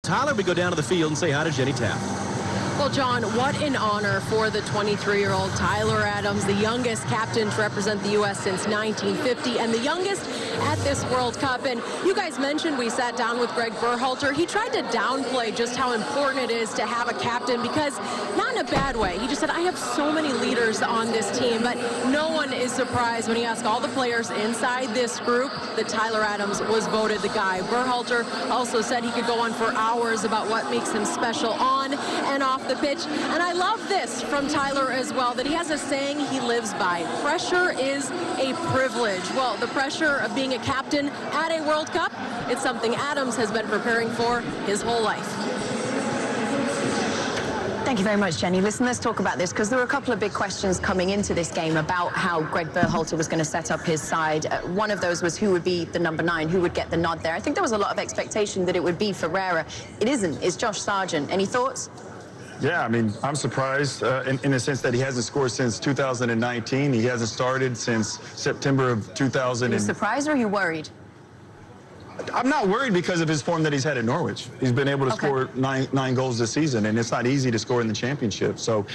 Tyler, we go down to the field and say hi to Jenny Taft. Well, John, what an honor for the 23-year-old Tyler Adams, the youngest captain to represent the U.S. since 1950 and the youngest at this World Cup. And you guys mentioned we sat down with Greg Berhalter. He tried to downplay just how important it is to have a captain because, not in a bad way, he just said, I have so many leaders on this team. But no one is surprised when you ask all the players inside this group that Tyler Adams was voted the guy. Berhalter also said he could go on for hours about what makes him special on and off the pitch. And I love this from Tyler as well, that he has a saying he lives by. Pressure is a privilege. Well, the pressure of being a captain at a World Cup, it's something Adams has been preparing for his whole life. Thank you very much, Jenny. Listen, let's talk about this because there were a couple of big questions coming into this game about how Greg Berhalter was going to set up his side. One of those was who would be the number 9, who would get the nod there. I think there was a lot of expectation that it would be Ferreira. It isn't. It's Josh Sargent. Any thoughts? Yeah, I mean, I'm surprised in the sense that he hasn't scored since 2019. He hasn't started since September of 2000. Are you surprised or are you worried? I'm not worried because of his form that he's had at Norwich. He's been able to score nine goals this season, and it's not easy to score in the championship. So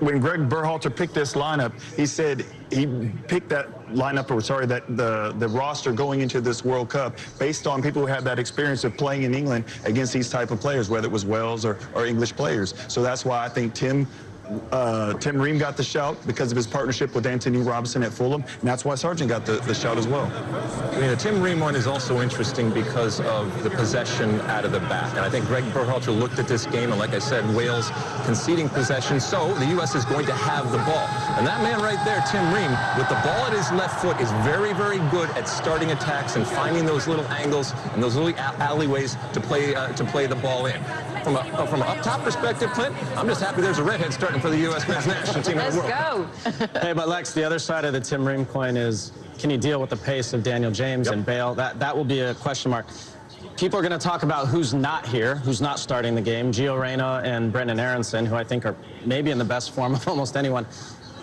when Greg Berhalter picked this lineup, he said he picked that lineup, or sorry, the roster going into this World Cup based on people who had that experience of playing in England against these type of players, whether it was Wales or English players. So that's why I think Tim Ream got the shout because of his partnership with Anthony Robinson at Fulham, and that's why Sargent got the shout as well. I mean, the Tim Ream one is also interesting because of the possession out of the back. And I think Greg Berhalter looked at this game, and like I said, Wales conceding possession, so the U.S. is going to have the ball. And that man right there, Tim Ream, with the ball at his left foot, is very, very good at starting attacks and finding those little angles and those little alleyways to play the ball in. From an up-top perspective, Clint, I'm just happy there's a redhead starting for the U.S. men's national team. Let's go. Hey, but Lex, the other side of the Tim Ream coin is, can he deal with the pace of Daniel James and Bale? That will be a question mark. People are going to talk about who's not here, who's not starting the game. Gio Reyna and Brendan Aronson, who I think are maybe in the best form of almost anyone.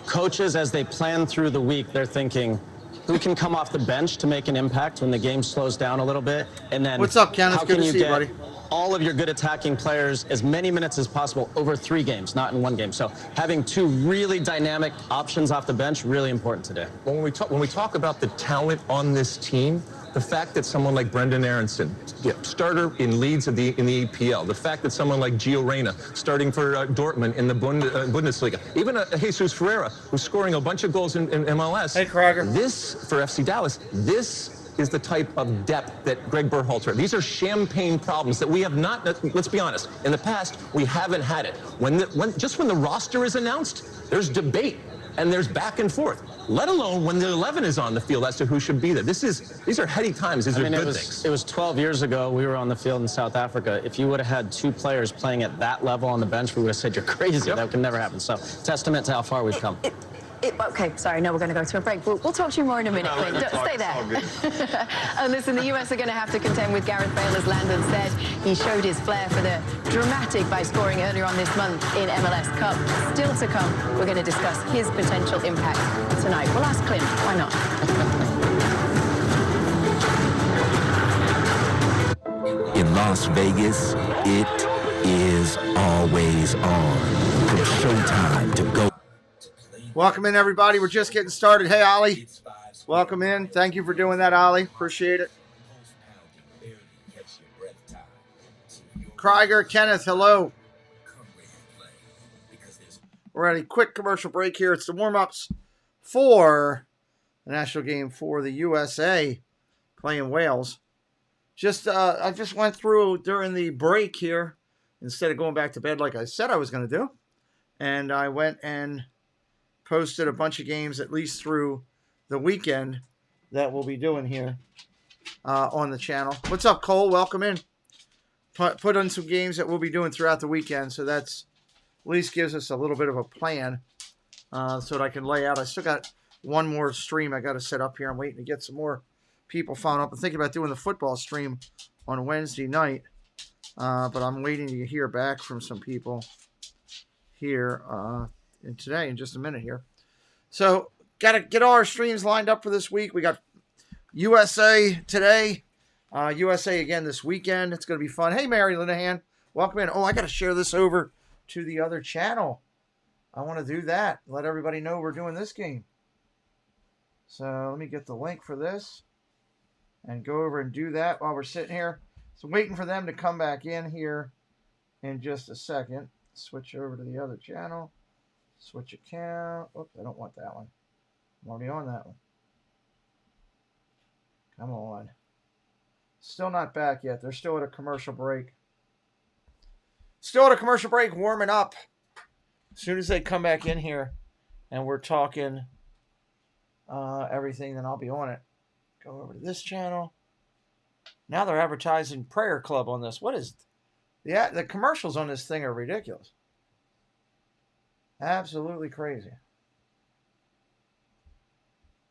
Coaches, as they plan through the week, they're thinking, who can come off the bench to make an impact when the game slows down a little bit? And then what's up, Ken? It's how good can to you see you, get buddy. all of your good attacking players as many minutes as possible over 3 games, not in 1 game? So having 2 really dynamic options off the bench, really important today. When we talk about the talent on this team, the fact that someone like Brendan Aronson, starter in Leeds in the EPL, the fact that someone like Gio Reyna, starting for Dortmund in the Bundesliga, even Jesus Ferreira, who's scoring a bunch of goals in MLS. Hey, Krager. This, for FC Dallas, this is the type of depth that Greg Berhalter, these are champagne problems that we have not, let's be honest, in the past, we haven't had it. Just when the roster is announced, there's debate and there's back and forth, let alone when the 11 is on the field as to who should be there. These are heady times. These are good things. It was 12 years ago. We were on the field in South Africa. If you would have had 2 players playing at that level on the bench, we would have said you're crazy. That could never happen. So, testament to how far we've come. Okay, sorry, no, we're going to go to a break. We'll talk to you more in a minute, Clint. Stay there. And listen, the U.S. are going to have to contend with Gareth Bale, as Landon said. He showed his flair for the dramatic by scoring earlier on this month in MLS Cup. Still to come, we're going to discuss his potential impact tonight. We'll ask Clint, why not? In Las Vegas, it is always on. From showtime to go. Welcome in, everybody. We're just getting started. Hey, Ollie. Welcome in. Thank you for doing that, Ollie. Appreciate it. Krieger, Kenneth, hello. We're at a quick commercial break here. It's the warm-ups for the national game for the USA playing Wales. I just went through during the break here instead of going back to bed like I said I was going to do. And I went and posted a bunch of games at least through the weekend that we'll be doing here on the channel. What's up, Cole? Welcome in. Put on some games that we'll be doing throughout the weekend, so that's at least gives us a little bit of a plan so that I can lay out. I still got one more stream I got to set up here. I'm waiting to get some more people found up. I'm thinking about doing the football stream on Wednesday night, but I'm waiting to hear back from some people here today in just a minute here. So got to get all our streams lined up for this week. We got USA today, USA again this weekend. It's going to be fun. Hey, Mary Linehan, welcome in. Oh, I got to share this over to the other channel. I want to do that. Let everybody know we're doing this game. So let me get the link for this and go over and do that while we're sitting here. So waiting for them to come back in here in just a second. Switch over to the other channel. Switch account. Oops, I don't want that one. I'm already on that one. Come on. Still not back yet. They're still at a commercial break. Still at a commercial break, warming up. As soon as they come back in here and we're talking everything, then I'll be on it. Go over to this channel. Now they're advertising Prayer Club on this. What is... Yeah, the commercials on this thing are ridiculous. Absolutely crazy.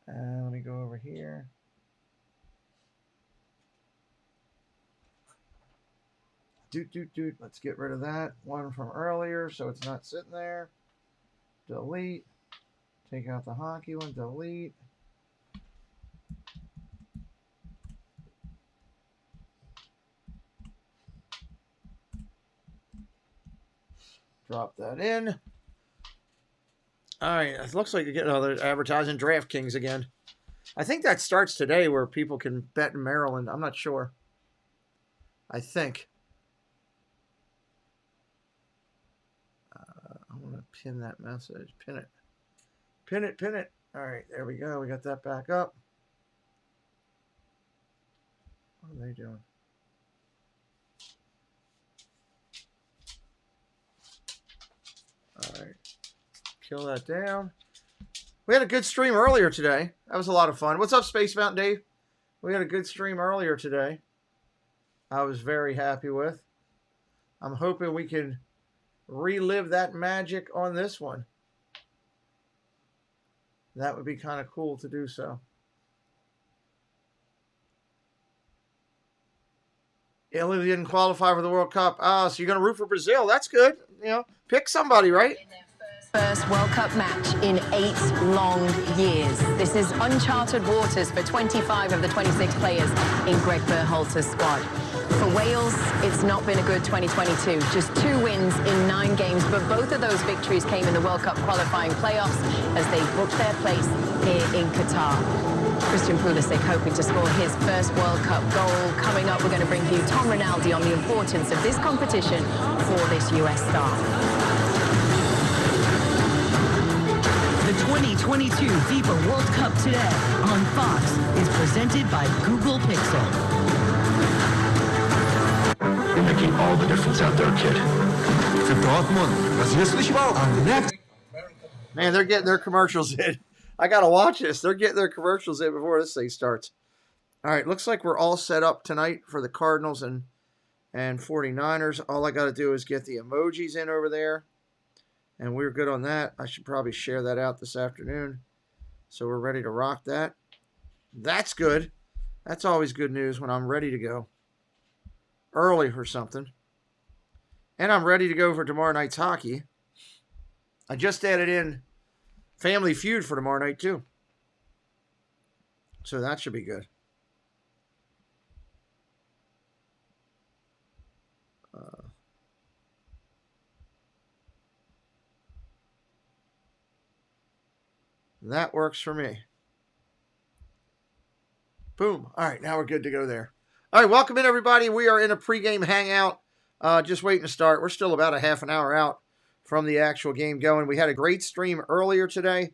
Let me go over here. Let's get rid of that one from earlier so it's not sitting there. Delete. Take out the hockey one. Delete. Drop that in. All right. It looks like you're getting another advertising DraftKings again. I think that starts today where people can bet in Maryland. I'm not sure. I think. I want to pin that message. Pin it. Pin it, pin it. All right, there we go. We got that back up. What are they doing? All right. Kill that down. We had a good stream earlier today. That was a lot of fun. What's up, Space Mountain Dave? We had a good stream earlier today. I was very happy with. I'm hoping we can relive that magic on this one. That would be kind of cool to do so. Italy didn't qualify for the World Cup. So you're going to root for Brazil. That's good. You know, pick somebody, right? First World Cup match in 8 long years. This is uncharted waters for 25 of the 26 players in Greg Berhalter's squad. For Wales, it's not been a good 2022. Just 2 wins in 9 games, but both of those victories came in the World Cup qualifying playoffs as they booked their place here in Qatar. Christian Pulisic hoping to score his first World Cup goal. Coming up, we're going to bring you Tom Rinaldi on the importance of this competition for this US star. The 2022 FIFA World Cup today on Fox is presented by Google Pixel. You're making all the difference out there, kid. For Dortmund, man, they're getting their commercials in. I got to watch this. They're getting their commercials in before this thing starts. All right, looks like we're all set up tonight for the Cardinals and 49ers. All I got to do is get the emojis in over there, and we're good on that. I should probably share that out this afternoon, so we're ready to rock that. That's good. That's always good news when I'm ready to go early for something. And I'm ready to go for tomorrow night's hockey. I just added in Family Feud for tomorrow night, too. So that should be good. That works for me. Boom. All right, now we're good to go there. All right, welcome in, everybody. We are in a pregame hangout. Just waiting to start. We're still about a half an hour out from the actual game going. We had a great stream earlier today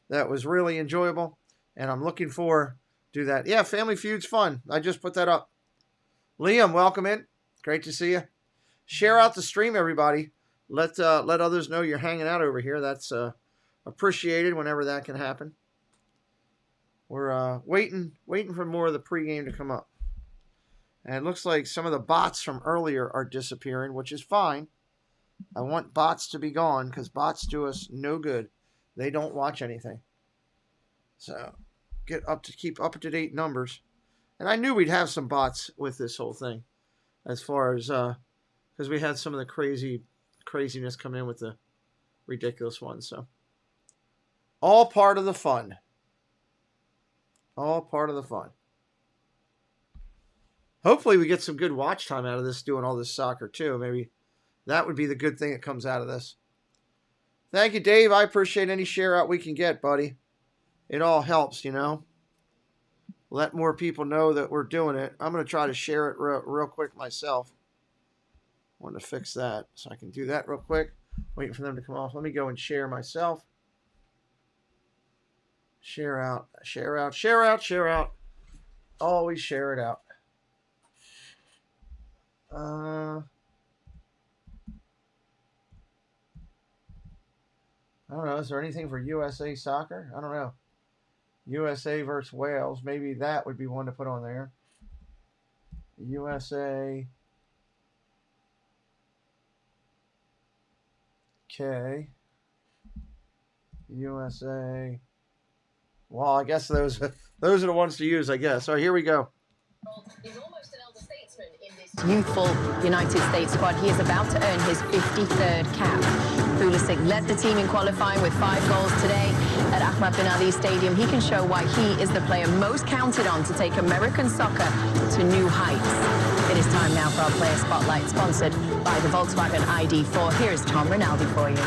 that was really enjoyable, and I'm looking forward to that. Yeah, Family Feud's fun. I just put that up. Liam, welcome in. Great to see you. Share out the stream, everybody. Let others know you're hanging out over here. That's appreciated whenever that can happen. We're waiting for more of the pregame to come up. And it looks like some of the bots from earlier are disappearing, which is fine. I want bots to be gone because bots do us no good. They don't watch anything. So keep up to date numbers. And I knew we'd have some bots with this whole thing, as far as because we had some of the craziness come in with the ridiculous ones. So all part of the fun. All part of the fun. hopefully we get some good watch time out of this, doing all this soccer too. Maybe that would be the good thing that comes out of this. Thank you, Dave. I appreciate any share out we can get, buddy. It all helps, you know. Let more people know that we're doing it. I'm going to try to share it real quick myself. I want to fix that, so I can do that real quick. Waiting for them to come off. Let me go and share myself. Share out, share out, share out, share out. Always share it out. I don't know. Is there anything for USA soccer? I don't know. USA versus Wales. Maybe that would be one to put on there. USA. Okay. USA. Well, I guess those are the ones to use, I guess. All right, here we go. Youthful United States squad. He is about to earn his 53rd cap. Pulisic led the team in qualifying with 5 goals today at Ahmad bin Ali Stadium. He can show why he is the player most counted on to take American soccer to new heights. It is time now for our player spotlight, sponsored by the Volkswagen ID4. Here's Tom Rinaldi for you.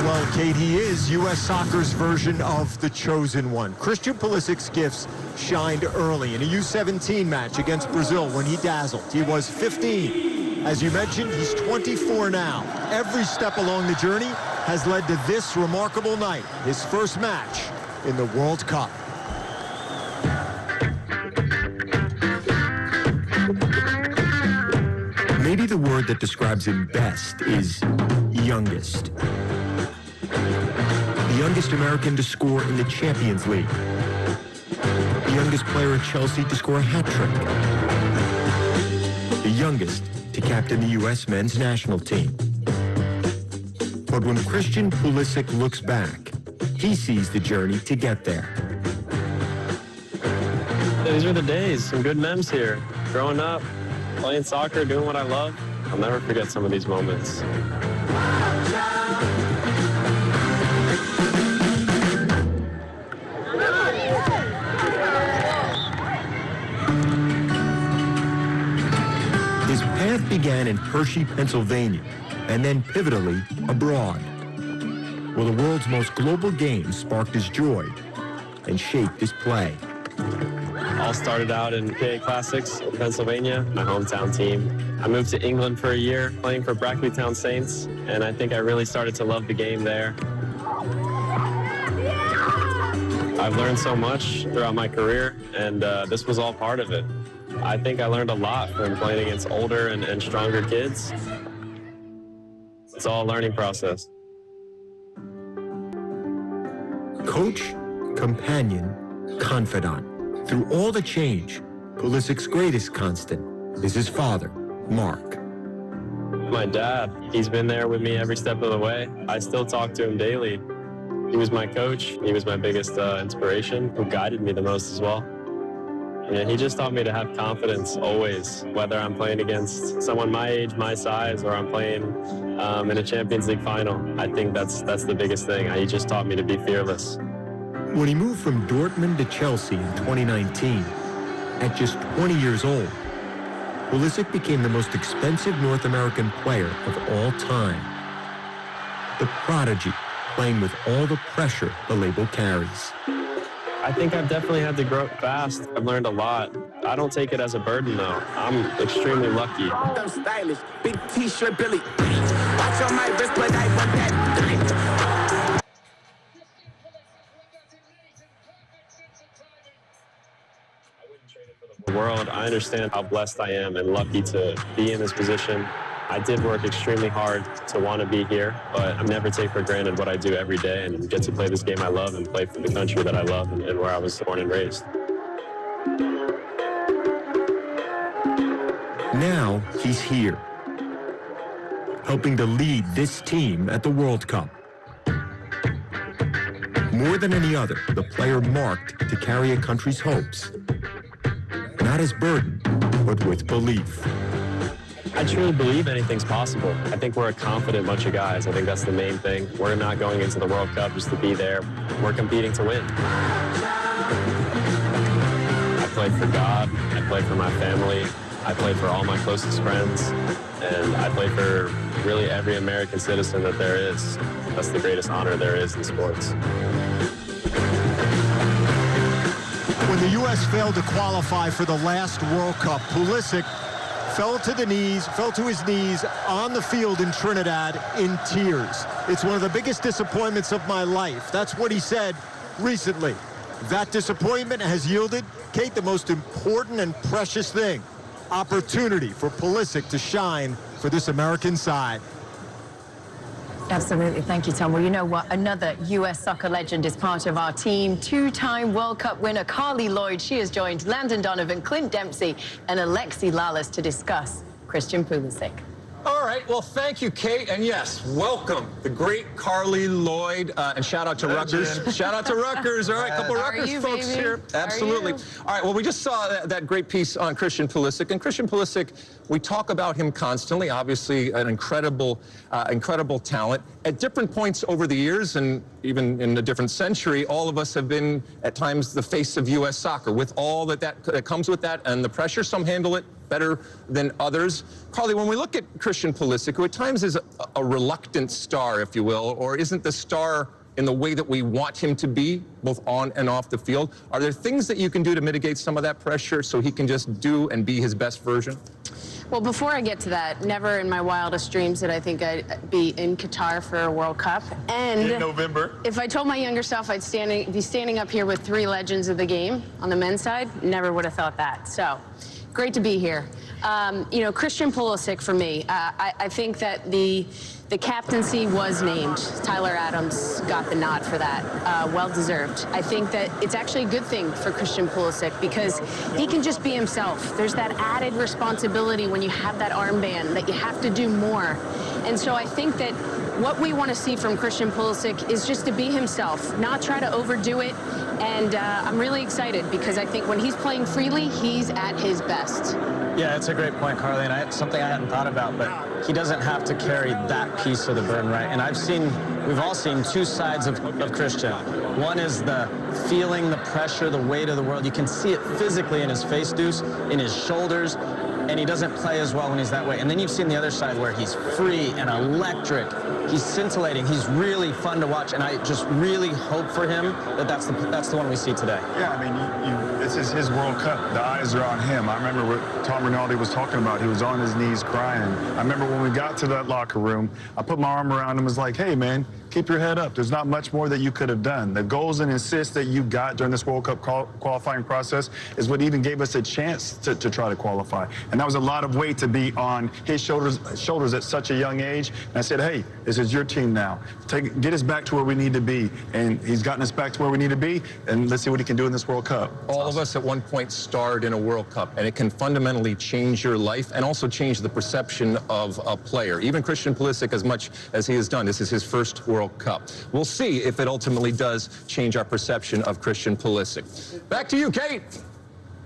Well, Kate, he is U.S. soccer's version of the chosen one. Christian Pulisic's gifts shined early in a U17 match against Brazil when he dazzled. He was 15. As you mentioned, he's 24 now. Every step along the journey has led to this remarkable night, his first match in the World Cup. Maybe the word that describes him best is youngest. The youngest American to score in the Champions League. The youngest player at Chelsea to score a hat trick. The youngest to captain the U.S. men's national team. But when Christian Pulisic looks back, he sees the journey to get there. These are the days, some good memes here. Growing up, playing soccer, doing what I love. I'll never forget some of these moments. His path began in Hershey, Pennsylvania, and then pivotally abroad, where the world's most global game sparked his joy and shaped his play. All started out in PA Classics in Pennsylvania, my hometown team. I moved to England for a year, playing for Brackleytown Saints, and I think I really started to love the game there. I've learned so much throughout my career, and this was all part of it. I think I learned a lot from playing against older and stronger kids. It's all a learning process. Coach, companion, confidant. Through all the change, Pulisic's greatest constant is his father, Mark. My dad, he's been there with me every step of the way. I still talk to him daily. He was my coach. He was my biggest inspiration, who guided me the most as well. And he just taught me to have confidence always, whether I'm playing against someone my age, my size, or I'm playing in a Champions League final. I think that's the biggest thing. He just taught me to be fearless. When he moved from Dortmund to Chelsea in 2019, at just 20 years old, Pulisic became the most expensive North American player of all time. The prodigy, playing with all the pressure the label carries. I think I've definitely had to grow up fast. I've learned a lot. I don't take it as a burden, though. I'm extremely lucky. I'm stylish, big t-shirt, Billy. Watch on my wrist, but I want that. The world, I understand how blessed I am and lucky to be in this position. I did work extremely hard to want to be here, but I never take for granted what I do every day and get to play this game I love and play for the country that I love and where I was born and raised. Now he's here, helping to lead this team at the World Cup. More than any other, the player marked to carry a country's hopes. Not as burden, but with belief. I truly believe anything's possible. I think we're a confident bunch of guys. I think that's the main thing. We're not going into the World Cup just to be there. We're competing to win. I play for God. I play for my family. I play for all my closest friends. And I play for really every American citizen that there is. That's the greatest honor there is in sports. When the U.S. failed to qualify for the last World Cup, Pulisic fell to his knees on the field in Trinidad in tears. It's one of the biggest disappointments of my life. That's what he said recently. That disappointment has yielded, Kate, the most important and precious thing, opportunity for Pulisic to shine for this American side. Absolutely. Thank you, Tom. Well, you know what? Another U.S. soccer legend is part of our team. Two-time World Cup winner Carly Lloyd. She has joined Landon Donovan, Clint Dempsey, and Alexi Lalas to discuss Christian Pulisic. All right, well, thank you, Kate. And yes, welcome the great Carly Lloyd. And shout out to Rutgers. Shout out to Rutgers. All right, a couple Rutgers folks here. Absolutely. All right, well, we just saw that great piece on Christian Pulisic. And Christian Pulisic, we talk about him constantly. Obviously, an incredible talent. At different points over the years, and even in a different century, all of us have been, at times, the face of U.S. soccer, with all that comes with that and the pressure. Some handle it better than others. Carly, when we look at Christian Pulisic, who at times is a reluctant star, if you will, or isn't the star in the way that we want him to be, both on and off the field, are there things that you can do to mitigate some of that pressure so he can just do and be his best version? Well, before I get to that, never in my wildest dreams did I think I'd be in Qatar for a World Cup. And in November. If I told my younger self I'd be standing up here with three legends of the game on the men's side, never would have thought that. So, great to be here. You know, Christian Pulisic for me, I think that the captaincy was named. Tyler Adams got the nod for that. Well deserved. I think that it's actually a good thing for Christian Pulisic because he can just be himself. There's that added responsibility when you have that armband that you have to do more. And so I think that what we want to see from Christian Pulisic is just to be himself, not try to overdo it. And I'm really excited because I think when he's playing freely, he's at his best. Yeah, it's a great point, Carly, and something I hadn't thought about, but he doesn't have to carry that piece of the burden, right? And we've all seen two sides of Christian. One is the feeling the pressure, the weight of the world. You can see it physically in his face, Deuce, in his shoulders, and he doesn't play as well when he's that way. And then you've seen the other side where he's free and electric. He's scintillating. He's really fun to watch, and I just really hope for him that that's the one we see today. Yeah, I mean, this is his World Cup. The eyes are on him. I remember what Tom Rinaldi was talking about. He was on his knees crying. I remember when we got to that locker room, I put my arm around him and was like, hey, man, keep your head up. There's not much more that you could have done. The goals and assists that you got during this World Cup qualifying process is what even gave us a chance to try to qualify. And that was a lot of weight to be on his shoulders at such a young age. And I said, hey, this is your team now. Get us back to where we need to be. And he's gotten us back to where we need to be. And let's see what he can do in this World Cup. All of us at one point starred in a World Cup, and it can fundamentally change your life and also change the perception of a player. Even Christian Pulisic, as much as he has done, this is his first World Cup. We'll see if it ultimately does change our perception of Christian Pulisic. Back to you, Kate.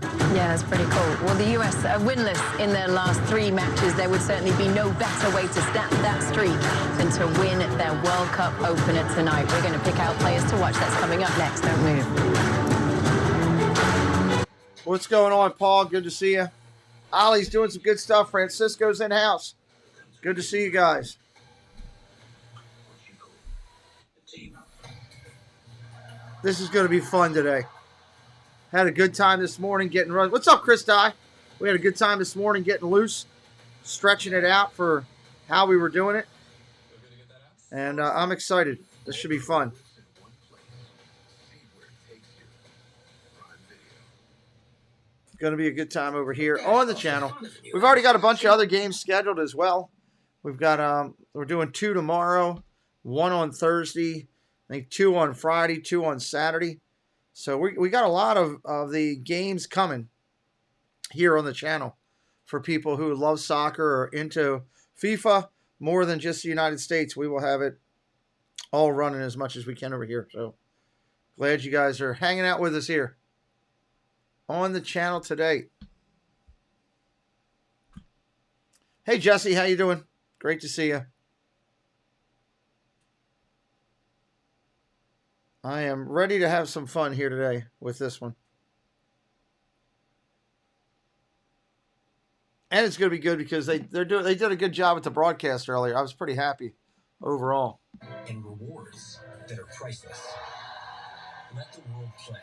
Yeah, that's pretty cool. Well, the U.S. are winless in their last 3 matches. There would certainly be no better way to snap that streak than to win their World Cup opener tonight. We're going to pick out players to watch. That's coming up next. Don't move. What's going on, Paul? Good to see you. Ollie's doing some good stuff. Francisco's in-house. Good to see you guys. This is going to be fun today. Had a good time this morning getting run. What's up, Chris Dye? We had a good time this morning getting loose, stretching it out for how we were doing it. And I'm excited. This should be fun. Going to be a good time over here on the channel. We've already got a bunch of other games scheduled as well. We've got we're doing 2 tomorrow, 1 on Thursday, I think 2 on Friday, 2 on Saturday. So we got a lot of the games coming here on the channel for people who love soccer or into FIFA more than just the United States. We will have it all running as much as we can over here. So glad you guys are hanging out with us here on the channel today. Hey, Jesse, how you doing? Great to see you. I am ready to have some fun here today with this one. And it's going to be good because they did a good job with the broadcast earlier. I was pretty happy overall. And rewards that are priceless. Let the world play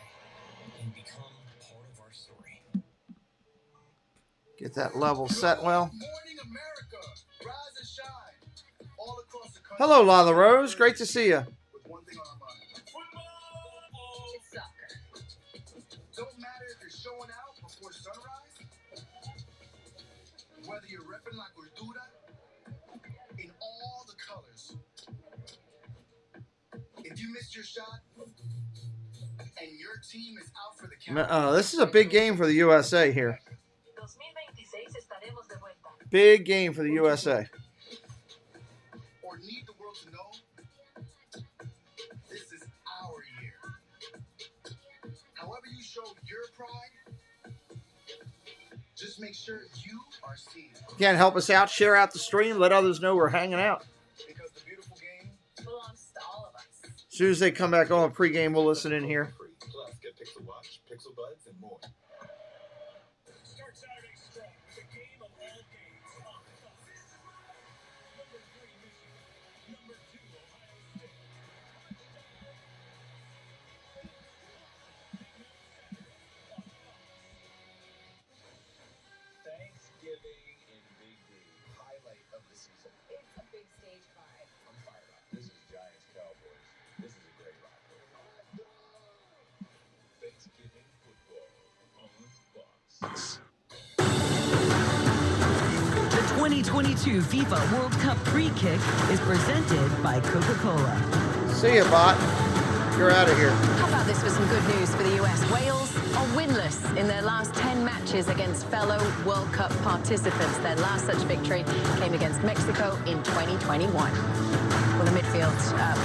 and become part of our story. Get that level set well. Hello, Lala Rose. Great to see you. Don't matter if you're showing out before sunrise, whether you're repping La Cultura in all the colors. If you missed your shot and your team is out for the count. This is a big game for the USA here. Big game for the USA. Or need the world to know this is our year. However you show your pride, just make sure you are seen. Again, help us out. Share out the stream. Let others know we're hanging out. Because the beautiful game belongs to all of us. As soon as they come back on pregame, we'll listen in here. Plus, get Pixel Watch, Pixel Buds, and more. Start Saturday strong with the game of all games on Fox. Number 3, Michigan. Number 2, Ohio State. Thanksgiving in Big D, highlight of the season. It's a big stage vibe. I'm fired up. This is Giants Cowboys. This is a great rivalry. Thanksgiving football on Fox. The 2022 FIFA World Cup pre-kick is presented by Coca-Cola. See ya, bot. You're out of here. How about this for some good news for the US? Wales are winless in their last 10 matches against fellow World Cup participants. Their last such victory came against Mexico in 2021. Well, the midfield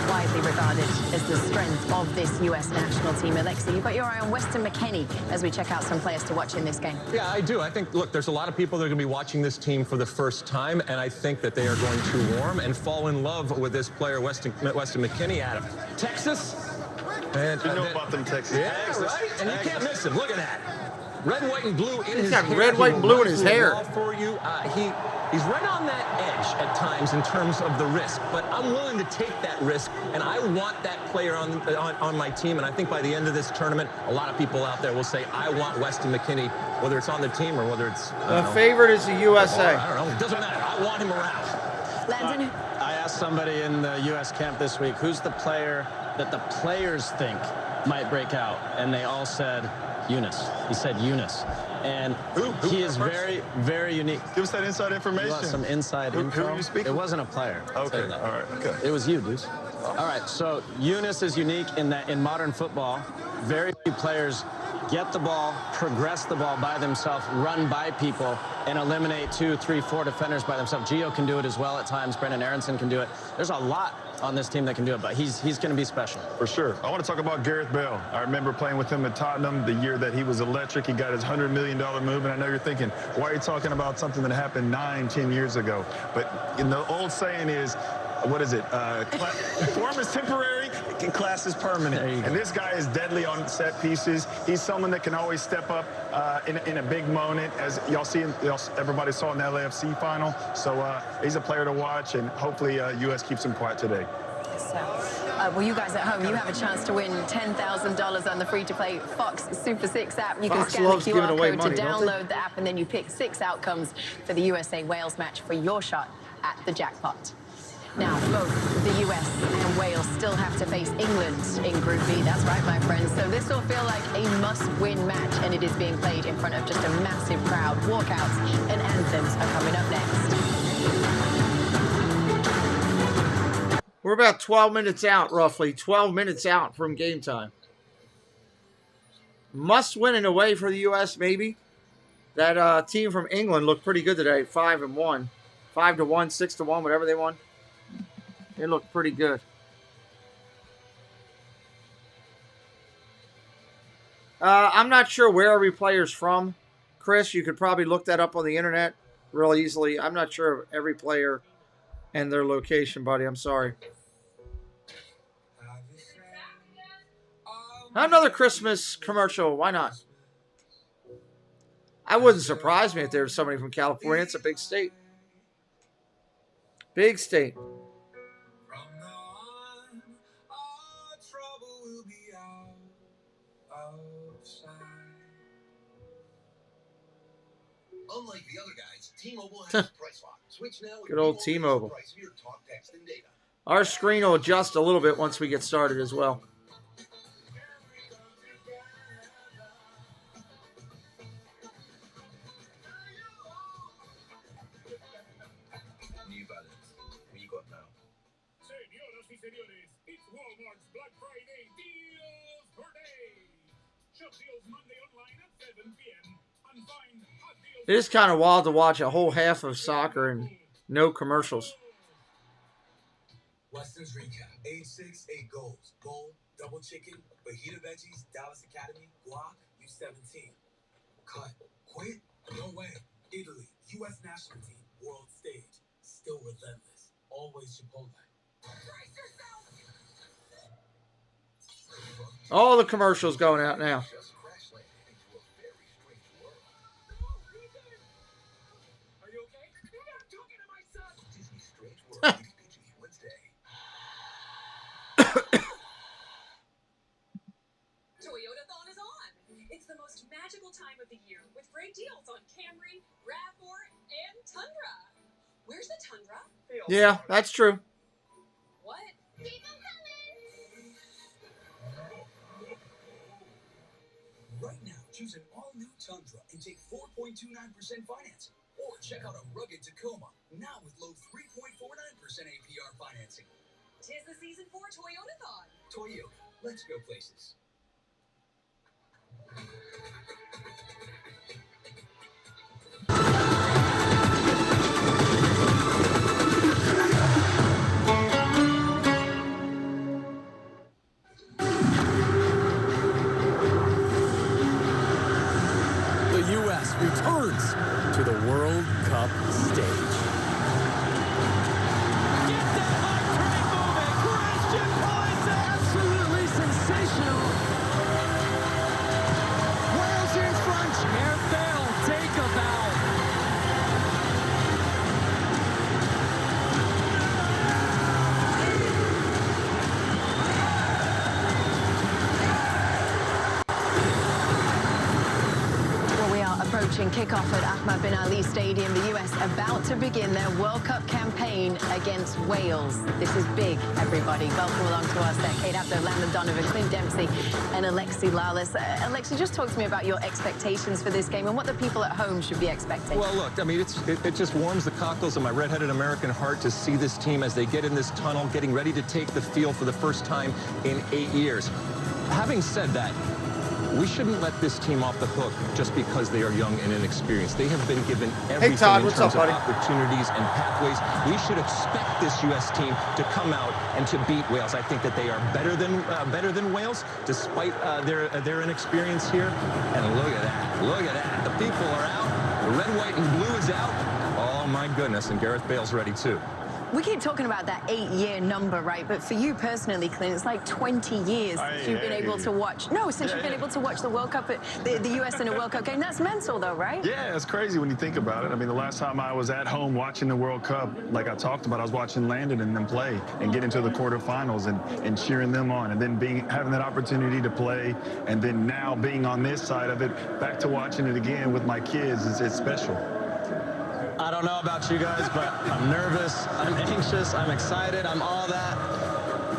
widely regarded as the strength of this US national team. Alexa, you've got your eye on Weston McKennie as we check out some players to watch in this game. Yeah, I do. I think, look, there's a lot of people that are going to be watching this team for the first time, and I think that they are going to warm and fall in love with this player, Weston McKennie, out of Texas. And, you know about them Texas. Yeah, right? And you can't miss him. Look at that. Red, white, and blue in his hair. He's got red, white, and blue in his hair. For you. He's right on that edge at times in terms of the risk, but I'm willing to take that risk, and I want that player on my team, and I think by the end of this tournament, a lot of people out there will say, I want Weston McKennie, whether it's on the team or whether it's... The favorite is the USA. I don't know. It doesn't matter. I want him around. Landon? I asked somebody in the U.S. camp this week, who's the player that the players think might break out? And they all said Eunice. He said Eunice. And he is very, very unique. Give us that inside information. You want some inside info? Who are you speaking? It wasn't a player. Okay, all right, okay. It was you, dude. All right, so Eunice is unique in that in modern football, very few players get the ball, progress the ball by themselves, run by people, and eliminate 2, 3, 4 defenders by themselves. Gio can do it as well at times. Brendan Aronson can do it. There's a lot on this team that can do it, but he's going to be special. For sure. I want to talk about Gareth Bale. I remember playing with him at Tottenham the year that he was electric. He got his $100 million move, and I know you're thinking, why are you talking about something that happened 9, 10 years ago? But the old saying is, what is it? Form is temporary, class is permanent. And this guy is deadly on set pieces. He's someone that can always step up in a big moment, as y'all see, everybody saw in the LAFC final. So he's a player to watch, and hopefully U.S. keeps him quiet today. So, well, you guys at home, you have a chance to win $10,000 on the free-to-play Fox Super 6 app. You can scan the QR code to download the app, and then you pick 6 outcomes for the USA-Wales match for your shot at the jackpot. Now, both the US and Wales still have to face England in Group B. That's right, my friends. So this will feel like a must-win match, and it is being played in front of just a massive crowd. Walkouts and anthems are coming up next. We're about 12 minutes out, roughly. 12 minutes out from game time. Must win in a way for the U.S., maybe. That team from England looked pretty good today. 5-1. 5-1, 6-1, whatever they won. They looked pretty good. I'm not sure where every player's from. Chris, you could probably look that up on the internet real easily. I'm not sure of every player and their location, buddy. I'm sorry. Another Christmas commercial. Why not? I wouldn't surprise me if there was somebody from California. It's a big state. Big state. Unlike the other guys, T-Mobile has Price Lock. Switch now. Good old T-Mobile. Our screen will adjust a little bit once we get started as well. New Balance. What you got now? Señoras y señores, it's Walmart's Black Friday deals per day. Shop deals Monday online at 7 p.m. and find hot deals. It is kind of wild to watch a whole half of soccer and no commercials. Weston's recap. 8-6, 8 goals. Bowl, double chicken, fajita veggies, Dallas Academy, guac, U17. Cut. Quit? No way. Italy, U.S. national team, world stage. Still relentless. Always Chipotle. All the commercials going out now. Toyotathon is on. It's the most magical time of the year with great deals on Camry, RAV4, and Tundra. Where's the Tundra? Yeah, that's true. What? Right now, choose an all-new Tundra and take 4.29% financing. Or check out a rugged Tacoma, now with low 3.49% APR financing. Tis the season for Toyotathon. Toyota, let's go places. The U.S. returns to the World Cup stage. Absolutely sensational. Wales in front. Gareth Bale, take a bow. Well, we are approaching kickoff at Ahmad bin Ali Stadium. The US about to begin their World Cup campaign against Wales. This is big, everybody. Welcome along to us there. Kate Abdo, Landon Donovan, Clint Dempsey, and Alexi Lalas. Alexi, just talk to me about your expectations for this game and what the people at home should be expecting. Well, look, I mean, it just warms the cockles of my redheaded American heart to see this team as they get in this tunnel, getting ready to take the field for the first time in 8 years. Having said that, we shouldn't let this team off the hook just because they are young and inexperienced. They have been given everything Todd, in what's terms up, of buddy? opportunities and pathways. We should expect this U.S. team to come out and to beat Wales. I think that they are better than Wales, despite their inexperience here. And look at that! Look at that! The people are out. The red, white, and blue is out. Oh my goodness! And Gareth Bale's ready too. We keep talking about that 8-year number, right? But for you personally, Clint, it's like 20 years since you've been able to watch. No, since you've been able to watch the World Cup, the U.S. in a World Cup game. That's mental, though, right? Yeah, it's crazy when you think about it. I mean, the last time I was at home watching the World Cup, like I talked about, I was watching Landon and them play and get into the quarterfinals and cheering them on, and then having that opportunity to play, and then now being on this side of it, back to watching it again with my kids, it's special. I don't know about you guys, but I'm nervous, I'm anxious, I'm excited, I'm all that.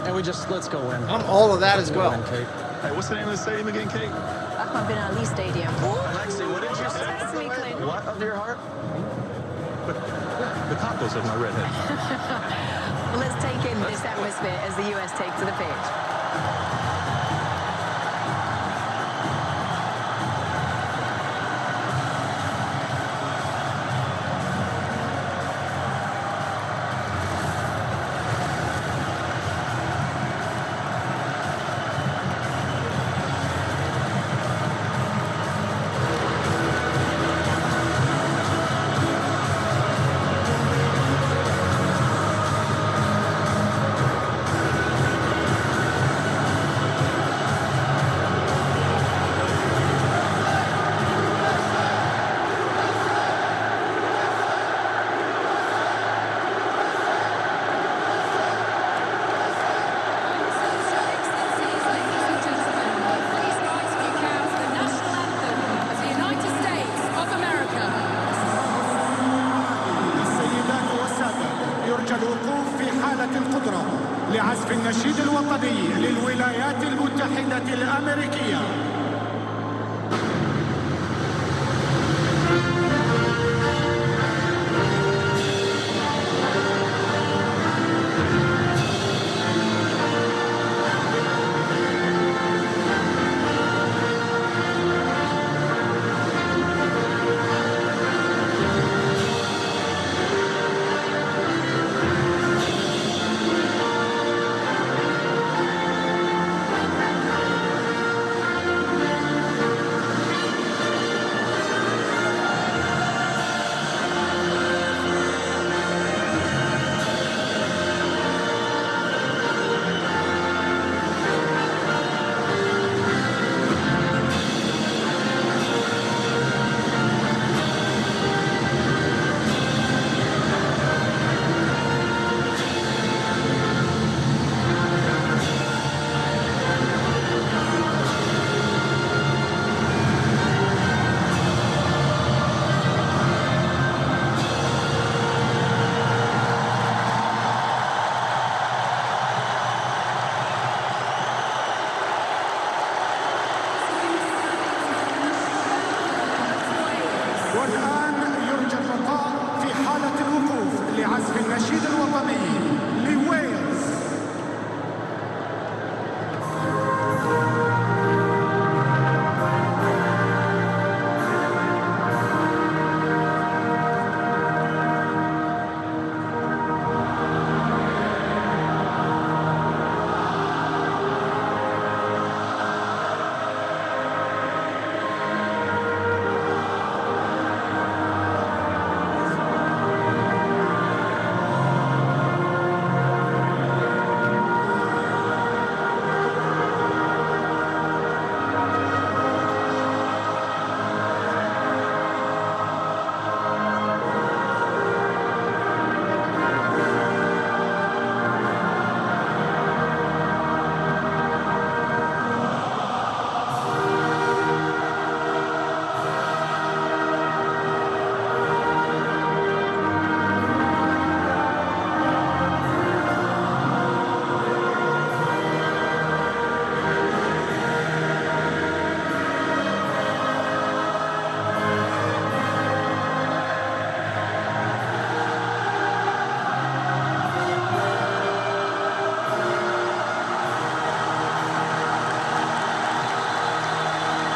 And let's go win. I'm all of that as well. Win, Kate. Hey, what's the name of the stadium again, Kate? Ahmad bin Ali Stadium. Alexi, what did you say? That's me, Clint. What of your heart? The cockles of my redhead. Well, let's take in this atmosphere as the U.S. take to the pitch. الوقوف في حالة القدرة لعزف النشيد الوطني للولايات المتحدة الأمريكية. والآن يرجى البقاء في حالة الوقوف لعزف النشيد الوطني لويلز.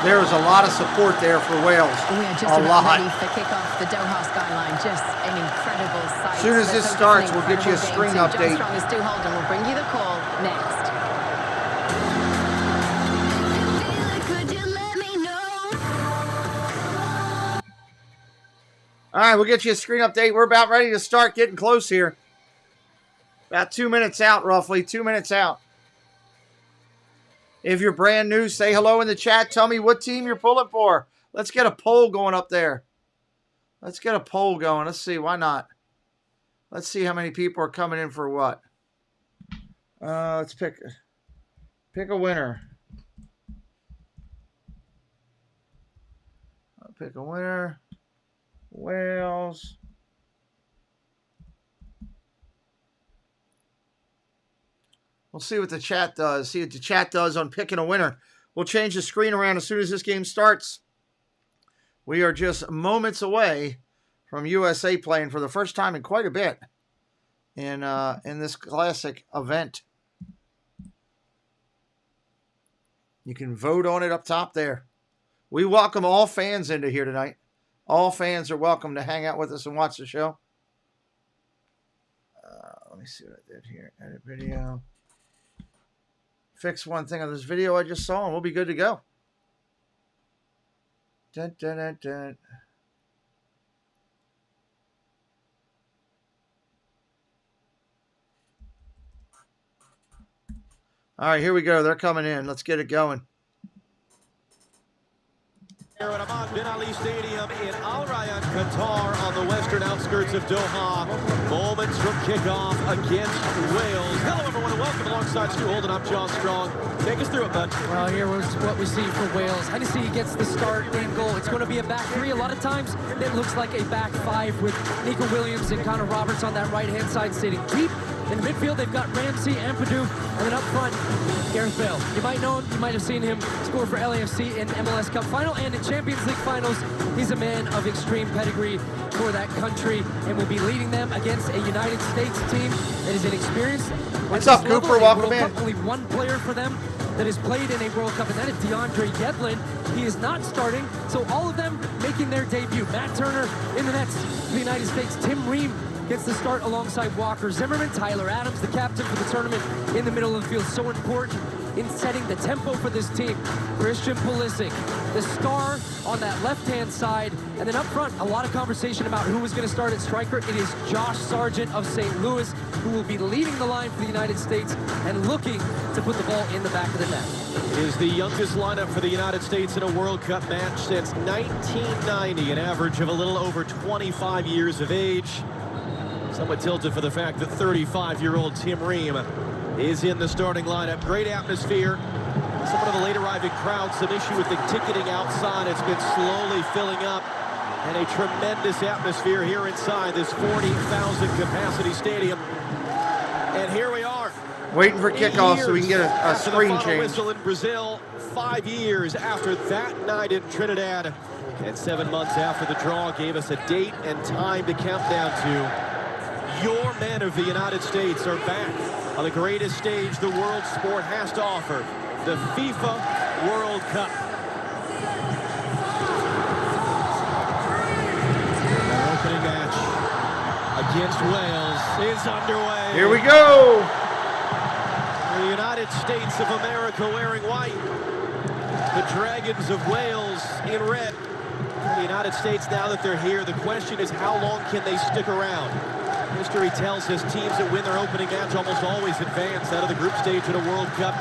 There is a lot of support there for Wales. We are just about ready for kickoff. The Doha skyline, just an incredible sight. As soon as this starts, we'll get you a screen update. John Strong and Stu Holden will bring you the call next. All right, we'll get you a screen update. We're about ready to start, getting close here. About 2 minutes out, roughly. 2 minutes out. If you're brand new, say hello in the chat. Tell me what team you're pulling for. Let's get a poll going up there. Let's get a poll going. Let's see. Why not? Let's see how many people are coming in for what. Let's pick a winner. I'll pick a winner. Wales. We'll see what the chat does. See what the chat does on picking a winner. We'll change the screen around as soon as this game starts. We are just moments away from USA playing for the first time in quite a bit in this classic event. You can vote on it up top there. We welcome all fans into here tonight. All fans are welcome to hang out with us and watch the show. Let me see what I did here. Edit video. Fix one thing on this video I just saw, and we'll be good to go. Dun, dun, dun, dun. All right, here we go. They're coming in. Let's get it going. Here at Ahmad bin Ali Stadium in Al Rayyan, Qatar on the western outskirts of Doha. Moments from kickoff against Wales. Hello, everyone, and welcome alongside Stu Holden. I'm John Strong. Take us through it, bud. Well, here was what we see for Wales. Hennessy gets the start and goal. It's going to be a back three. A lot of times it looks like a back five with Nico Williams and Connor Roberts on that right-hand side sitting deep. In midfield, they've got Ramsey, Ampadu, and then up front, Gareth Bale. You might know him, you might have seen him score for LAFC in MLS Cup Final and in Champions League Finals. He's a man of extreme pedigree for that country and will be leading them against a United States team that is inexperienced. What's up, Cooper? Welcome in. Only one player for them that has played in a World Cup, and that is DeAndre Yedlin. He is not starting, so all of them making their debut. Matt Turner in the nets for the United States. Tim Ream gets the start alongside Walker Zimmerman. Tyler Adams, the captain for the tournament, in the middle of the field. So important in setting the tempo for this team. Christian Pulisic, the star on that left-hand side. And then up front, a lot of conversation about who was going to start at striker. It is Josh Sargent of St. Louis, who will be leading the line for the United States and looking to put the ball in the back of the net. It is the youngest lineup for the United States in a World Cup match since 1990, an average of a little over 25 years of age. Somewhat tilted for the fact that 35-year-old Tim Ream is in the starting lineup. Great atmosphere. Somewhat of a late arriving crowd. Some issue with the ticketing outside. It's been slowly filling up. And a tremendous atmosphere here inside this 40,000 capacity stadium. And here we are. Waiting for kickoff so we can get a screen change. Whistle in Brazil, 5 years after that night in Trinidad. And 7 months after the draw gave us a date and time to count down to. Your men of the United States are back on the greatest stage the world sport has to offer, the FIFA World Cup. The opening match against Wales is underway. Here we go. The United States of America wearing white. The Dragons of Wales in red. The United States, now that they're here, the question is how long can they stick around? History tells us teams that win their opening match almost always advance out of the group stage in a World Cup.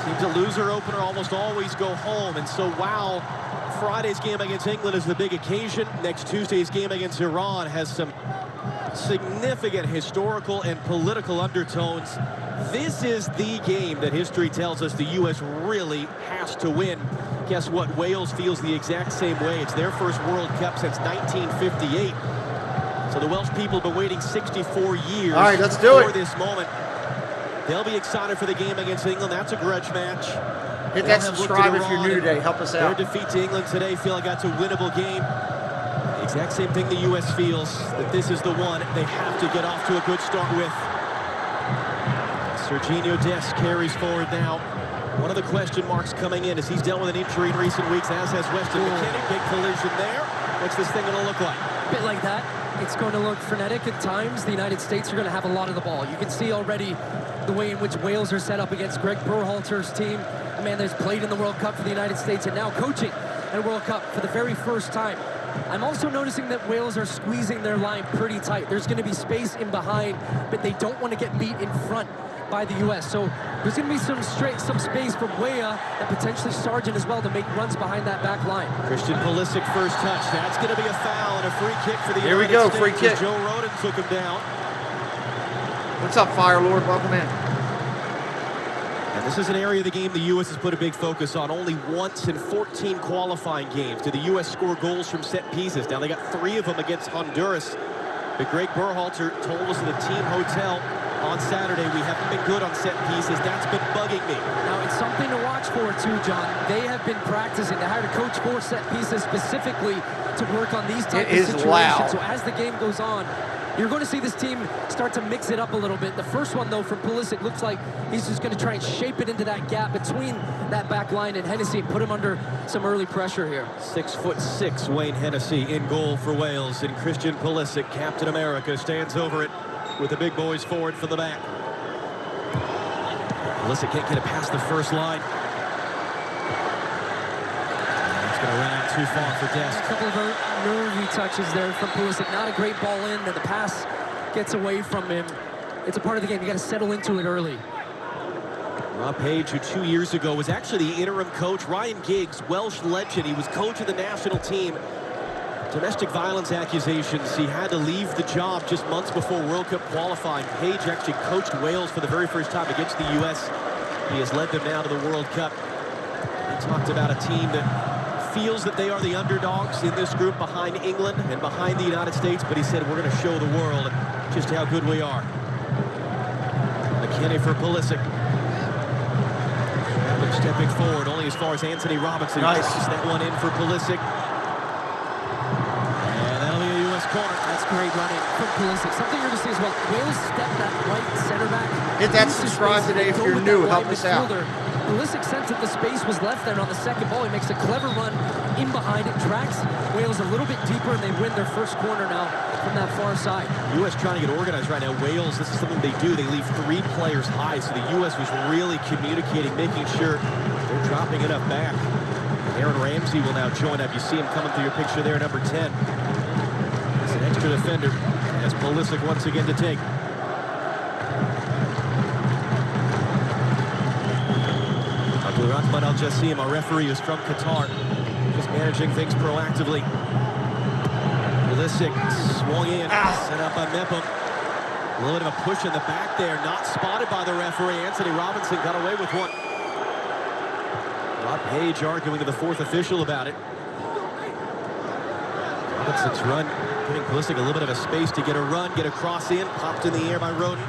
Teams that lose their opener almost always go home. And so while Friday's game against England is the big occasion, next Tuesday's game against Iran has some significant historical and political undertones. This is the game that history tells us the U.S. really has to win. Guess what? Wales feels the exact same way. It's their first World Cup since 1958. So the Welsh people have been waiting 64 years All right, let's do it. for this moment. They'll be excited for the game against England. That's a grudge match. Hit that subscribe if you're new today. Help us out. Their defeat to England today feel like that's a winnable game. The exact same thing the U.S. feels, that this is the one they have to get off to a good start with. Serginho Dest carries forward now. One of the question marks coming in is he's dealt with an injury in recent weeks, as has Weston McKennie. Big collision there. What's this thing going to look like? A bit like that. It's going to look frenetic at times. The United States are going to have a lot of the ball. You can see already the way in which Wales are set up against Greg Berhalter's team, a man that's played in the World Cup for the United States and now coaching at a World Cup for the very first time. I'm also noticing that Wales are squeezing their line pretty tight. There's going to be space in behind, but they don't want to get beat in front by the U.S. So there's going to be some space from Weah and potentially Sargent as well to make runs behind that back line. Christian Pulisic first touch. That's going to be a foul and a free kick for the Here United we go, States. free kick. Joe Rodin took him down. What's up, Fire Lord? Welcome in. And this is an area of the game the U.S. has put a big focus on. Only once in 14 qualifying games did the U.S. score goals from set pieces. Now they got 3 of them against Honduras. But Greg Berhalter told us in the team hotel on Saturday, we haven't been good on set pieces. That's been bugging me. Now, it's something to watch for, too, John. They have been practicing. They hired a coach for set pieces specifically to work on these types of situations. Loud. So as the game goes on, you're going to see this team start to mix it up a little bit. The first one, though, from Pulisic looks like he's just going to try and shape it into that gap between that back line and Hennessy and put him under some early pressure here. 6'6" Wayne Hennessy in goal for Wales, and Christian Pulisic, Captain America, stands over it with the big boys forward from the back. Pulisic can't get it past the first line. It's going to run out too far for Dest. A couple of nervy touches there from Pulisic. Not a great ball in, and the pass gets away from him. It's a part of the game. You got to settle into it early. Rob Page, who 2 years ago was actually the interim coach. Ryan Giggs, Welsh legend. He was coach of the national team. Domestic violence accusations. He had to leave the job just months before World Cup qualifying. Page actually coached Wales for the very first time against the U.S. He has led them now to the World Cup. He talked about a team that feels that they are the underdogs in this group behind England and behind the United States, but he said, we're going to show the world just how good we are. McKennie for Pulisic. Stepping forward only as far as Anthony Robinson. Nice. That one in for Pulisic. Corner. That's great running from Pulisic. Something you're going to see as well. Wales step that right center back. Hit that subscribe today if you're new. Help us out. Pulisic sensed that the space was left there on the second ball. He makes a clever run in behind it, drags Wales a little bit deeper, and they win their first corner now from that far side. U.S. trying to get organized right now. Wales, this is something they do. They leave 3 players high, so the U.S. was really communicating, making sure they're dropping enough back. Aaron Ramsey will now join up. You see him coming through your picture there, number 10. An extra defender as Pulisic once again to take. Abdulrahman Al Jassim, our referee, is from Qatar, just managing things proactively. Pulisic swung in, set up by Mepam. A little bit of a push in the back there, not spotted by the referee. Anthony Robinson got away with one. Rob Page arguing to the 4th official about it. Robinson's run giving Pulisic a little bit of a space to get a run, get a cross in, popped in the air by Roden.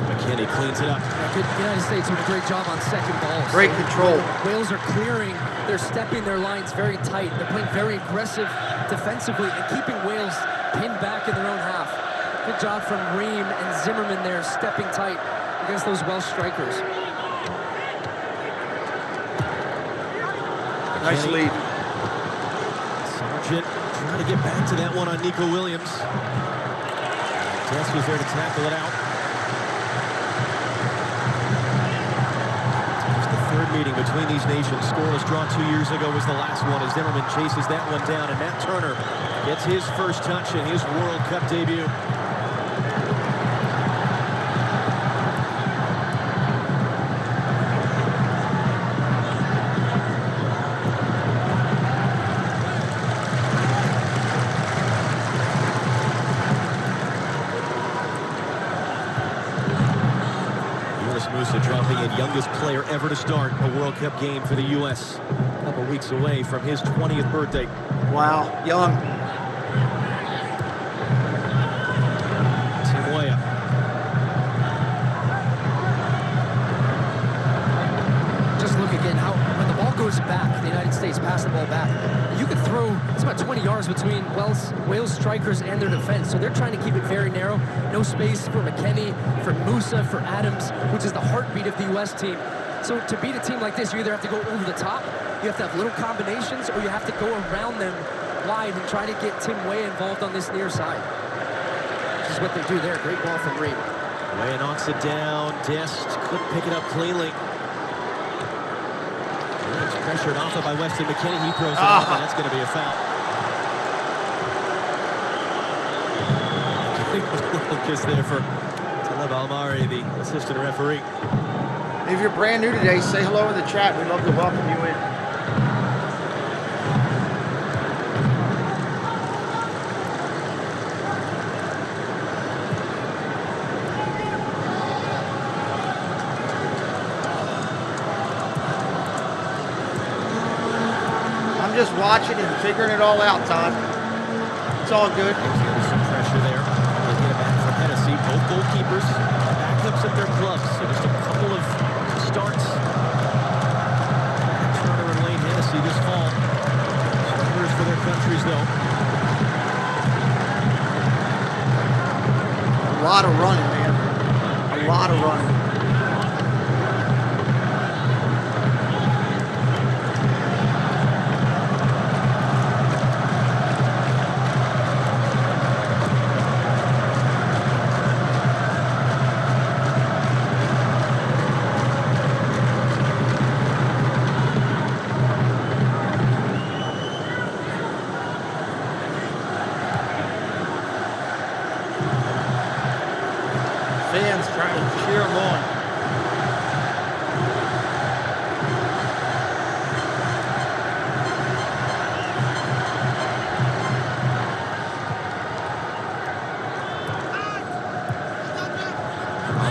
McKennie cleans it up. The United States doing a great job on second balls. Great control. Wales are clearing. They're stepping their lines very tight. They're playing very aggressive defensively and keeping Wales pinned back in their own half. Good job from Ream and Zimmerman there, stepping tight against those Welsh strikers. Nice lead. Sargent trying to get back to that one on Nico Williams. Tess was there to tackle it out. It's the 3rd meeting between these nations. Scoreless draw 2 years ago was the last one as Zimmerman chases that one down, and Matt Turner gets his first touch in his World Cup debut. Dropping in youngest player ever to start a World Cup game for the U.S. A couple weeks away from his 20th birthday. Wow, young. Tim Weah. Just look again how when the ball goes back, the United States pass the ball back. You could throw, it's about 20 yards between Wales strikers and their defense, so they're trying to keep it very narrow. No space for McKennie, for Musa, for Adams, which is the heartbeat of the U.S. team. So to beat a team like this, you either have to go over the top, you have to have little combinations, or you have to go around them wide and try to get Tim Weah involved on this near side. Which is what they do there. Great ball from Ream. Weah knocks it down. Dest couldn't pick it up cleanly. It's pressured off by Weston McKennie. He throws it off, and that's going to be a foul. Kiss there for Talib Almari, the assistant referee. If you're brand new today, say hello in the chat. We'd love to welcome you in. I'm just watching and figuring it all out, Todd. It's all good. Some pressure there. They get it back for Hennessy. Both goalkeepers, backups at their clubs. So just a couple of starts. Turner and Wayne Hennessy this fall. Starters for their countries, though. A lot of running, man. A lot of running. Fans trying to cheer them on.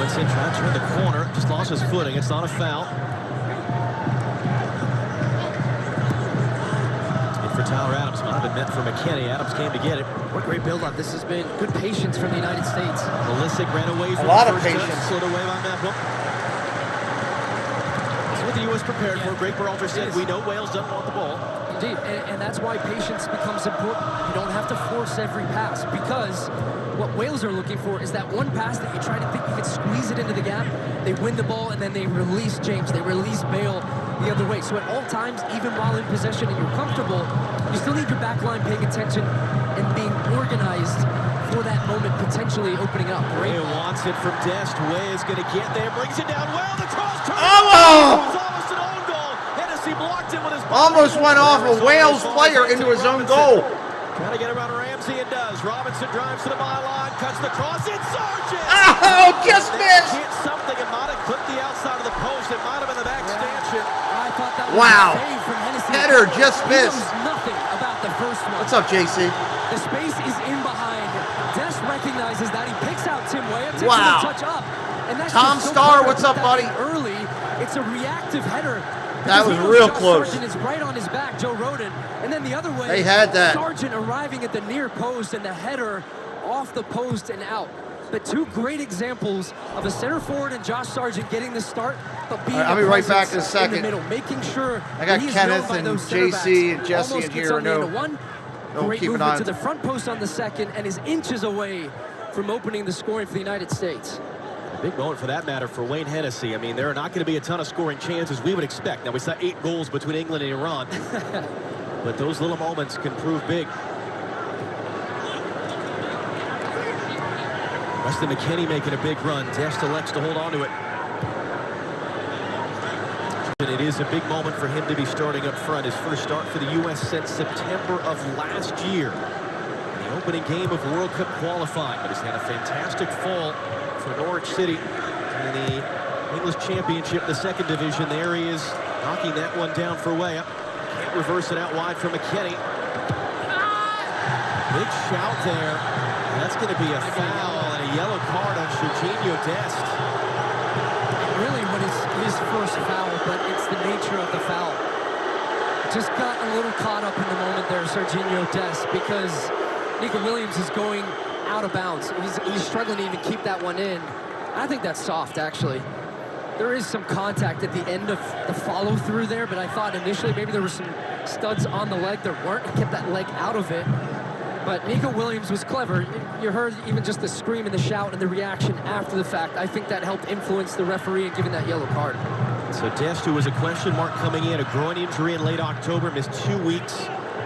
Robinson trying to turn the corner, just lost his footing. It's not a foul. For Tyler Adams, might have been meant for McKinney. Adams came to get it. What great build-up. This has been good patience from the United States. Pulisic ran away from a lot the of first patience. touch, slowed away by Mepham. That's what the U.S. prepared for. Greg Berhalter said, we know Wales doesn't want the ball. Indeed, and that's why patience becomes important. You don't have to force every pass, because what Wales are looking for is that one pass that you try to think you can squeeze it into the gap. They win the ball, and then they release James. They release Bale the other way. So at all times, even while in possession and you're comfortable, you still need your back line paying attention and being organized for that moment potentially opening up. Ray wants it from Dest. Way is going to get there, brings it down well. The cross turn. Almost an own goal. Hennessy blocked it with his body. Almost went off a Wales player into his own goal. Trying to get around Ramsey and does. Robinson drives to the byline, cuts the cross. It's Sargent. Oh, just missed. Hit something. It might have clipped the outside of the post. It might have been the back stanchion. I thought that was wow. a save from Hennessy. Header just missed. He knows nothing about the first one. What's up, JC? The space is in behind. Dest recognizes that. He picks out Tim Weah, takes wow. a touch up. And that's Tom so Starr, what's up, buddy? Early, it's a reactive header. That was real close. Sargent is right on his back, Joe Roden. And then the other way, they had that. Sargent arriving at the near post and the header off the post and out. But two great examples of a center forward and Josh Sargent getting the start, but being I'll be right back in a in second. the middle, making sure I got Kenneth and JC and Jesse in here. One great movement to the front post on the second and is inches away from opening the scoring for the United States. Big moment for that matter for Wayne Hennessy. I mean, there are not going to be a ton of scoring chances we would expect. Now, we saw 8 goals between England and Iran. But those little moments can prove big. Weston McKennie making a big run. Dest elects to hold on to it. And it is a big moment for him to be starting up front. His first start for the U.S. since September of last year. The opening game of World Cup qualifying, but he's had a fantastic fall for Norwich City in the English Championship, the second division. There he is, knocking that one down for Weah. Can't reverse it out wide from McKennie. Big shout there. And that's going to be a foul and a yellow card on Serginho Dest. Really what is his first foul, but it's the nature of the foul. Just got a little caught up in the moment there, Serginho Dest, because Nico Williams is going out of bounds. He's struggling to even keep that one in. I think that's soft, actually. There is some contact at the end of the follow-through there, but I thought initially maybe there were some studs on the leg. There weren't. He kept that leg out of it. But Nico Williams was clever. You heard even just the scream and the shout and the reaction after the fact. I think that helped influence the referee in giving that yellow card. So Dest, who was a question mark coming in, a groin injury in late October, missed 2 weeks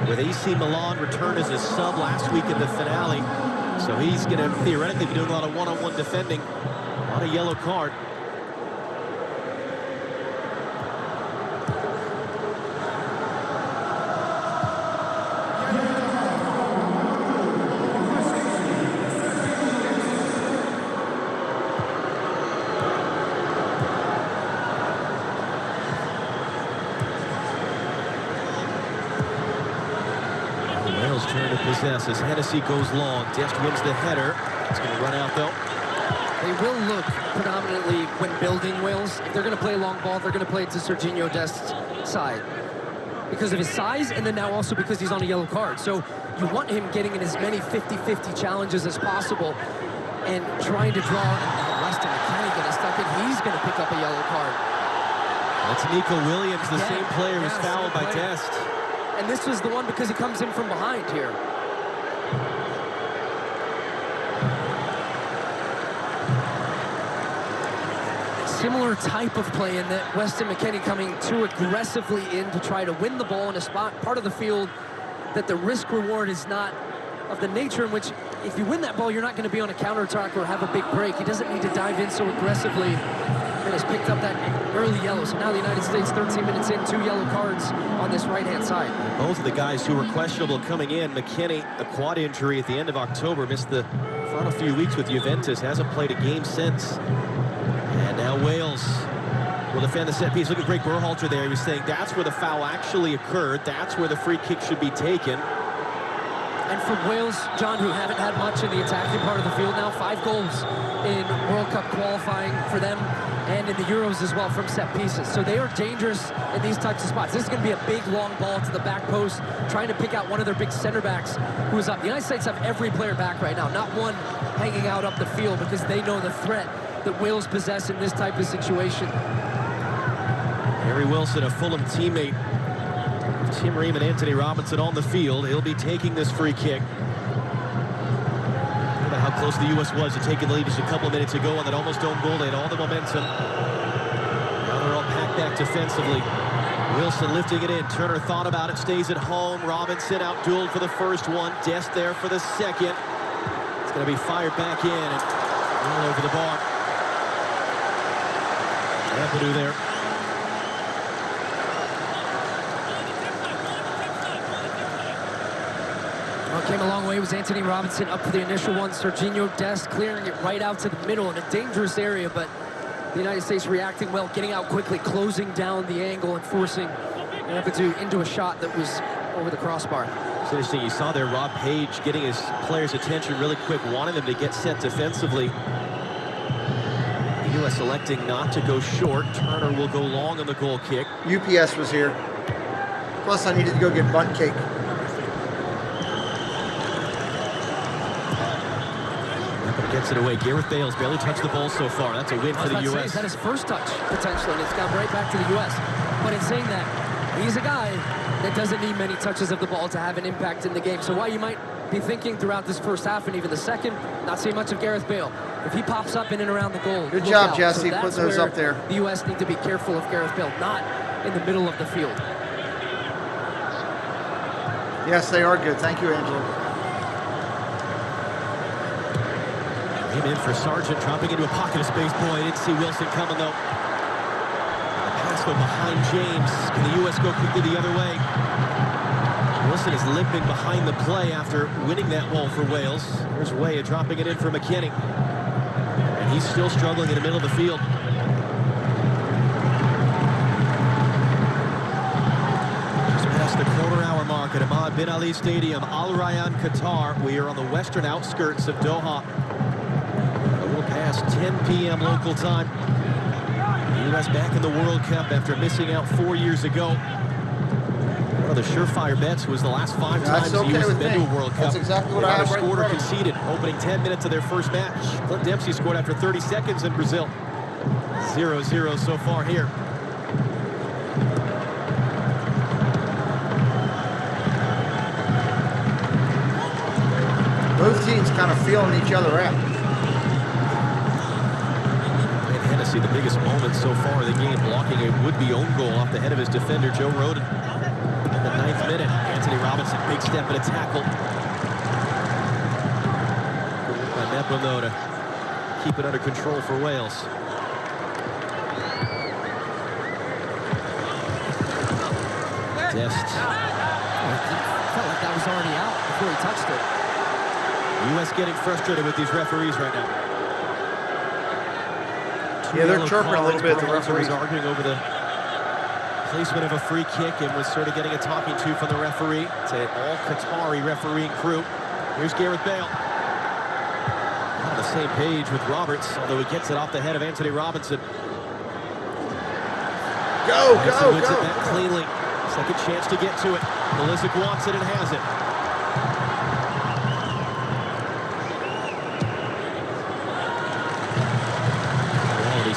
with AC Milan, returned as a sub last week in the finale. So he's going to theoretically be doing a lot of one-on-one defending on a yellow card. Wales turn to possess as Hennessy goes long. Dest wins the header. It's going to run out though. They will look predominantly when building Wales. If they're going to play a long ball, they're going to play it to Serginho Dest's side because of his size, and then now also because he's on a yellow card. So you want him getting in as many 50-50 challenges as possible and trying to draw. And Weston McKennie getting stuck in. He's going to pick up a yellow card. That's Nico Williams, the same player who's fouled by Dest. And this was the one because he comes in from behind here. Similar type of play in that Weston McKennie coming too aggressively in to try to win the ball in a spot, part of the field that the risk reward is not of the nature in which if you win that ball, you're not going to be on a counterattack or have a big break. He doesn't need to dive in so aggressively and has picked up that early yellow. So now the United States 13 minutes in, 2 yellow cards on this right-hand side. And both of the guys who were questionable coming in, McKennie, a quad injury at the end of October, missed the final few weeks with Juventus, hasn't played a game since. And now Wales will defend the set piece. Look at Greg Berhalter there. He was saying that's where the foul actually occurred. That's where the free kick should be taken. And from Wales, John, who haven't had much in the attacking part of the field now. 5 goals in World Cup qualifying for them and in the Euros as well from set pieces. So they are dangerous in these types of spots. This is going to be a big, long ball to the back post, trying to pick out one of their big center backs who is up. The United States have every player back right now, not one hanging out up the field, because they know the threat that Wales possess in this type of situation. Harry Wilson, a Fulham teammate, Tim Ream and Anthony Robinson on the field. He'll be taking this free kick. Think about how close the U.S. was to taking the lead just a couple of minutes ago on that almost own goal. They had all the momentum. Now they're all packed back defensively. Wilson lifting it in. Turner thought about it, stays at home. Robinson out-dueled for the first one. Dest there for the second. It's going to be fired back in and all over the bar. Ampadu there. Came a long way. It was Anthony Robinson up for the initial one. Serginho Dest clearing it right out to the middle in a dangerous area, but the United States reacting well, getting out quickly, closing down the angle and forcing Ampadu into a shot that was over the crossbar. It's interesting. You saw there Rob Page getting his players' attention really quick, wanting them to get set defensively. The U.S. electing not to go short. Turner will go long on the goal kick. UPS was here. Plus, I needed to go get bunt cake. Gets it away. Gareth Bale's barely touched the ball so far. That's a win for the U.S. Is that his first touch, potentially, and it's gone right back to the U.S. But in saying that, he's a guy that doesn't need many touches of the ball to have an impact in the game. So while you might be thinking throughout this first half and even the second, not seeing much of Gareth Bale, if he pops up in and around the goal, good job, Jesse, so putting those up there. The U.S. need to be careful of Gareth Bale, not in the middle of the field. Yes, they are good. Thank you, Angela. Him in for Sargent, dropping into a pocket of space. Boy, didn't see Wilson coming, though. The pass went behind James. Can the U.S. go quickly the other way? Wilson is limping behind the play after winning that ball for Wales. There's Weah dropping it in for McKinney. And he's still struggling in the middle of the field. Just past the quarter-hour mark at Ahmad Bin Ali Stadium, Al Rayyan, Qatar. We are on the western outskirts of Doha. Past 10 p.m. local time. The U.S. back in the World Cup after missing out 4 years ago. One of the surefire bets was the last 5 times the U.S. has been to a World Cup. That's exactly what I have right scored or conceded. Opening 10 minutes of their first match. Clint Dempsey scored after 30 seconds in Brazil. 0-0 so far here. Both teams kind of feeling each other out. The biggest moment so far of the game, blocking a would-be own goal off the head of his defender, Joe Roden. In the 9th minute, Anthony Robinson, big step and a tackle. By Nepo, though, to keep it under control for Wales. Dest. Felt like that was already out before he touched it. U.S. getting frustrated with these referees right now. Yeah, they're chirping a little bit. The referee's arguing over the placement of a free kick and was sort of getting a talking to from the referee. It's an all-Qatari refereeing crew. Here's Gareth Bale. On the same page with Roberts, although he gets it off the head of Anthony Robinson. Go! Wins it back cleanly. Second chance to get to it. Pulisic wants it and has it.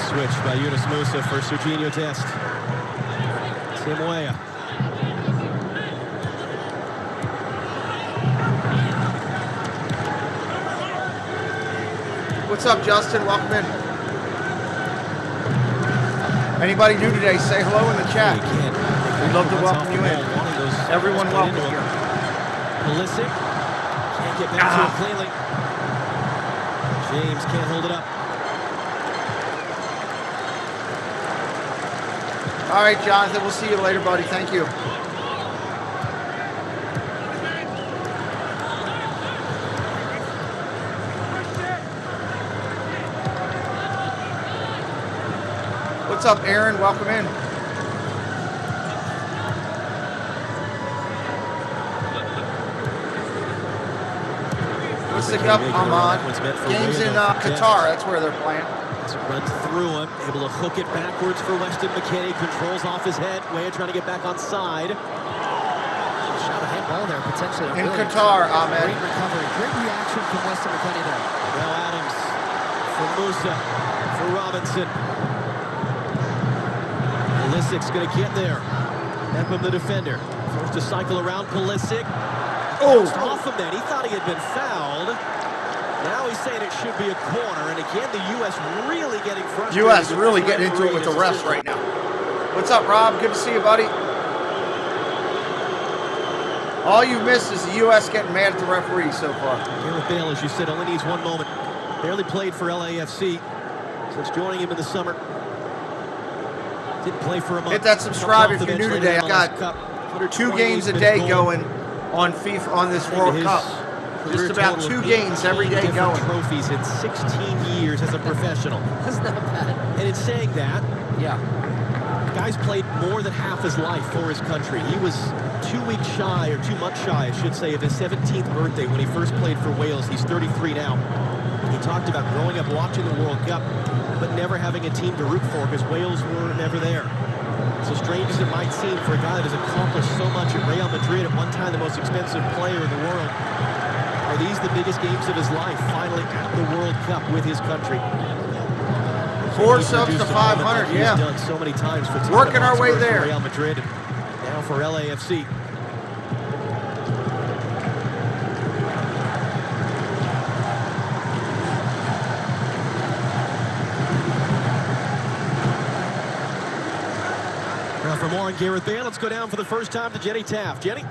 Switch by Yunus Musa for Serginho Dest. Tim Weah. What's up, Justin? Welcome in. Anybody new today, say hello in the chat. We'd love to welcome you in. Everyone welcome here. Pulisic can't get back to it cleanly. James can't hold it up. All right, Jonathan, we'll see you later, buddy. Thank you. What's up, Aaron? Welcome in. Domestic up, I'm on. Games in Qatar, that's where they're playing. Runs through him, able to hook it backwards for Weston McKinney. Controls off his head. Weah trying to get back on side. Shot a handball there, potentially. In Qatar, Ahmed. Great recovery. Great reaction from Weston McKinney there. Now Adams for Musa, for Robinson. Pulisic's going to get there. Epim the defender. Forced to cycle around Pulisic. Off him then. He thought he had been fouled. Now he's saying it should be a corner, and again, the U.S. really getting frustrated. U.S. really getting into it with the refs right now. What's up, Rob? Good to see you, buddy. All you've missed is the U.S. getting mad at the referee so far. Gareth Bale, as you said, only needs one moment. Barely played for LAFC since joining him in the summer. Didn't play for a month. Hit that subscribe if you're new today. I got 2 games a day going on FIFA on this World Cup. Just about 2 games every day going. Trophies in 16 years as a professional. That's not bad. And in saying that, yeah, the guy's played more than half his life for his country. He was 2 weeks shy, or 2 months shy, I should say, of his 17th birthday when he first played for Wales. He's 33 now. He talked about growing up watching the World Cup, but never having a team to root for because Wales were never there. So strange as it might seem for a guy that has accomplished so much at Real Madrid, at one time the most expensive player in the world, are these the biggest games of his life, finally at the World Cup with his country? 4 subs to 500, yeah. He's done so many times for working our way there. Real Madrid, and now for LAFC. Now for more on Gareth Bale, let's go down for the first time to Jenny Taft. Jenny?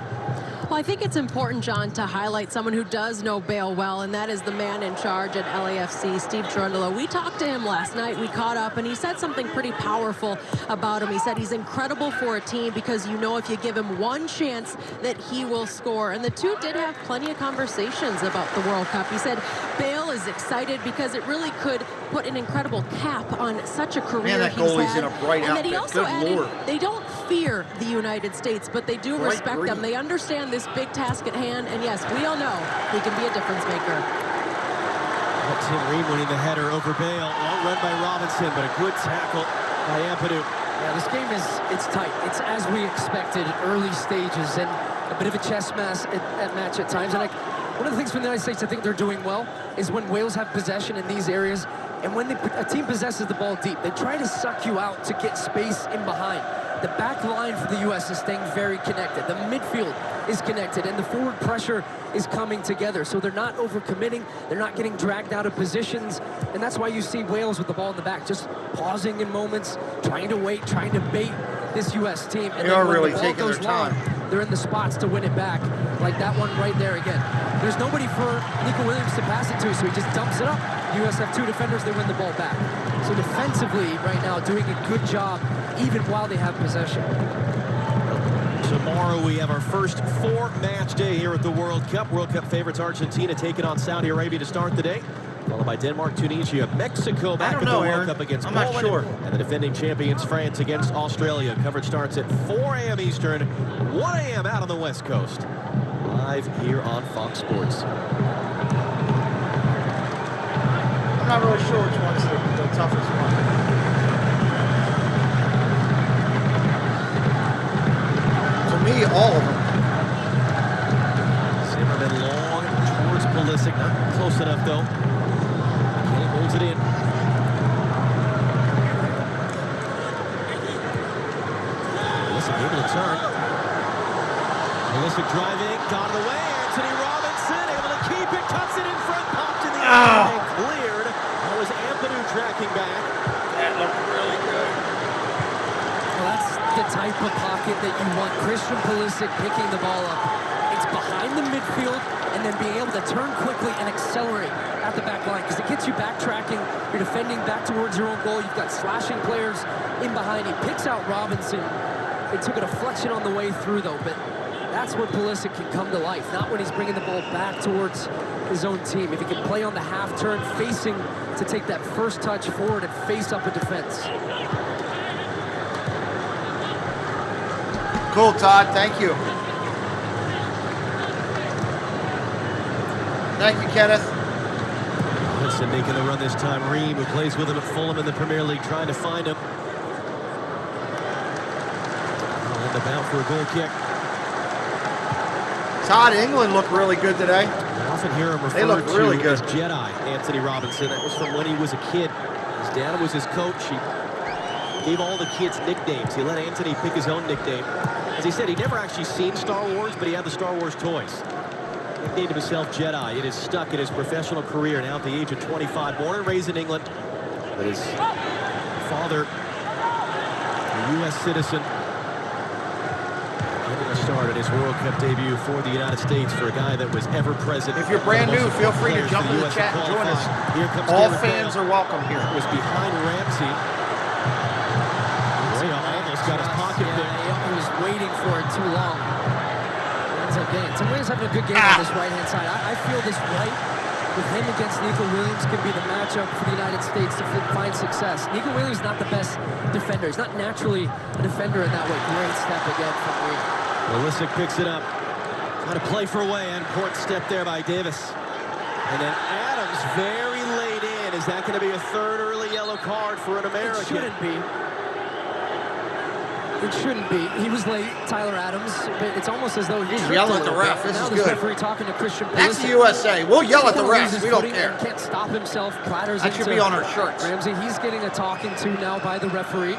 Well, I think it's important, John, to highlight someone who does know Bale well, and that is the man in charge at LAFC, Steve Cherundolo. We talked to him last night. We caught up, and he said something pretty powerful about him. He said he's incredible for a team because you know if you give him one chance that he will score. And the two did have plenty of conversations about the World Cup. He said Bale is excited because it really could put an incredible cap on such a career. Man, that goalie's in a bright and outfit. that he also added, Lord. they don't fear the United States, but they do Bright respect green. them. They understand this big task at hand, and yes, we all know he can be a difference maker. Tim Ream winning the header over Bale. Long run by Robinson, but a good tackle by Ampadu. Yeah, this game it's tight. It's as we expected, early stages, and a bit of a chess match at times. And one of the things from the United States I think they're doing well is when Wales have possession in these areas, and when a team possesses the ball deep, they try to suck you out to get space in behind. The back line for the U.S. is staying very connected. The midfield is connected, and the forward pressure is coming together. So they're not overcommitting. They're not getting dragged out of positions, and that's why you see Wales with the ball in the back, just pausing in moments, trying to wait, trying to bait this U.S. team. And they are really taking their time. They're in the spots to win it back, like that one right there again. There's nobody for Nico Williams to pass it to, so he just dumps it up. U.S. have 2 defenders, they win the ball back. So defensively, right now, doing a good job, even while they have possession. Tomorrow we have our first 4-match day here at the World Cup. World Cup favorites Argentina taking on Saudi Arabia to start the day, followed by Denmark, Tunisia, Mexico back at the World Cup against Poland. Not sure. And the defending champions France against Australia. Coverage starts at 4 a.m. Eastern, 1 a.m. out on the West Coast. Live here on Fox Sports. I'm not really sure which one's the toughest one. To me, all of them. Zimmerman long towards Pulisic. Not close enough, though. He holds it in. Pulisic able to turn. Pulisic driving, got it away. Anthony Robinson able to keep it, cuts it in front, popped in the air, and cleared. That was Ampadu tracking back. That looked really good. Well, that's the type of pocket that you want. Christian Pulisic picking the ball up. It's behind the midfield and then being able to turn quickly and accelerate at the back line because it gets you backtracking. You're defending back towards your own goal. You've got slashing players in behind. He picks out Robinson. It took a deflection on the way through, though, but that's where Pulisic can come to life, not when he's bringing the ball back towards his own team. If he can play on the half turn, facing to take that first touch forward and face up a defense. Cool, Todd. Thank you. Thank you, Kenneth. Robinson making the run this time. Ream, who plays with him at Fulham in the Premier League, trying to find him. And about for a goal kick. Todd, England looked really good today. I often hear him referred to really good. as Jedi, Anthony Robinson. That was from when he was a kid. His dad was his coach. He gave all the kids nicknames. He let Anthony pick his own nickname. As he said, he'd never actually seen Star Wars, but he had the Star Wars toys. He named himself Jedi. It is stuck in his professional career now at the age of 25. Born and raised in England, but his father, a U.S. citizen, getting a start at his World Cup debut for the United States for a guy that was ever present. If you're brand new, feel free to jump in the chat and join us. All fans are welcome here. Was behind Ramsey. Ray almost got his pocket there. He was waiting for it too long. Tim Williams having a good game on this right-hand side. I feel this right with him against Nico Williams could be the matchup for the United States to find success. Nico Williams is not the best defender. He's not naturally a defender in that way. Great step again from Ream. Pulisic picks it up. Trying to play for away. An important step there by Davis. And then Adams very late in. Is that going to be a third early yellow card for an American? It shouldn't be. It shouldn't be. He was late, Tyler Adams, but it's almost as though he's yelling at the ref. This is good. Referee talking to Christian Pulisic. That's the USA. We'll yell at the refs. We don't care. Can't stop himself. Clatters that should be on our shirts. Ramsey, he's getting a talking to now by the referee.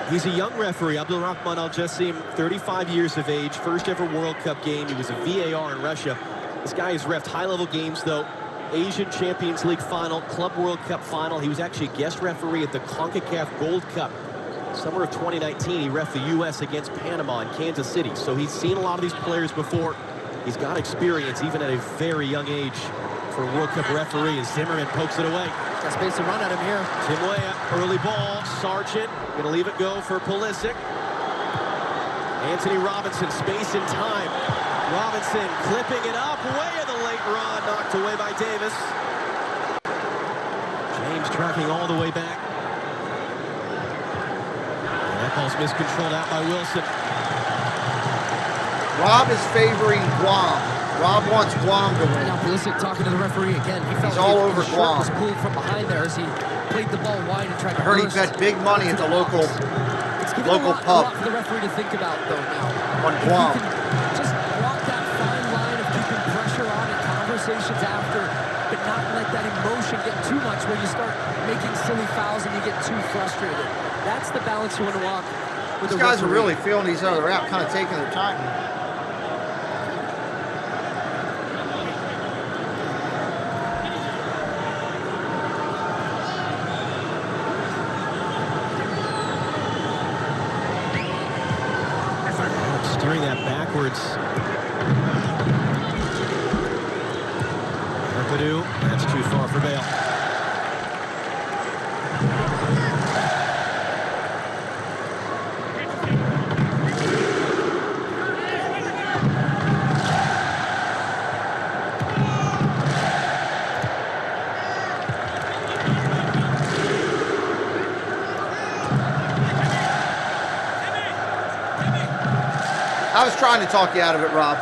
He's a young referee, Abdulrahman Al-Jassim, 35 years of age, first ever World Cup game. He was a VAR in Russia. This guy has reffed high-level games, though. Asian Champions League final, Club World Cup final. He was actually a guest referee at the CONCACAF Gold Cup. Summer of 2019, he reffed the U.S. against Panama in Kansas City. So he's seen a lot of these players before. He's got experience, even at a very young age, for a World Cup referee. As Zimmerman pokes it away. Got space to run at him here. Tim Weah, early ball. Sargent going to leave it go for Pulisic. Anthony Robinson, space and time. Robinson clipping it up. Way of the late run, knocked away by Davis. James tracking all the way back. That ball's miscontrolled out by Wilson. Rob is favoring Guam. Rob wants Guam to win. Now Pulisic talking to the referee again. He felt he's all over Guam. Was pulled from behind there as he played the ball wide and tried to I heard he bet big money at the local pub. A lot for the referee to think about though now. On Guam. Just walk that fine line of keeping pressure on and conversations after, but not let that emotion get too much where you start making silly fouls and you get too frustrated. That's the balance you want to walk with. These guys are really feeling each other out, kind of taking their time. Steering that backwards. Purdue, that's too far for Bale. I was trying to talk you out of it, Rob.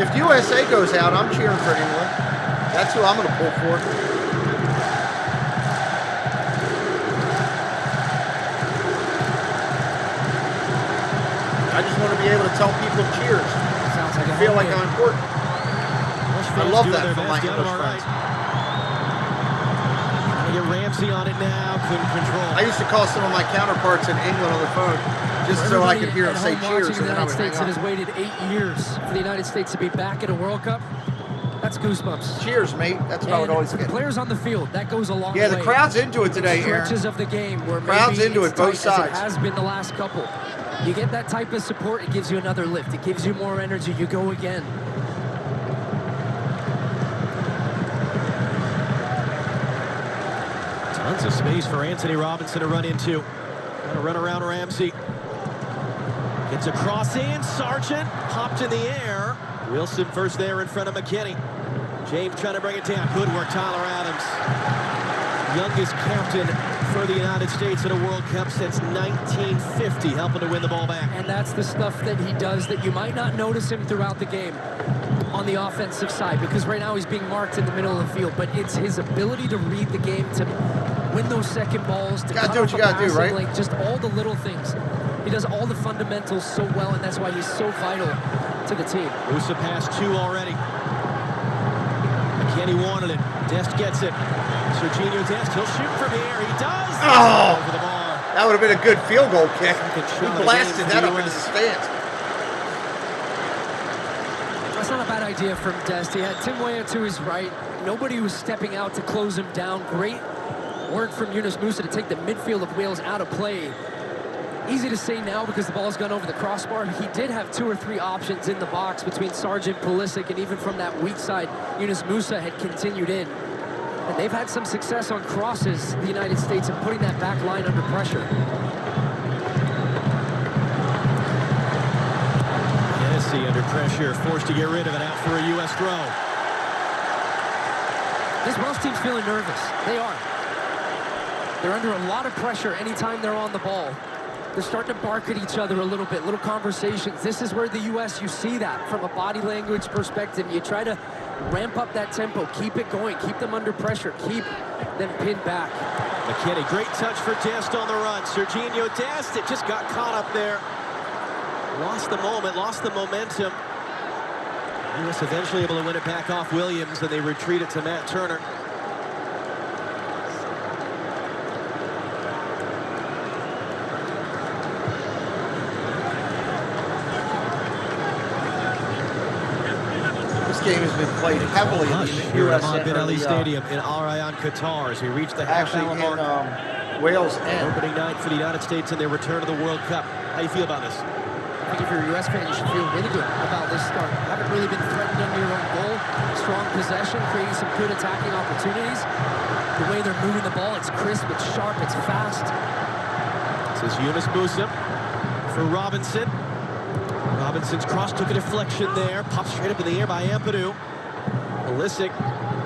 If USA goes out, I'm cheering for England. That's who I'm going to pull for. I just want to be able to tell people cheers. Sounds like I feel like I'm important. I love that from my English friends. Get Ramsey on it now. Couldn't control. I used to call some of my counterparts in England on the phone just so I could hear them say cheers. The United States that has waited 8 years for the United States to be back at a World Cup. That's goosebumps. Cheers, mate. That's what I would always get. Players on the field, that goes a long way. Yeah, the crowd's into it today, Aaron. Stretches of the game where crowd's into it, both sides. It has been the last couple. You get that type of support, it gives you another lift. It gives you more energy. You go again. Tons of space for Anthony Robinson to run into. Gonna run around Ramsey. Gets a cross in. Sargent hopped in the air. Wilson first there in front of McKinney. James trying to bring it down. Good work, Tyler Adams. youngest captain for the United States in a World Cup since 1950, helping to win the ball back. And that's the stuff that he does that you might not notice him throughout the game on the offensive side, because right now he's being marked in the middle of the field, but it's his ability to read the game, to win those second balls, to cut off a passing right? lane, just all the little things. He does all the fundamentals so well, and that's why he's so vital to the team. Musa passed 2 already. McKennie wanted it. Dest gets it. Serginho Dest, he'll shoot from here. He does! Oh! Over the bar. That would have been a good field goal kick. He blasted that up into the stands. That's not a bad idea from Dest. He had Tim Weah to his right. Nobody was stepping out to close him down. Great work from Yunus Musa to take the midfield of Wales out of play. Easy to say now because the ball's gone over the crossbar. He did have 2 or 3 options in the box between Sargent, Pulisic, and even from that weak side, Yunus Musa had continued in. And they've had some success on crosses, the United States, in putting that back line under pressure. Hennessy under pressure, forced to get rid of it, out for a U.S. throw. This Welsh team's feeling nervous. They are. They're under a lot of pressure anytime they're on the ball. They're starting to bark at each other a little bit, little conversations. This is where the U.S., you see that from a body language perspective. You try to ramp up that tempo, keep it going, keep them under pressure, keep them pinned back. McKennie, great touch for Dest on the run. Serginho Dest, it just got caught up there. Lost the moment, lost the momentum. He was eventually able to win it back off Williams, and they retreat it to Matt Turner. Game has been played heavily in the here U.S. at Bin Ali Stadium in Al Rayyan, Qatar, as we reach the half-hour mark. Wales and opening night for the United States in their return to the World Cup. How do you feel about this? I think if you're a U.S. fan, you should feel really good about this start. Haven't really been threatened under your own goal. Strong possession, creating some good attacking opportunities. The way they're moving the ball, it's crisp, it's sharp, it's fast. This is Yunus Musa for Robinson. Robinson's cross took a deflection there. Popped straight up in the air by Ampadu. Pulisic,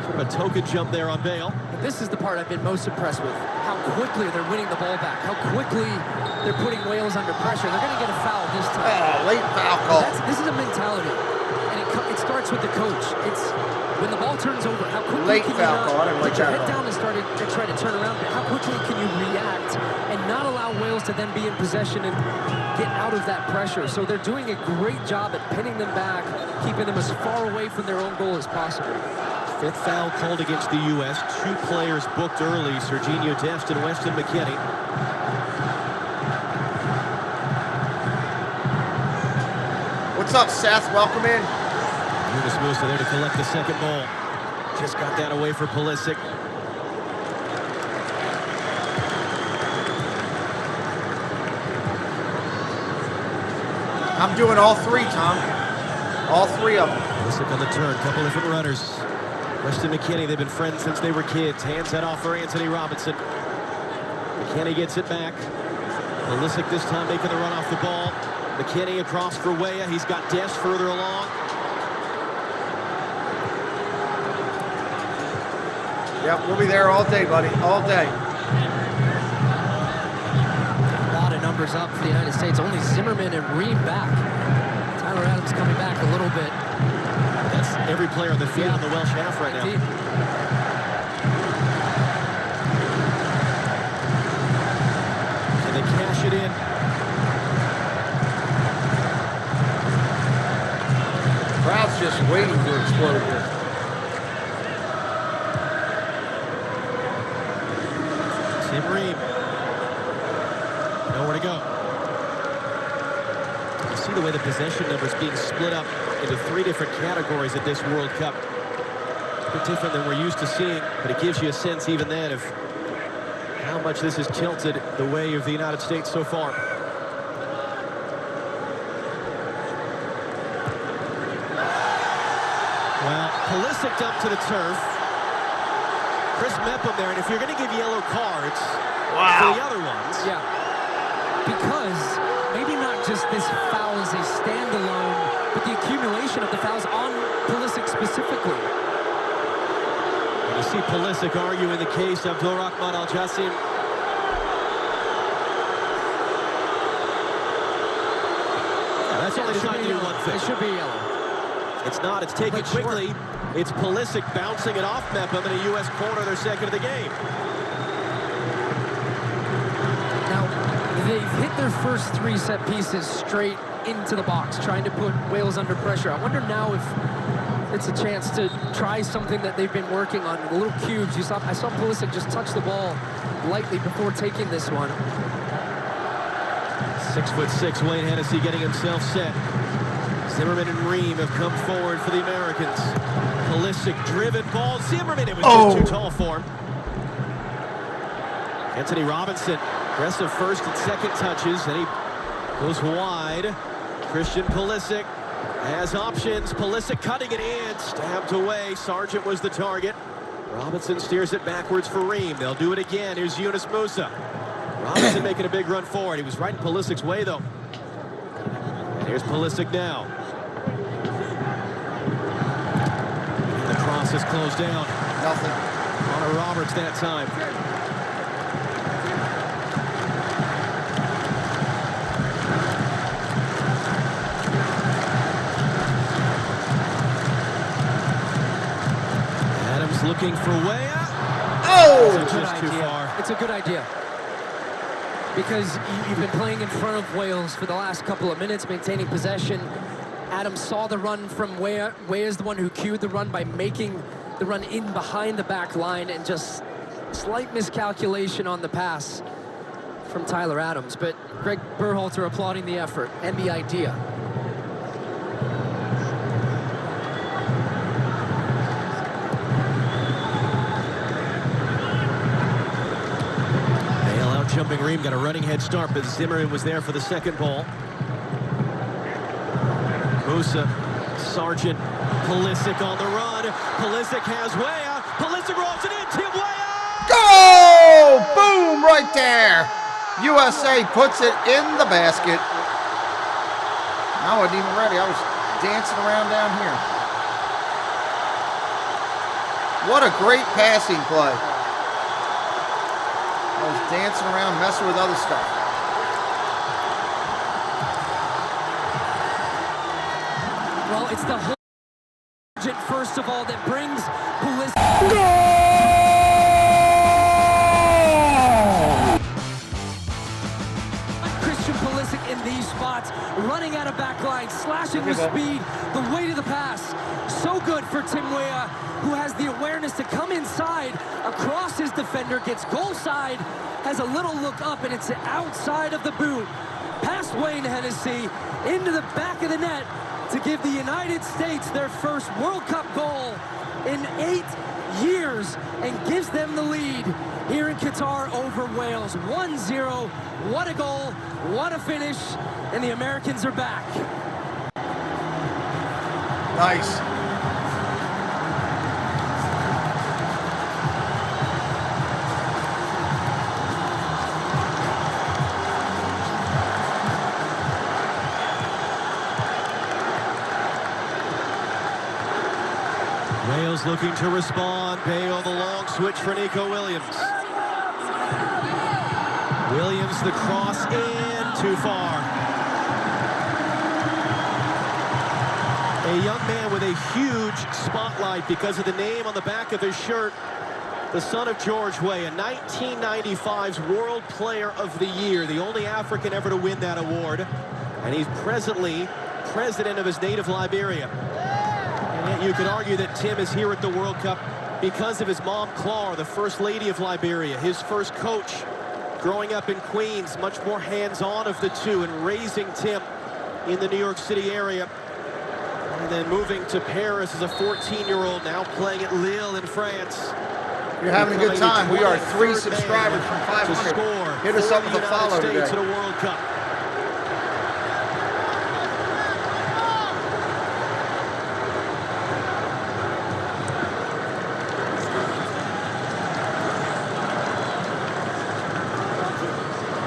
sort of a token jump there on Bale. But this is the part I've been most impressed with. How quickly they're winning the ball back. How quickly they're putting Wales under pressure. They're going to get a foul this time. Oh, late foul call. This is a mentality. And it starts with the coach. It's when the ball turns over, how quickly can you not put your head down and try to turn around? How quickly can you react and not allow Wales to then be in possession and get out of that pressure? So they're doing a great job at pinning them back, keeping them as far away from their own goal as possible. 5th foul called against the U.S. 2 players booked early, Serginho Dest and Weston McKennie. What's up, Seth? Welcome in. Yunus Musa there to collect the second ball. Just got that away for Pulisic. I'm doing all 3, Tom. All 3 of them. Pulisic on the turn, couple different runners. Weston McKennie, they've been friends since they were kids. Hands that off for Anthony Robinson. McKennie gets it back. Pulisic this time making the run off the ball. McKennie across for Weah. He's got Dest further along. Yep, we'll be there all day, buddy. All day. A lot of numbers up for the United States. Only Zimmerman and Ream back. Tyler Adams coming back a little bit. That's every player on the field in the Welsh half right now. Can they cash it in? Crowd's just waiting to explode here. Tim Ream. Nowhere to go. You see the way the possession numbers being split up into 3 different categories at this World Cup. A bit different than we're used to seeing, but it gives you a sense even then of how much this has tilted the way of the United States so far. Well, Pulisic dumped to the turf. Chris Mepham there, and if you're going to give yellow cards for the other ones. Yeah. Because maybe not just this foul as a standalone, but the accumulation of the fouls on Pulisic specifically. You see Pulisic arguing the case of Abdulrahman Al-Jassim. That's only designed to do one thing. It should be yellow. It's not. It's taken quickly. It's Pulisic bouncing it off Mepham in a U.S. corner, their second of the game. Now, they've hit their first 3 set pieces straight into the box, trying to put Wales under pressure. I wonder now if it's a chance to try something that they've been working on. The little cubes. I saw Pulisic just touch the ball lightly before taking this one. 6'6", Wayne Hennessy getting himself set. Zimmerman and Ream have come forward for the Americans. Pulisic driven ball. Zimmerman, it was just too tall for him. Anthony Robinson, aggressive first and second touches, and he goes wide. Christian Pulisic has options. Pulisic cutting it in, stabbed away. Sargent was the target. Robinson steers it backwards for Ream. They'll do it again. Here's Yunus Musa. Robinson making a big run forward. He was right in Pulisic's way, though. And here's Pulisic now. And the cross is closed down. Nothing. Connor Roberts that time. Adams looking for Weah. Oh! It's just too far. It's a good idea. Because you've been playing in front of Wales for the last couple of minutes, maintaining possession. Adams saw the run from Weah. Weah's the one who cued the run by making the run in behind the back line, and just slight miscalculation on the pass from Tyler Adams. But Greg Berhalter applauding the effort and the idea. Jumping Ream got a running head start, but Zimmerman was there for the second ball. Musa, Sargent, Pulisic on the run. Pulisic has Weah. Pulisic rolls it in. Tim Weah! Go! Boom! Right there. USA puts it in the basket. I wasn't even ready. I was dancing around down here. What a great passing play. I was dancing around, messing with other stuff. Well, it's the whole first of all that brings Pulisic. Christian Pulisic in these spots, running out of back line, slashing with speed, the weight of the pass. So good for Tim Weah, who has the awareness to come inside, across his defender, gets goal side, has a little look up, and it's outside of the boot. Past Wayne Hennessy, into the back of the net to give the United States their first World Cup goal in 8 years, and gives them the lead here in Qatar over Wales. 1-0, what a goal, what a finish, and the Americans are back. Nice. Wales looking to respond. Bale the long switch for Nico Williams. Williams the cross in, too far. A young man with a huge spotlight because of the name on the back of his shirt. The son of George Weah, 1995's World Player of the Year, the only African ever to win that award. And he's presently president of his native Liberia. And yet you could argue that Tim is here at the World Cup because of his mom, Clar, the First Lady of Liberia, his first coach. Growing up in Queens, much more hands-on of the two, and raising Tim in the New York City area. And then moving to Paris as a 14-year-old, now playing at Lille in France. You're having a good time. We are 3 subscribers from 500. Hit us up with a follow today. To the World Cup.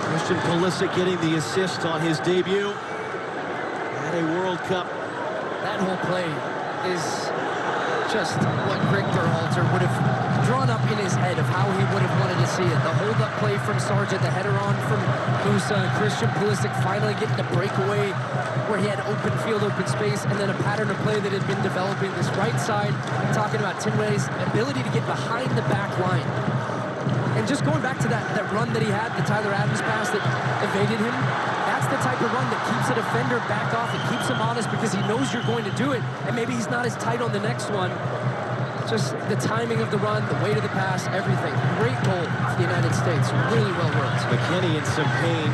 Christian Pulisic getting the assist on his debut at a World Cup. That whole play is just what Greg Berhalter would have drawn up in his head of how he would have wanted to see it. The hold-up play from Sargent, the header on from Musa, Christian Pulisic finally getting the breakaway where he had open field, open space, and then a pattern of play that had been developing. This right side, talking about Tinway's ability to get behind the back line. And just going back to that run that he had, the Tyler Adams pass that evaded him, that's the type of run that keeps a defender back off. It keeps him honest because he knows you're going to do it, and maybe he's not as tight on the next one. Just the timing of the run, the weight of the pass, everything. Great goal for the United States. Really well worked. McKinney in some pain.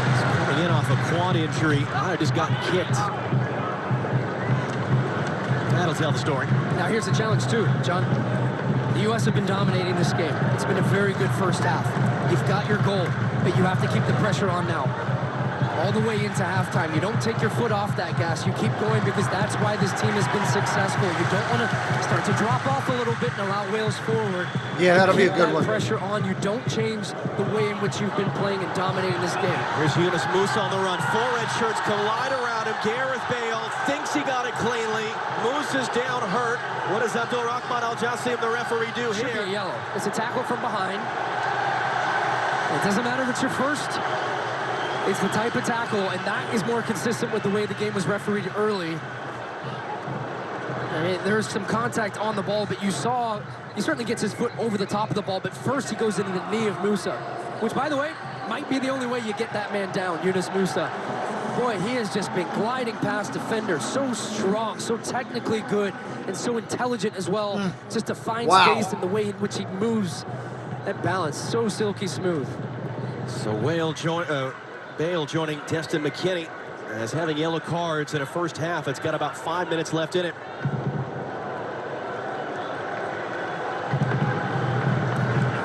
He's coming in off a quad injury. I just got kicked. That'll tell the story. Now here's the challenge too, John. The U.S. have been dominating this game. It's been a very good first half. You've got your goal, but you have to keep the pressure on now. All the way into halftime. You don't take your foot off that gas. You keep going because that's why this team has been successful. You don't want to start to drop off a little bit and allow Wales forward. Yeah, that'll be a good one. Pressure on. You don't change the way in which you've been playing and dominating this game. Here's Yunus Musa on the run. 4 red shirts collide around him. Gareth Bale thinks he got it cleanly. Musa's down hurt. What does Abdul Rahman Al Jassim, the referee, do Should here? be a yellow. It's a tackle from behind. It doesn't matter if it's your first. It's the type of tackle, and that is more consistent with the way the game was refereed early. I mean, there's some contact on the ball, but you saw he certainly gets his foot over the top of the ball, but first he goes into the knee of Musa, which, by the way, might be the only way you get that man down, Yunus Musa. Boy, he has just been gliding past defenders, so strong, so technically good, and so intelligent as well, just to find space in the way in which he moves and balance, so silky smooth. So Bale joining Destin McKinney as having yellow cards in a first half. It's got about 5 minutes left in it.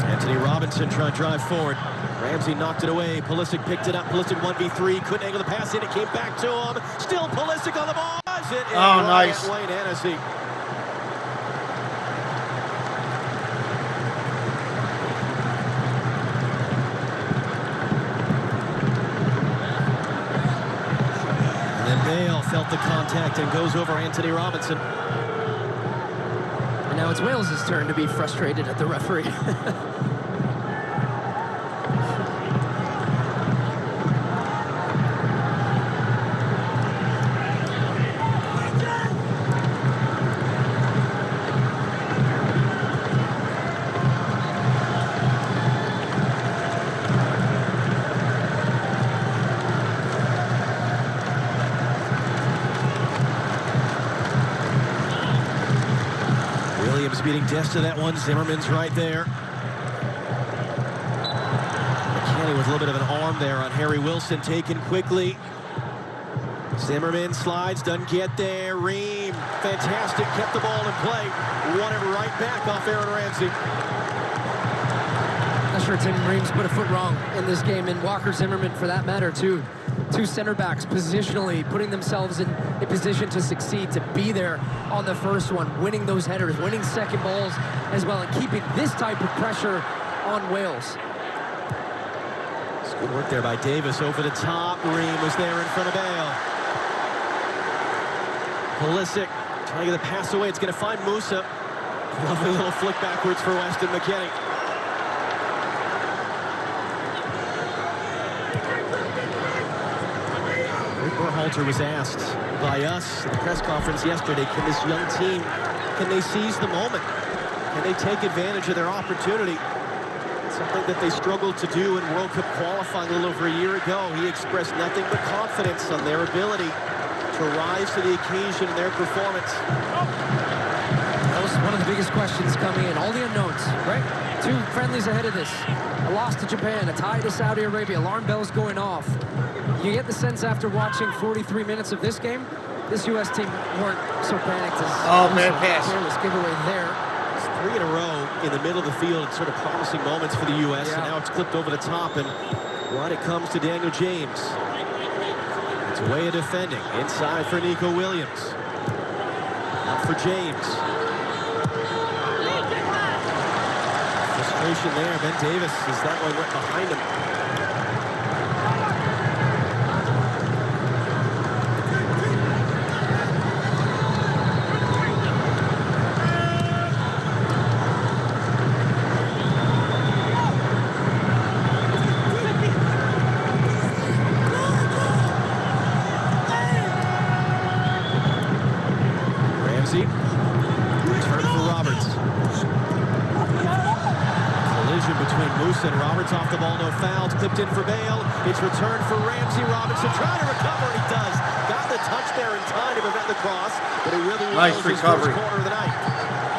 Anthony Robinson trying to drive forward. Ramsey knocked it away. Pulisic picked it up. Pulisic 1v3. Couldn't angle the pass in. It came back to him. Still Pulisic on the ball. Oh, nice. Wayne Hennessy. Bale felt the contact and goes over Anthony Robinson. And now it's Wales' turn to be frustrated at the referee. Beating Dest to that one. Zimmerman's right there. McKinney with a little bit of an arm there on Harry Wilson, taken quickly. Zimmerman slides, doesn't get there. Ream, fantastic, kept the ball in play. Won it right back off Aaron Ramsey. Not sure Tim Ream's put a foot wrong in this game, and Walker Zimmerman for that matter too. Two center backs positionally putting themselves in a position to succeed, to be there on the first one, winning those headers, winning second balls as well, and keeping this type of pressure on Wales. It's good work there by Davis over the top. Ream was there in front of Bale. Pulisic trying to get the pass away. It's going to find Musa. Lovely little flick backwards for Weston McKinney. Berhalter was asked by us at the press conference yesterday, can this young team, can they seize the moment? Can they take advantage of their opportunity? Something that they struggled to do in World Cup qualifying a little over a year ago. He expressed nothing but confidence on their ability to rise to the occasion in their performance. That was one of the biggest questions coming in. All the unknowns, right? 2 friendlies ahead of this. A loss to Japan, a tie to Saudi Arabia, alarm bells going off. You get the sense after watching 43 minutes of this game, this U.S. team weren't so panicked as careless giveaway there. It's 3 in a row in the middle of the field, sort of promising moments for the U.S. And now it's clipped over the top, and right it comes to Daniel James. It's a way of defending. Inside for Nico Williams. Out for James. Frustration there. Ben Davis, as that one went behind him. loose, and Roberts off the ball, no foul. It's clipped in for Bale. It's returned for Ramsey. Robinson trying to recover, and he does. Got the touch there in time to prevent the cross, but he really nice his first recovery. corner of the night.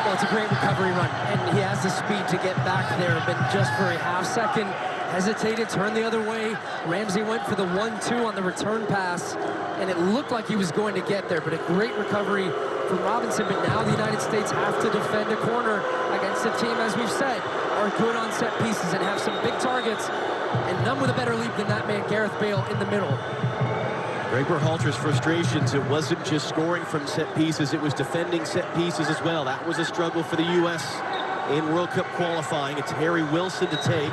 Well, it's a great recovery run, and he has the speed to get back there, but just for a half second, hesitated, turned the other way. Ramsey went for the 1-2 on the return pass, and it looked like he was going to get there, but a great recovery from Robinson. But now the United States have to defend a corner against a team, as we've said, are good on set pieces and have some big targets, and none with a better leap than that man, Gareth Bale, in the middle. Greg Berhalter's frustrations, it wasn't just scoring from set pieces, it was defending set pieces as well. That was a struggle for the U.S. in World Cup qualifying. It's Harry Wilson to take.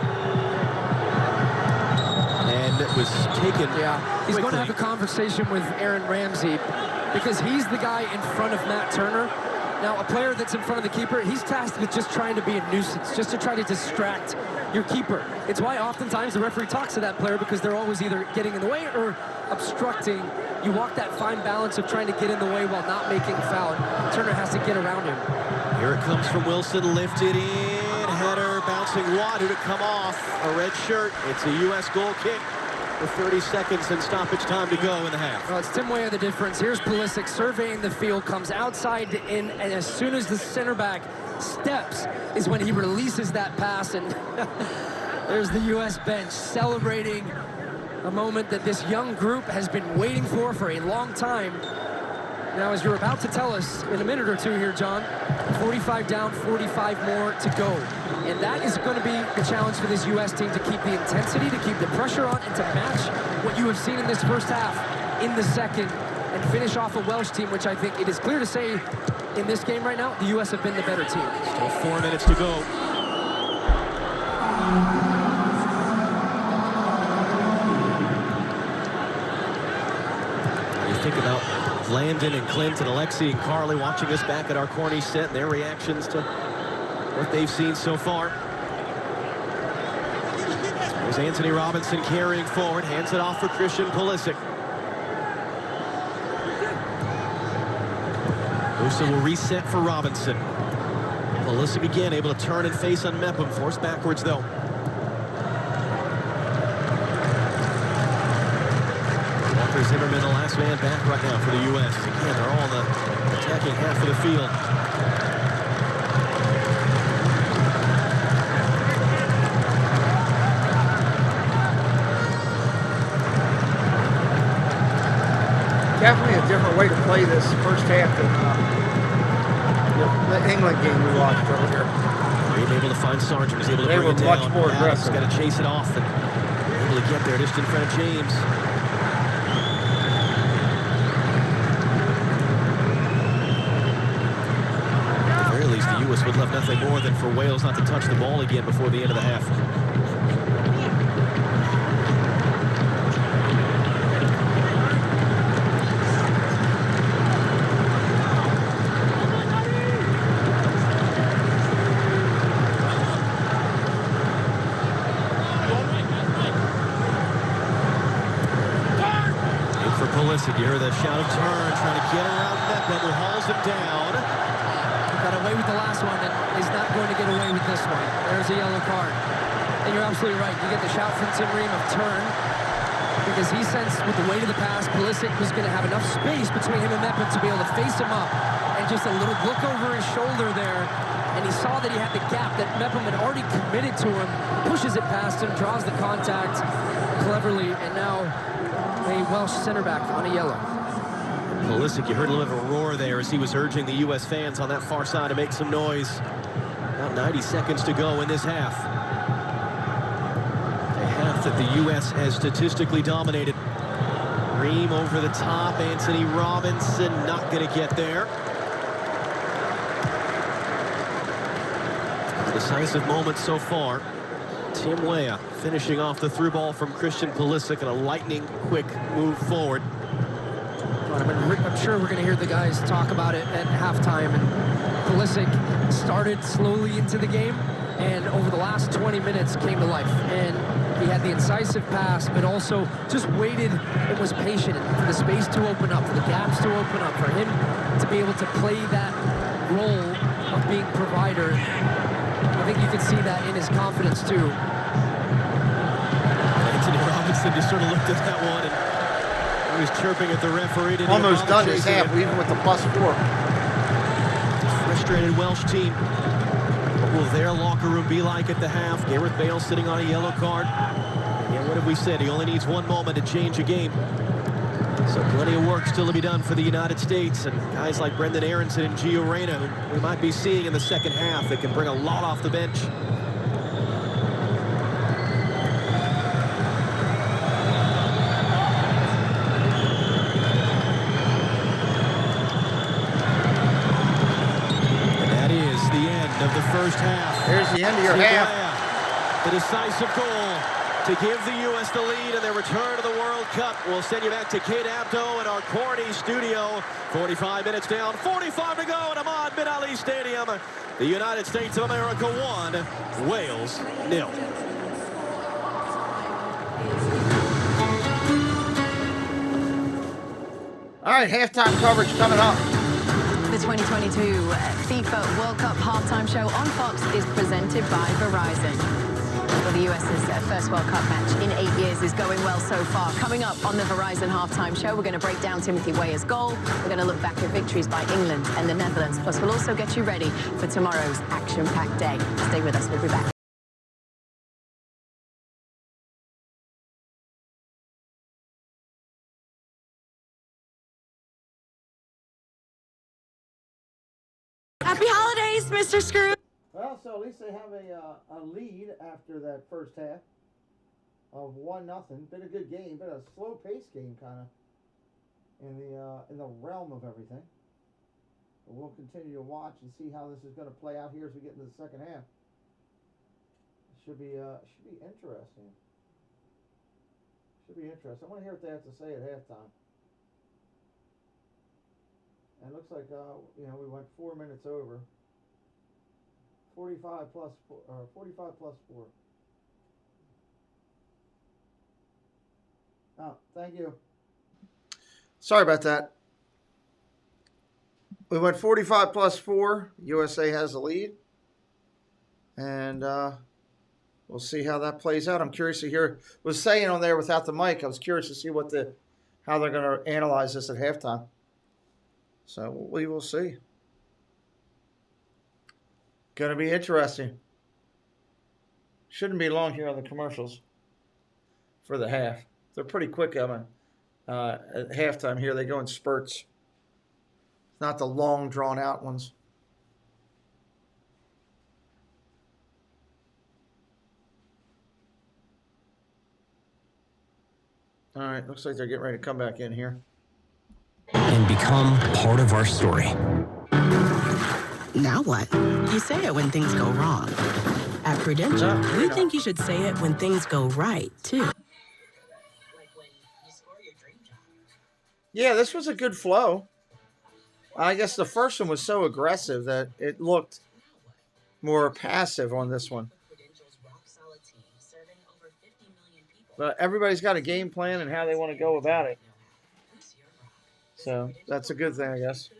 And it was taken He's quickly. going to have a conversation with Aaron Ramsey because he's the guy in front of Matt Turner. Now, a player that's in front of the keeper, he's tasked with just trying to be a nuisance, just to try to distract your keeper. It's why oftentimes the referee talks to that player, because they're always either getting in the way or obstructing. You walk that fine balance of trying to get in the way while not making a foul. Turner has to get around him. Here it comes from Wilson, lifted in, header, bouncing Watt, to come off, a red shirt. It's a U.S. goal kick with 30 seconds and stoppage time to go in the half. Well, it's Tim Weah the difference. Here's Pulisic surveying the field, comes outside to in, and as soon as the center back steps is when he releases that pass, and there's the U.S. bench celebrating a moment that this young group has been waiting for a long time. Now, as you're about to tell us in a minute or two here, John, 45 down, 45 more to go. And that is going to be the challenge for this U.S. team, to keep the intensity, to keep the pressure on, and to match what you have seen in this first half in the second, and finish off a Welsh team, which I think it is clear to say in this game right now, the U.S. have been the better team. Still 4 minutes to go. You think about Landon and Clint and Alexi and Carly watching us back at our Corny set and their reactions to what they've seen so far. There's Anthony Robinson carrying forward, hands it off for Christian Pulisic. Musa will reset for Robinson. Pulisic again able to turn and face on Mepham, forced backwards though. Walker Zimmerman, the last man back right now for the U.S. Again, they're all in the attacking half of the field. Definitely a different way to play this first half than the England game we watched earlier. Being able to find Sargent, was able to bring it down. Much more aggressive. Got to chase it off and able to get there just in front of James. At the very least, the U.S. would love nothing more than for Wales not to touch the ball again before the end of the half. You hear the shout of turn, trying to get around Mepham, who hauls him down. Got away with the last one, and is not going to get away with this one. There's a yellow card. And you're absolutely right. You get the shout from Tim Ream of turn, because he sensed with the weight of the pass, Pulisic was going to have enough space between him and Mepham to be able to face him up. And just a little look over his shoulder there, and he saw that he had the gap that Mepham had already committed to him, pushes it past him, draws the contact cleverly, and now a Welsh center back on a yellow. Pulisic, you heard a little bit of a roar there as he was urging the U.S. fans on that far side to make some noise. About 90 seconds to go in this half. A half that the U.S. has statistically dominated. Ream over the top, Anthony Robinson not going to get there. A decisive moment so far. Tim Weah finishing off the through ball from Christian Pulisic and a lightning quick move forward. I'm sure we're going to hear the guys talk about it at halftime. And Pulisic started slowly into the game, and over the last 20 minutes came to life. And he had the incisive pass, but also just waited and was patient for the space to open up, for the gaps to open up, for him to be able to play that role of being provider. I think you can see that in his confidence too. Mason just sort of looked at that one and he was chirping at the referee. Almost done his half, even with the +4. Frustrated Welsh team. What will their locker room be like at the half? Gareth Bale sitting on a yellow card. And what have we said? He only needs one moment to change a game. So plenty of work still to be done for the United States, and guys like Brendan Aronson and Gio Reyna, who we might be seeing in the second half, that can bring a lot off the bench. And that is the end of the first half. Here's the end of your half. The decisive goal to give the U.S. the lead in their return to the World Cup. We'll send you back to Kate Abdo in our Corny studio. 45 minutes down, 45 to go at Ahmad Bin Ali Stadium. The United States of America 1, Wales 0. All right, halftime coverage coming up. The 2022 FIFA World Cup halftime show on Fox is presented by Verizon. Well, the U.S.'s first World Cup match in 8 years is going well so far. Coming up on the Verizon halftime show, we're going to break down Timothy Weah's goal. We're going to look back at victories by England and the Netherlands. Plus, we'll also get you ready for tomorrow's action-packed day. Stay with us. We'll be back. Happy holidays, Mr. Scrooge. Well, so at least they have a lead after that first half of 1-0. Been a good game, been a slow-paced game, kind of in the realm of everything. But we'll continue to watch and see how this is going to play out here as we get into the second half. It should be interesting. Should be interesting. I want to hear what they have to say at halftime. And it looks like we went 4 minutes over. 45 plus 4. Oh, thank you. Sorry about that. We went 45 plus 4. USA has the lead. And we'll see how that plays out. I'm curious to hear. Was saying on there without the mic, I was curious to see how they're going to analyze this at halftime. So we will see. Going to be interesting. Shouldn't be long here on the commercials for the half. They're pretty quick at halftime here. They go in spurts. It's not the long, drawn-out ones. All right, looks like they're getting ready to come back in here. And become part of our story. Now what? You say it when things go wrong. At Prudential, we think you should say it when things go right, too. Yeah, this was a good flow. I guess the first one was so aggressive that it looked more passive on this one. But everybody's got a game plan and how they want to go about it. So that's a good thing, I guess.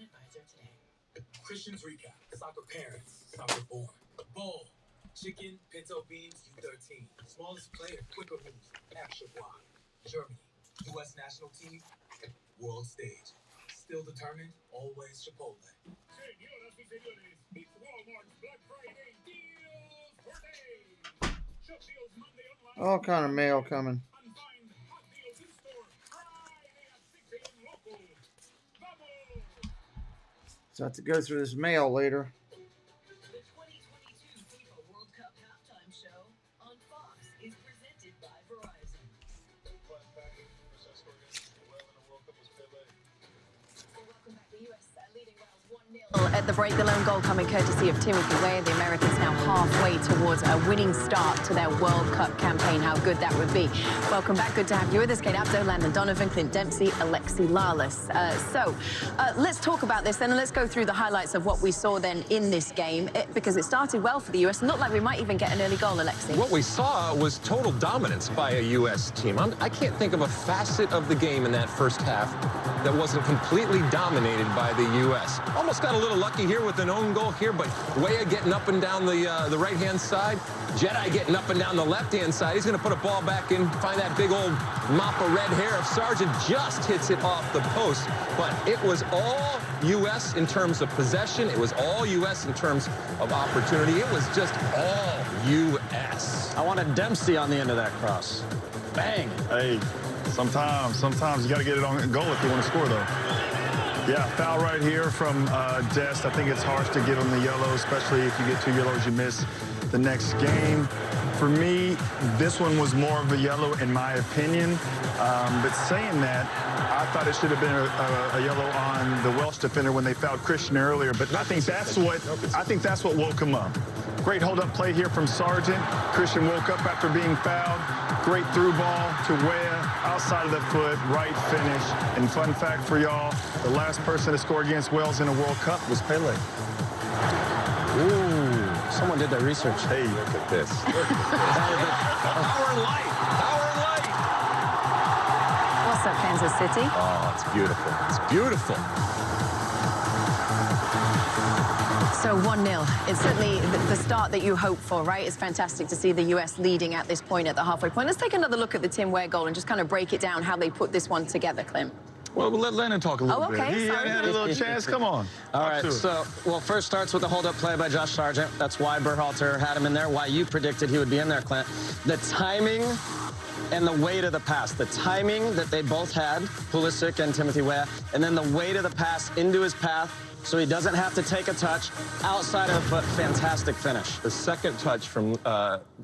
Christian's recap. Soccer parents, soccer born. Bowl, chicken, pinto beans, U13. Smallest player, quicker moves, extra block. Germany, U.S. national team, world stage. Still determined, always Chipotle. Señoras y señores, it's Walmart's Black Friday deals for days. Shop deals Monday online. All kind of mail coming. So I have to go through this mail later. The 2022 FIFA World Cup halftime show on Fox is presented by Verizon. Welcome back. The U.S. leading Wales 1-0 at the break. The lone goal coming courtesy of Timothy Weah. The Americans now halfway towards a winning start to their World Cup campaign. How good that would be. Welcome back. Good to have you with us. Kate Abdo, Landon Donovan, Clint Dempsey, Alexi Lalas. Let's talk about this then, and let's go through the highlights of what we saw then in this game, because it started well for the U.S. and looked like we might even get an early goal, Alexi. What we saw was total dominance by a U.S. team. I can't think of a facet of the game in that first half that wasn't completely dominated by the U.S. Almost got a little lucky here with an own goal here, but Weah getting up and down the right-hand side. Jedi getting up and down the left-hand side. He's going to put a ball back in, find that big old mop of red hair of Sargent. Just hits it off the post. But it was all U.S. in terms of possession. It was all U.S. in terms of opportunity. It was just all U.S. I wanted Dempsey on the end of that cross. Bang. Hey, sometimes you got to get it on goal if you want to score, though. Yeah, foul right here from Dest. I think it's harsh to give him the yellow, especially if you get 2 yellows, you miss the next game. For me, this one was more of a yellow in my opinion. But saying that, I thought it should have been a yellow on the Welsh defender when they fouled Christian earlier. But I think that's what woke him up. Great hold-up play here from Sargent. Christian woke up after being fouled. Great through ball to Weah, outside of the foot, right finish. And fun fact for y'all, the last person to score against Wales in a World Cup was Pele. Ooh, someone did their research. Hey, look at this. Power and light. Power and light. What's up, Kansas City? Oh, it's beautiful. It's beautiful. So 1-0. It's certainly the start that you hope for, right? It's fantastic to see the U.S. leading at this point, at the halfway point. Let's take another look at the Tim Weah goal and just kind of break it down how they put this one together, Clint. Well, we'll let Lennon talk a little bit. He had a little chance. Come on. All right, so, well, first starts with a hold-up play by Josh Sargent. That's why Berhalter had him in there, why you predicted he would be in there, Clint. The timing and the weight of the pass. The timing that they both had, Pulisic and Timothy Weah, and then the weight of the pass into his path, so he doesn't have to take a touch outside of the foot. Fantastic finish. The second touch from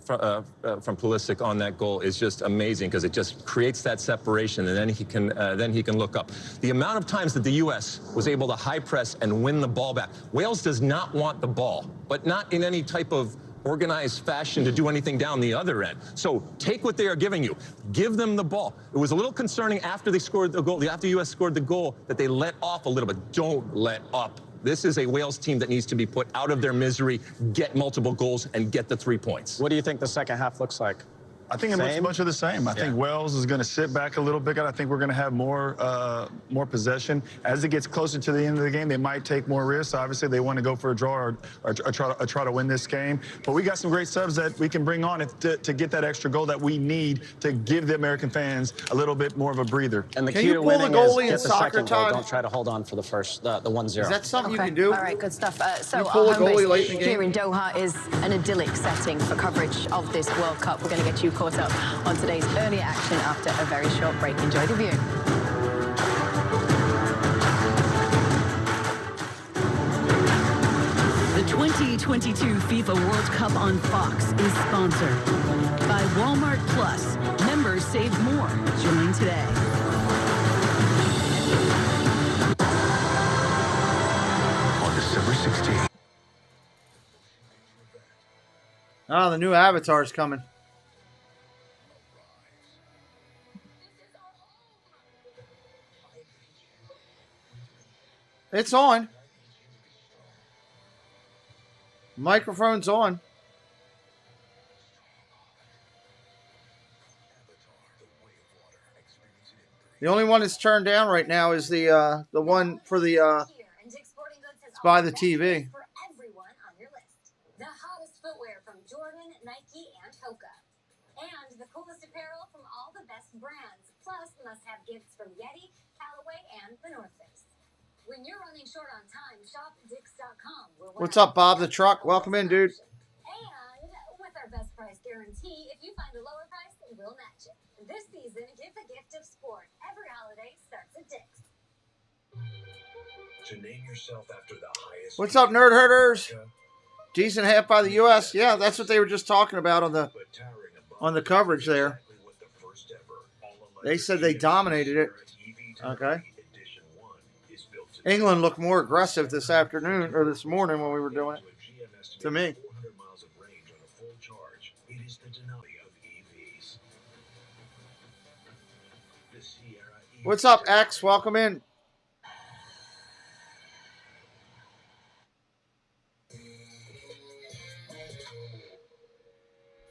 Pulisic on that goal is just amazing because it just creates that separation, and then he can look up. The amount of times that the U.S. was able to high press and win the ball back. Wales does not want the ball, but not in any type of organized fashion to do anything down the other end. So take what they are giving you. Give them the ball. It was a little concerning after they scored the goal, after the U.S. scored the goal, that they let off a little bit. Don't let up. This is a Wales team that needs to be put out of their misery, get multiple goals, and get the 3 points. What do you think the second half looks like? I think it looks much of the same. I think Wales is going to sit back a little bit. I think we're going to have more possession. As it gets closer to the end of the game, they might take more risks. Obviously, they want to go for a draw or try to win this game. But we got some great subs that we can bring on to get that extra goal that we need to give the American fans a little bit more of a breather. And the key to winning is get the second goal. Don't try to hold on for the first, the 1-0. Is that something you can do? All right, good stuff. So pull our a goalie home late base in the game? here in Doha is an idyllic setting for coverage of this World Cup. We're going to get you caught up on today's earlier action after a very short break. Enjoy the view. The 2022 FIFA World Cup on Fox is sponsored by Walmart Plus. Members save more. Join today. On December 16th. Oh, the new avatar's coming. It's on. Microphone's on. The only one that's turned down right now is the one for the it's by the TV. For everyone on your list. The hottest footwear from Jordan, Nike, and Hoka. And the coolest apparel from all the best brands. Plus, must-have gifts from Yeti, Callaway, and the North Face. When you're running short on time, shop Dix.com. What's up, Bob the Truck? Welcome in, dude. And with our best price guarantee, if you find a lower price, we'll match it. This season, give the gift of sport. Every holiday starts at Dix. To name yourself after the highest. What's up, Nerd Herders? Decent half by the U.S. Yeah, that's what they were just talking about on the coverage there. They said they dominated it. Okay. England looked more aggressive this afternoon or this morning when we were doing it. To me. What's up, X? Welcome in.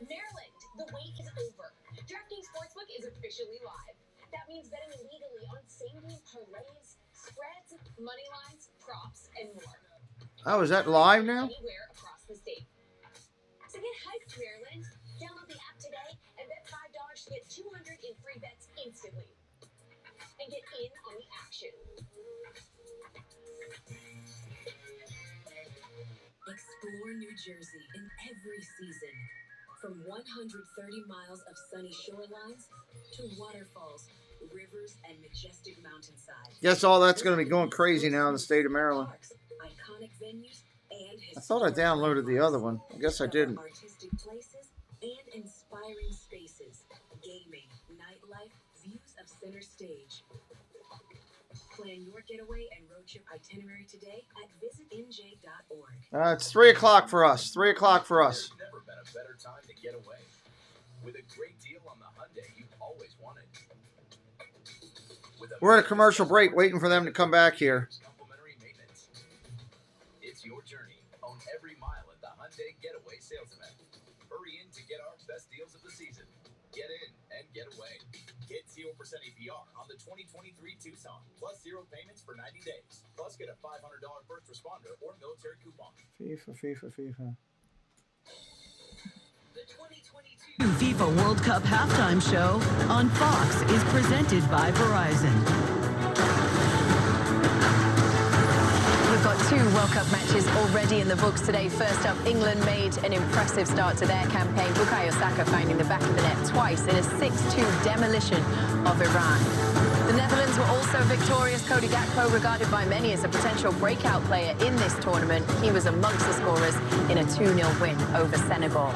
Maryland, the wait is over. DraftKings Sportsbook is officially live. That means betting illegally on same-game parlays, spreads, money lines, props, and more. Oh, is that live now? Anywhere across the state. So get hyped, Maryland. Download the app today and bet $5 to get $200 in free bets instantly. And get in on the action. Explore New Jersey in every season. From 130 miles of sunny shorelines to waterfalls, rivers, and majestic mountainsides. Guess all that's going to be going crazy now in the state of Maryland. Iconic venues and I thought I downloaded the other one. I guess I didn't. artistic places and inspiring spaces. Gaming, nightlife, views of center stage. Plan your getaway and road trip itinerary today at visitnj.org. It's 3 o'clock for us. 3 o'clock for us. There's never been a better time to get away. With a great deal on the Hyundai you've always wanted. We're at a commercial break waiting for them to come back here. Complimentary maintenance. It's your journey. Own every mile at the Hyundai Getaway Sales Event. Hurry in to get our best deals of the season. Get in and get away. Get 0% APR on the 2023 Tucson, plus 0 payments for 90 days. Plus get a $500 first responder or military coupon. FIFA. The 2022 FIFA World Cup halftime show on Fox is presented by Verizon. We've got 2 World Cup matches already in the books today. First up, England made an impressive start to their campaign. Bukayo Saka finding the back of the net twice in a 6-2 demolition of Iran. The Netherlands were also victorious. Cody Gakpo, regarded by many as a potential breakout player in this tournament. He was amongst the scorers in a 2-0 win over Senegal.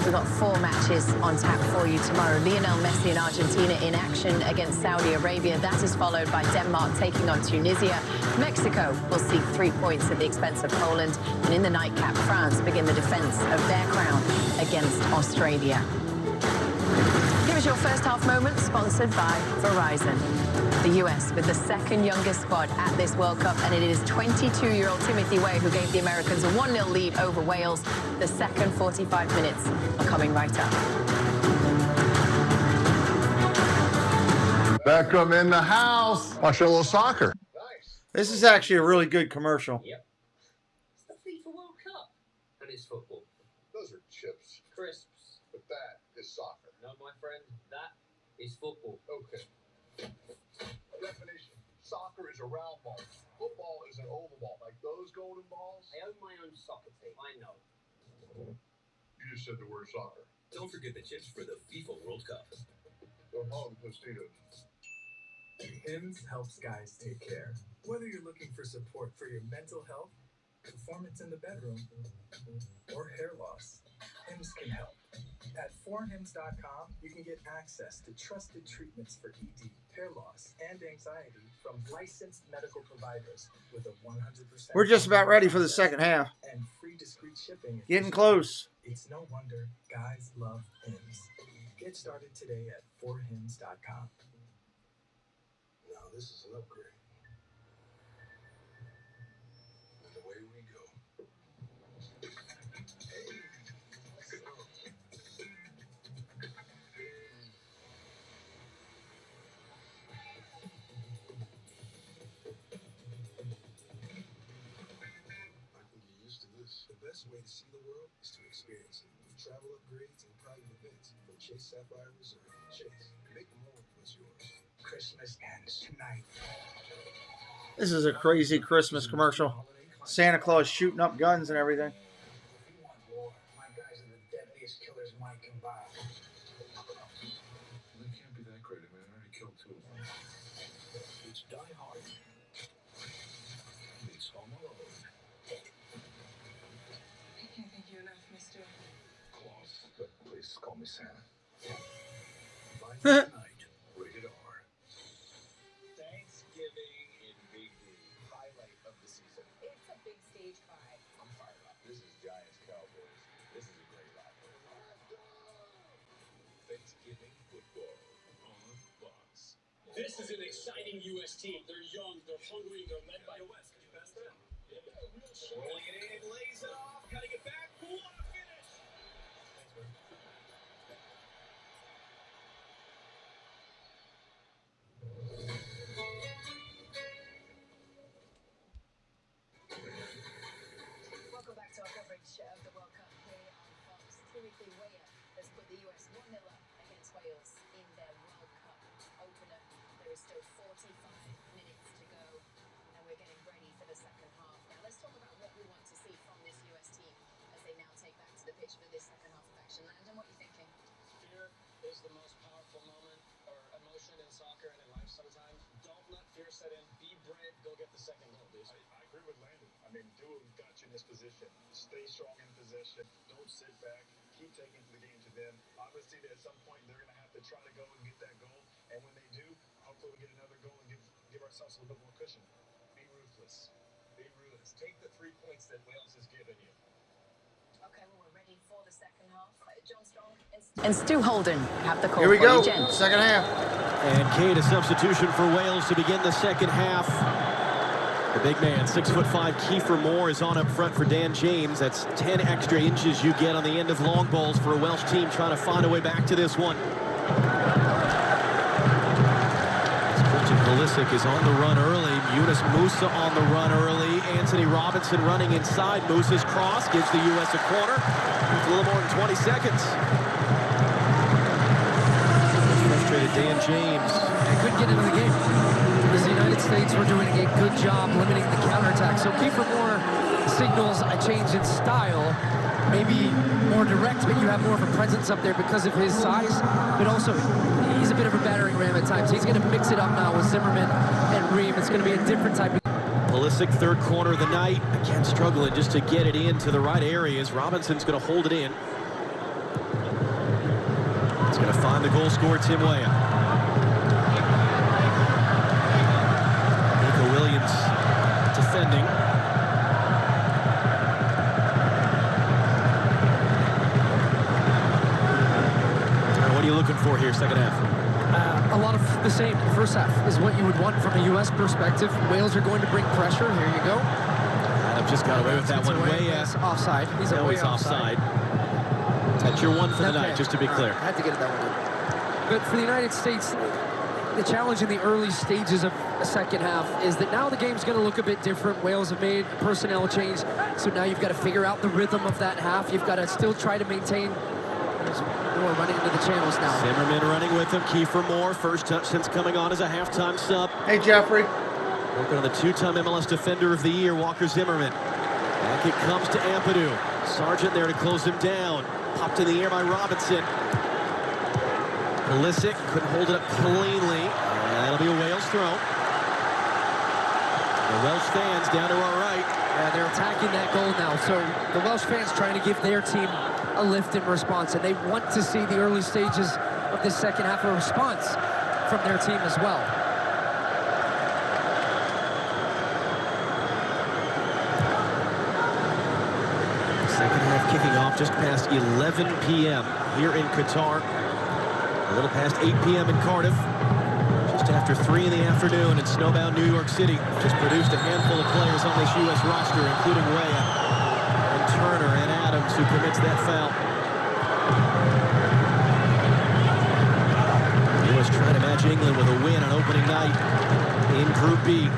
We've got 4 matches on tap for you tomorrow. Lionel Messi and Argentina in action against Saudi Arabia. That is followed by Denmark taking on Tunisia. Mexico will seek 3 points at the expense of Poland. And in the nightcap, France begin the defense of their crown against Australia. Here is your first half moment, sponsored by Verizon. The US with the second youngest squad at this World Cup, and it is 22-year-old Timothy Weah who gave the Americans a 1-0 lead over Wales. The second 45 minutes are coming right up. Beckham in the house. Watch a little soccer. This is actually a really good commercial. Yep. It's the FIFA World Cup. And it's football. Those are chips. Crisps. But that is soccer. No, my friend, that is football. Okay. Definition. Soccer is a round ball. Football is an oval ball. Like those golden balls. I own my own soccer team. I know. You just said the word soccer. Don't forget the chips for the FIFA World Cup. Go home, Tostitos. HIMS helps guys take care. Whether you're looking for support for your mental health, performance in the bedroom, or hair loss, HIMS can help. At 4hims.com, you can get access to trusted treatments for ED, hair loss, and anxiety from licensed medical providers with a 100%. We're just about ready for the second half. And free discreet shipping. Getting close. It's no wonder guys love HIMS. Get started today at 4hims.com. Now this is an upgrade. And away we go. The best way to see the world is to experience it. With travel upgrades and private events from Chase Sapphire Resort. Chase, make more of what's yours. Christmas ends tonight. This is a crazy Christmas commercial. Santa Claus shooting up guns and everything. If you want war, my guys are the deadliest killers Mike can buy. They can't be that great. I mean, I already killed 2 of them. It's Die Hard. It's Home Alone. I can't thank you enough, Mr. Claus, but please call me Santa. Tonight, rated R. Thanksgiving in Big League, highlight of the season. It's a big stage fight. I'm fired up. This is Giants Cowboys. This is a great rivalry. Thanksgiving football on Fox. This is an exciting U.S. team. They're young, they're hungry, they're led by West. Can you pass that? Rolling it in, lays it off, cutting it back. What a finish! minutes to go, and we're getting ready for the second half. Now let's talk about what we want to see from this US team as they now take back to the pitch for this second half of action. Landon, what are you thinking? Fear is the most powerful moment or emotion in soccer and in life sometimes. Don't let fear set in. Be brave. Go get the second goal, dude. I agree with Landon. I mean, do what got you in this position. Stay strong in possession. Don't sit back. Keep taking the game to them. Obviously, at some point, they're going to have to try to go and get that goal. And when they do, hopefully we get another goal and give ourselves a little bit more cushion. Be ruthless. Be ruthless. Take the 3 points that Wales has given you. Okay, well, we're ready for the second half. John Strong And Stu Holden have the call. Here we for go. you, gents. Second half. And Kate, a substitution for Wales to begin the second half. The big man, 6'5", Kiefer Moore is on up front for Dan James. That's 10 extra inches you get on the end of long balls for a Welsh team trying to find a way back to this one. Pulisic is on the run early. Yunus Musa on the run early. Anthony Robinson running inside. Musa's cross gives the U.S. a corner. It's a little more than 20 seconds. Frustrated Dan James. They couldn't get into the game. Because the United States were doing a good job limiting the counterattack. So Kiefer Moore signals a change in style. Maybe more direct, but you have more of a presence up there because of his size. But also, he's a bit of a battering ram at times. He's going to mix it up now with Zimmerman and Ream. It's going to be a different type of... Pulisic, third corner of the night. Again, struggling just to get it into the right areas. Robinson's going to hold it in. He's going to find the goal scorer, Tim Weah. Nico Williams defending. What are you looking for here, second half? A lot of the same. First half is what you would want from a U.S. perspective. Wales are going to bring pressure. Here you go. Adam just got away with that one. Weah. Offside. He's offside. That's your one for the night, just to be clear. I had to get that one in. But for the United States, the challenge in the early stages of the second half is that now the game's going to look a bit different. Wales have made a personnel change, so now you've got to figure out the rhythm of that half. You've got to still try to maintain. Moore running into the channels now. Zimmerman running with him. Kiefer Moore, first touch since coming on as a halftime sub. Hey, Jeffrey. Working on the two-time MLS Defender of the Year, Walker Zimmerman. Back it comes to Ampadu. Sargent there to close him down. Popped in the air by Robinson. Pulisic couldn't hold it up cleanly. That'll be a Wales throw. The Welsh fans down to our right. Yeah, they're attacking that goal now. So the Welsh fans trying to give their team a lift in response, and they want to see the early stages of this second half a response from their team as well. Second half kicking off just past 11 p.m. here in Qatar. A little past 8 p.m. in Cardiff. Just after 3 in the afternoon in snowbound New York City. Just produced a handful of players on this U.S. roster, including Weah and Turner and Adams, who commits that foul. The U.S. trying to match England with a win on opening night in Group B.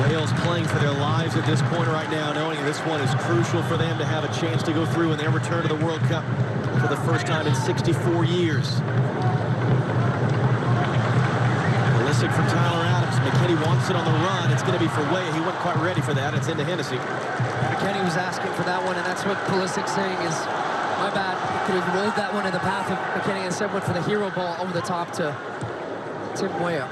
Wales playing for their lives at this point right now, knowing this one is crucial for them to have a chance to go through in their return to the World Cup for the first time in 64 years. Pulisic from Tyler Adams. McKennie wants it on the run. It's going to be for Weah. He wasn't quite ready for that. It's into Hennessy. McKennie was asking for that one, and that's what Pulisic's saying is, my bad. He could have rolled that one in the path of McKennie and instead went for the hero ball over the top to Tim Weah.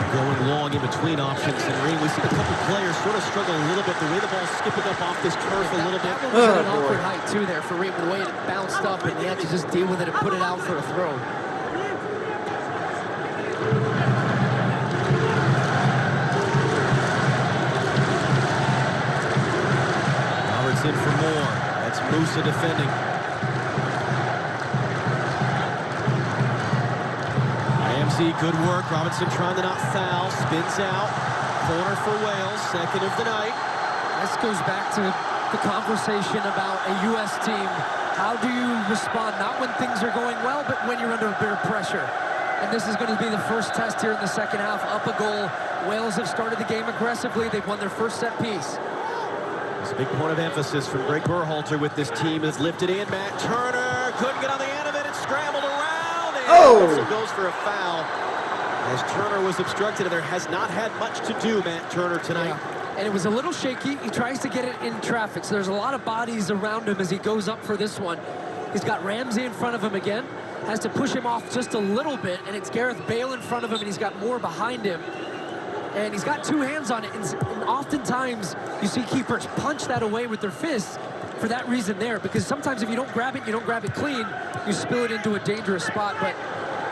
Going long in between options, and we see a couple players sort of struggle a little bit. The way the ball's skipping up off this turf a little bit. That one was at an awkward height too there for Ream, the way it bounced up, and he had to just deal with it and put it out for a throw. Robertson for Moore. That's Musa defending. Good work. Robinson trying to not foul. Spins out. Corner for Wales. Second of the night. This goes back to the conversation about a U.S. team. How do you respond? Not when things are going well, but when you're under a bit of pressure. And this is going to be the first test here in the second half. Up a goal. Wales have started the game aggressively. They've won their first set piece. It's a big point of emphasis from Greg Berhalter with this team that's lifted in. Matt Turner couldn't get on the end of it. It scrambled around. And whistle goes for a foul as Turner was obstructed, and there has not had much to do, Matt Turner, tonight. Yeah. And it was a little shaky. He tries to get it in traffic, so there's a lot of bodies around him as he goes up for this one. He's got Ramsey in front of him again. Has to push him off just a little bit, and it's Gareth Bale in front of him, and he's got more behind him. And he's got two hands on it, and oftentimes you see keepers punch that away with their fists for that reason there, because sometimes if you don't grab it clean, you spill it into a dangerous spot. But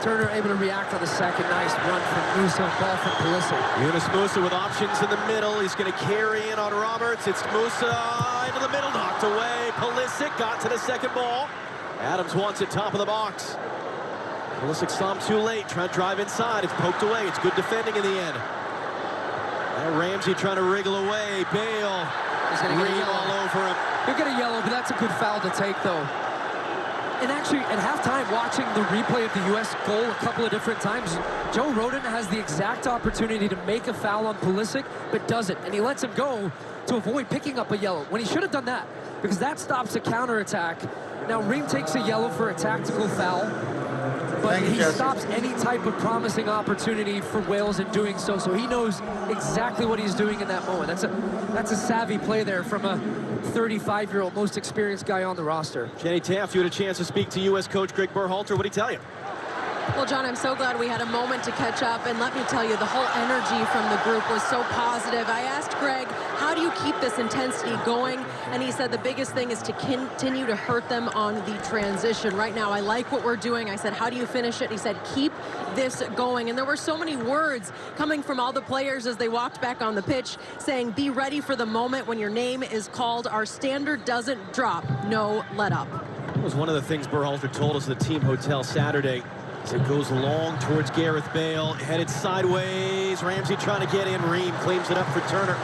Turner able to react on the second. Nice run from Musa, ball from Pulisic. Yunus Musa with options in the middle. He's going to carry in on Roberts. It's Musa into the middle, knocked away. Pulisic got to the second ball. Adams wants it top of the box. Pulisic saw him too late, trying to drive inside. It's poked away. It's good defending in the end. Now Ramsey trying to wriggle away. Bale. He's going to get a yellow all over him. He'll get a yellow, but that's a good foul to take, though. And actually, at halftime, watching the replay of the U.S. goal a couple of different times, Joe Rodon has the exact opportunity to make a foul on Pulisic, but doesn't. And he lets him go to avoid picking up a yellow, when he should have done that, because that stops a counterattack. Now, Ream takes a yellow for a tactical foul, but he stops any type of promising opportunity for Wales in doing so. So he knows exactly what he's doing in that moment. That's a savvy play there from a 35-year-old, most experienced guy on the roster. Jenny Taft, you had a chance to speak to U.S. coach Greg Berhalter. What did he tell you? Well, John, I'm so glad we had a moment to catch up, and let me tell you, the whole energy from the group was so positive. I asked Greg, how do you keep this intensity going? And he said the biggest thing is to continue to hurt them on the transition. Right now, I like what we're doing. I said, how do you finish it? He said, keep this going. And there were so many words coming from all the players as they walked back on the pitch saying, be ready for the moment when your name is called. Our standard doesn't drop. No let up. That was one of the things Berhalter told us at the team hotel Saturday. As it goes long towards Gareth Bale, headed sideways. Ramsey trying to get in. Ream claims it up for Turner.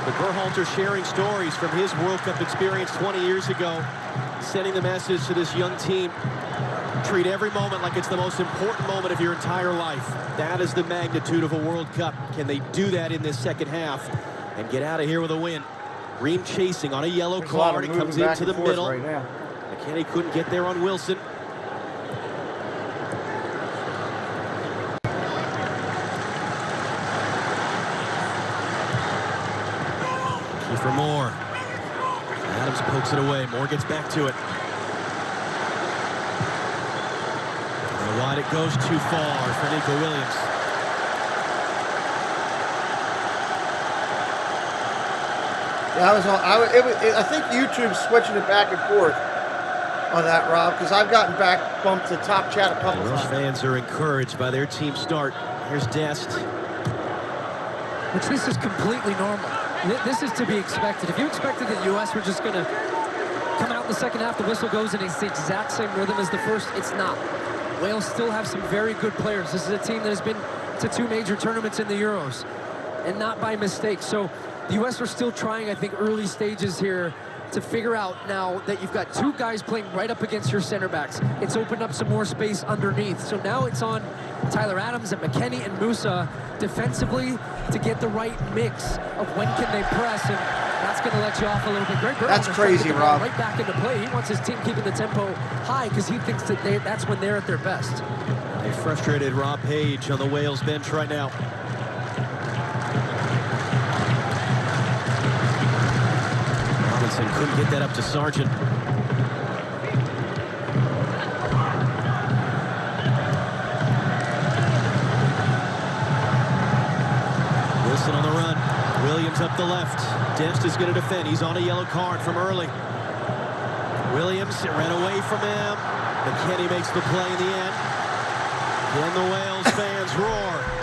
But Berhalter sharing stories from his World Cup experience 20 years ago, sending the message to this young team. Treat every moment like it's the most important moment of your entire life. That is the magnitude of a World Cup. Can they do that in this second half and get out of here with a win? Ream chasing on a yellow card. It comes into the middle. Right now. McKennie couldn't get there on Wilson. For Moore. Adams pokes it away. Moore gets back to it. And wide it goes too far for Nico Williams. Yeah, I think YouTube's switching it back and forth on that, Rob, because I've gotten back bumped to top chat a couple Welsh times. fans are encouraged by their team start. Here's Dest. Which this is completely normal. This is to be expected. If you expected the U.S. were just going to come out in the second half, the whistle goes and it's the exact same rhythm as the first, it's not. Wales still have some very good players. This is a team that has been to 2 major tournaments in the Euros, and not by mistake. So the U.S. are still trying, I think, early stages here to figure out now that you've got 2 guys playing right up against your center backs. It's opened up some more space underneath. So now it's on Tyler Adams and McKennie and Musa defensively to get the right mix of when can they press, and that's going to let you off a little bit. Greg That's crazy, Rob. Right back into play. He wants his team keeping the tempo high because he thinks that that's when they're at their best. A frustrated Rob Page on the Wales bench right now. Robinson couldn't get that up to Sargent. Wilson on the run. Williams up the left. Dest is going to defend. He's on a yellow card from early. Williams, it ran away from him. McKennie makes the play in the end. Then the Wales fans roar.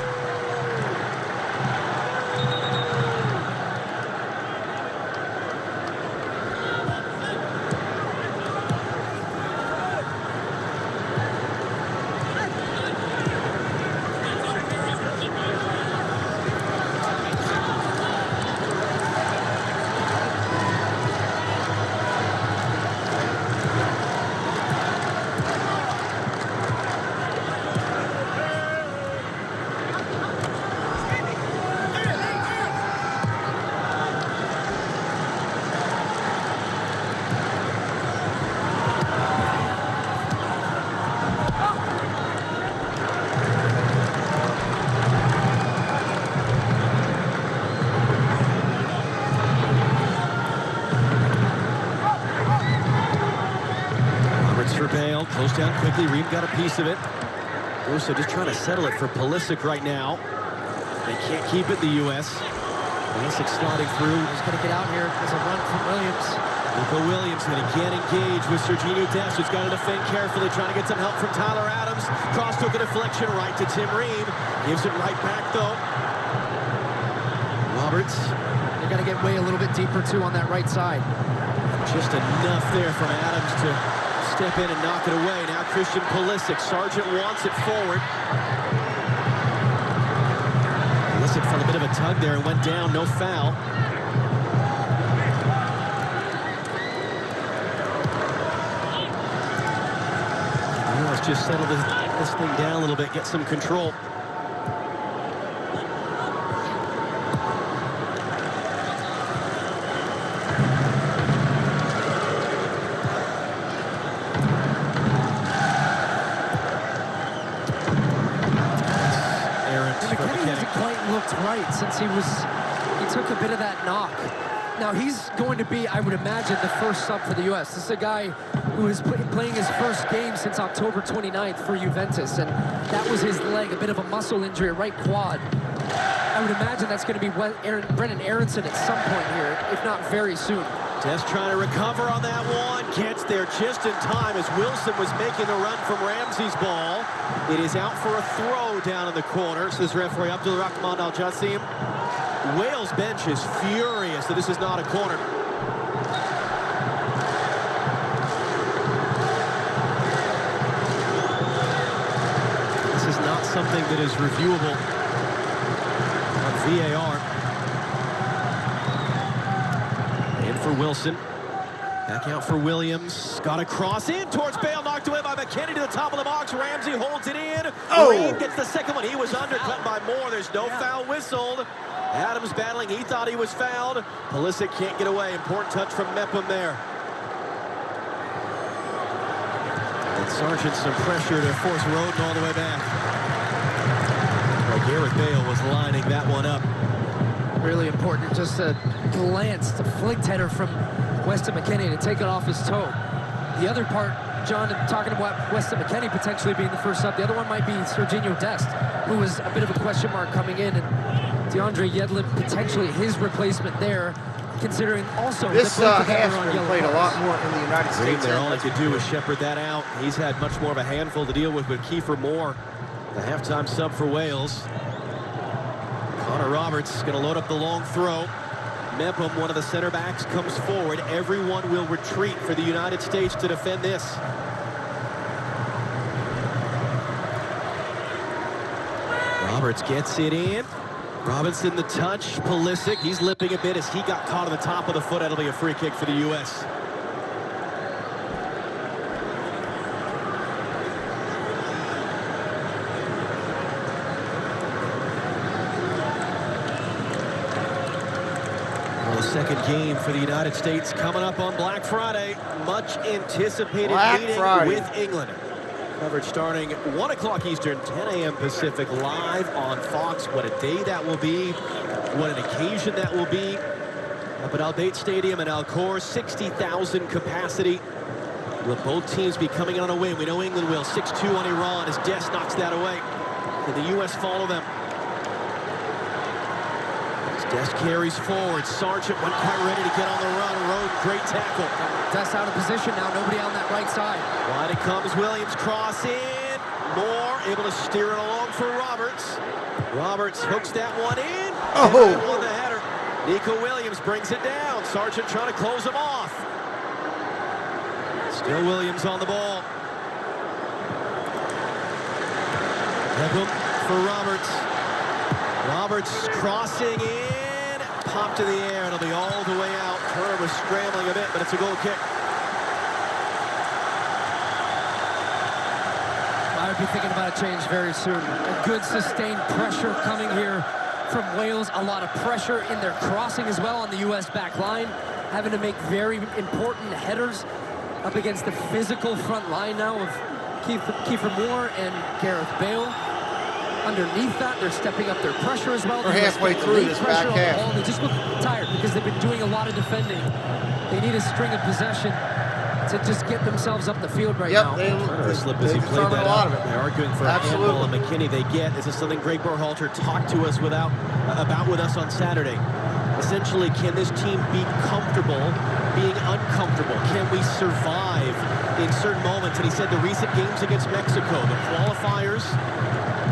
Bale, close down quickly. Reed got a piece of it. Russo just trying to settle it for Pulisic right now. They can't keep it, the U.S. Pulisic sliding through. He's going to get out here. There's a run from Williams. Nico Williams going to get engaged with Serginho Dest, who's got to defend carefully, trying to get some help from Tyler Adams. Cross took a deflection right to Tim Ream. Gives it right back, though. Roberts. They're going to get way a little bit deeper, too, on that right side. Just enough there from Adams to step in and knock it away. Now Christian Pulisic. Sargent wants it forward. Pulisic felt a bit of a tug there and went down. No foul. Let's just settle this thing down a little bit, get some control. Right, since he took a bit of that knock. Now he's going to be, I would imagine, the first sub for the U.S. This is a guy who is playing his first game since October 29th for Juventus, and that was his leg, a bit of a muscle injury, right quad. I would imagine that's going to be Brennan Aronson at some point here, if not very soon. Dest trying to recover on that one. Gets there just in time as Wilson was making the run from Ramsey's ball. It is out for a throw down in the corner, says referee Abdul Rahman Al Jassim. Wales bench is furious that this is not a corner. This is not something that is reviewable on VAR. For Wilson. Back out for Williams. Got a cross in towards Bale. Knocked away by McKennie to the top of the box. Ramsey holds it in. Reed gets the second one. He was undercut by Moore. There's no foul whistled. Adams battling. He thought he was fouled. Pulisic can't get away. Important touch from Mepham there. And Sargent some pressure to force Roden all the way back. Gareth Bale was lining that one up. Really important, just a glance, a flicked header from Weston McKennie to take it off his toe. The other part, John, talking about Weston McKennie potentially being the first up, the other one might be Serginho Dest, who was a bit of a question mark coming in, and DeAndre Yedlin potentially his replacement there, considering also this has been played a lot more in the United States. There, all he could do was shepherd that out. He's had much more of a handful to deal with Kiefer Moore, the halftime sub for Wales. Connor Roberts going to load up the long throw. Mepham, one of the center backs, comes forward. Everyone will retreat for the United States to defend this. Roberts gets it in. Robinson the touch. Pulisic, he's limping a bit as he got caught on the top of the foot. That'll be a free kick for the U.S. Second game for the United States coming up on Black Friday. Much anticipated meeting with England. Coverage starting 1 o'clock Eastern, 10 a.m. Pacific, live on Fox. What a day that will be. What an occasion that will be. Up at Al Bayt Stadium in Al Khor, 60,000 capacity. Will both teams be coming on a win? We know England will. 6-2 on Iran as Dest knocks that away. Can the U.S. follow them? Dest carries forward. Sargent went quite ready to get on the run. Roden, great tackle. Dest out of position now. Nobody on that right side. Wide it comes. Williams cross in. Moore able to steer it along for Roberts. Roberts hooks that one in. Oh! Won the header. Nico Williams brings it down. Sargent trying to close him off. Still Williams on the ball. Mepham for Roberts. Roberts crossing in, popped in the air, it'll be all the way out. Turner was scrambling a bit, but it's a goal kick. I would be thinking about a change very soon. A good sustained pressure coming here from Wales. A lot of pressure in their crossing as well on the U.S. back line. Having to make very important headers up against the physical front line now of Kiefer Moore and Gareth Bale. Underneath that, they're stepping up their pressure as well. We're halfway through this back half. They just look tired because they've been doing a lot of defending. They need a string of possession. to just get themselves up the field right now. Turner slipped as he played that out. They're arguing for a handball, and McKinney they get. This is something Greg Berhalter talked to us about with us on Saturday. Essentially, can this team be comfortable being uncomfortable? Can we survive in certain moments? And he said the recent games against Mexico, the qualifiers,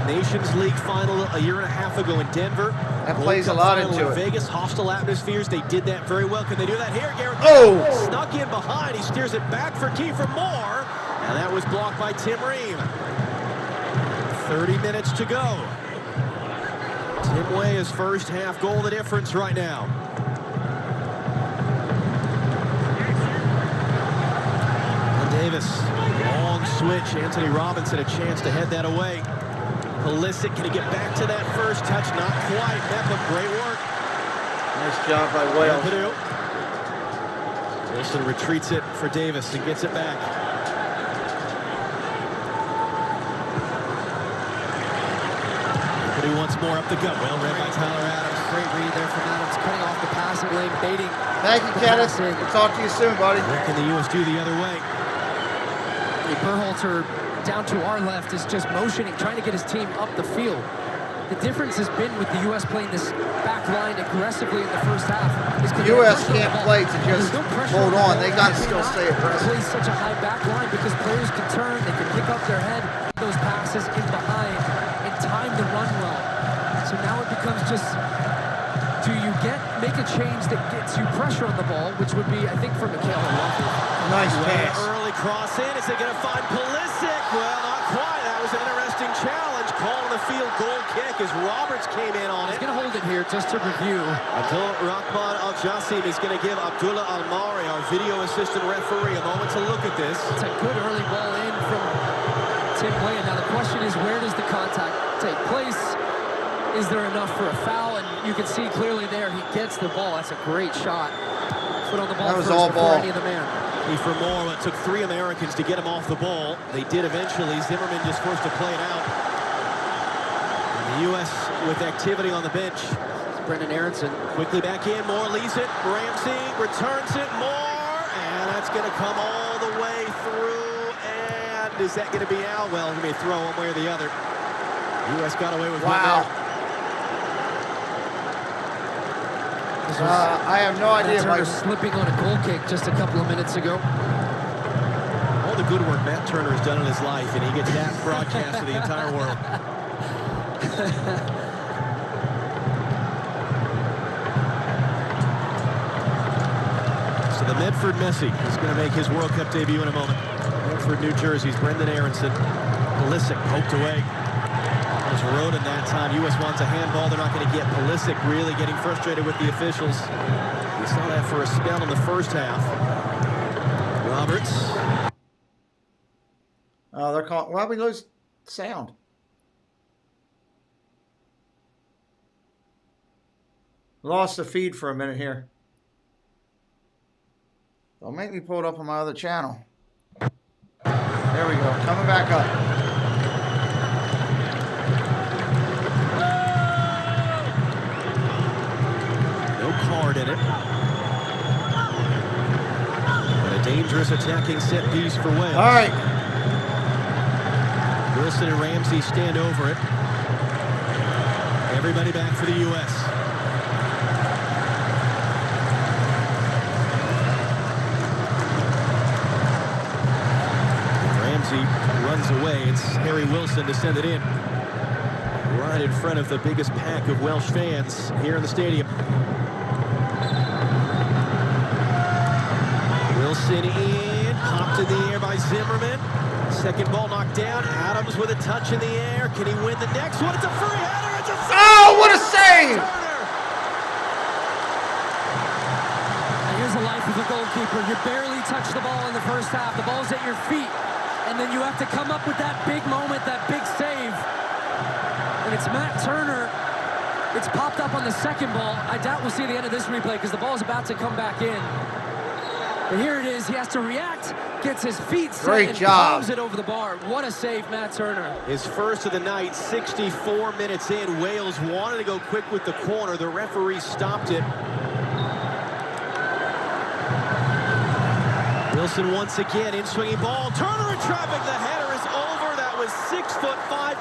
Nations League final a year and a half ago in Denver. That plays a lot into it. Vegas, hostile atmospheres. They did that very well. Can they do that here? Garrett snuck in behind. He steers it back for Kiefer Moore. And that was blocked by Tim Ream. 30 minutes to go. Tim Weah's first half goal, the difference right now. And Davis, long switch. Anthony Robinson a chance to head that away. Pulisic, can he get back to that first touch? Not quite. Beckham, great work. Nice job by Wales. Wilson retreats it for Davis and gets it back. But he wants more up the gut. Well read by Tyler Adams. Great read there from Adams, cutting off the passing lane, baiting. Thank you, Kenneth. We'll talk to you soon, buddy. What can the U.S. do the other way? Berhalter down to our left is just motioning, trying to get his team up the field. The difference has been with the U.S. playing this back line aggressively in the first half. The U.S. can't play to just hold on. They got to still stay aggressive. Play such a high back line because players can turn, they can pick up their head, those passes in behind, and time the run well. So now it becomes just, do you make a change that gets you pressure on the ball, which would be, I think, for Mikhail Lovely. Nice pass. Early cross in. Is it going to find Pulisic? Well, not quite. That was an interesting challenge. Call on the field goal kick as Roberts came in on it. He's going to hold it here just to review. Abdul Rahman Al-Jassim is going to give Abdullah Almari, our video assistant referee, a moment to look at this. It's a good early ball in from Tim Weah. Now the question is, where does the contact take place? Is there enough for a foul? And you can see clearly there, he gets the ball. That's a great shot. Foot on the ball. That was all ball. Any of the man. Kiefer Moore, it took 3 Americans to get him off the ball. They did eventually. Zimmerman just forced to play it out. And the U.S. with activity on the bench. Brendan Aronson. Quickly back in. Moore leaves it. Ramsey returns it. Moore. And that's going to come all the way through. And is that going to be out? Well, he may throw one way or the other. U.S. got away with one there. I have no idea. Matt Turner slipping on a goal kick just a couple of minutes ago. All the good work Matt Turner has done in his life, and he gets that broadcast to the entire world. So the Medford Messi is going to make his World Cup debut in a moment. Medford, New Jersey's Brendan Aronson. Pulisic poked away. Was Roden that time. U.S. wants a handball. They're not going to get. Pulisic really getting frustrated with the officials. We saw that for a spell in the first half. Roberts. Oh, they're calling. Well, we lose sound. Lost the feed for a minute here. Don't make me pull it up on my other channel. There we go. Coming back up. Card in it. But a dangerous attacking set piece for Wales. All right. Wilson and Ramsey stand over it. Everybody back for the U.S. Ramsey runs away. It's Harry Wilson to send it in. Right in front of the biggest pack of Welsh fans here in the stadium. Wilson in, popped in the air by Zimmerman. Second ball knocked down. Adams with a touch in the air. Can he win the next one? It's a free header. It's a save. Oh, what a save! And here's the life of a goalkeeper. You barely touch the ball in the first half. The ball's at your feet. And then you have to come up with that big moment, that big save. And it's Matt Turner. It's popped up on the second ball. I doubt we'll see the end of this replay because the ball is about to come back in. But here it is. He has to react, gets his feet set, and palms it over the bar. What a save, Matt Turner. His first of the night, 64 minutes in. Wales wanted to go quick with the corner. The referee stopped it. Wilson once again, in-swinging ball. Turner in traffic. The header is over. That was 6'5"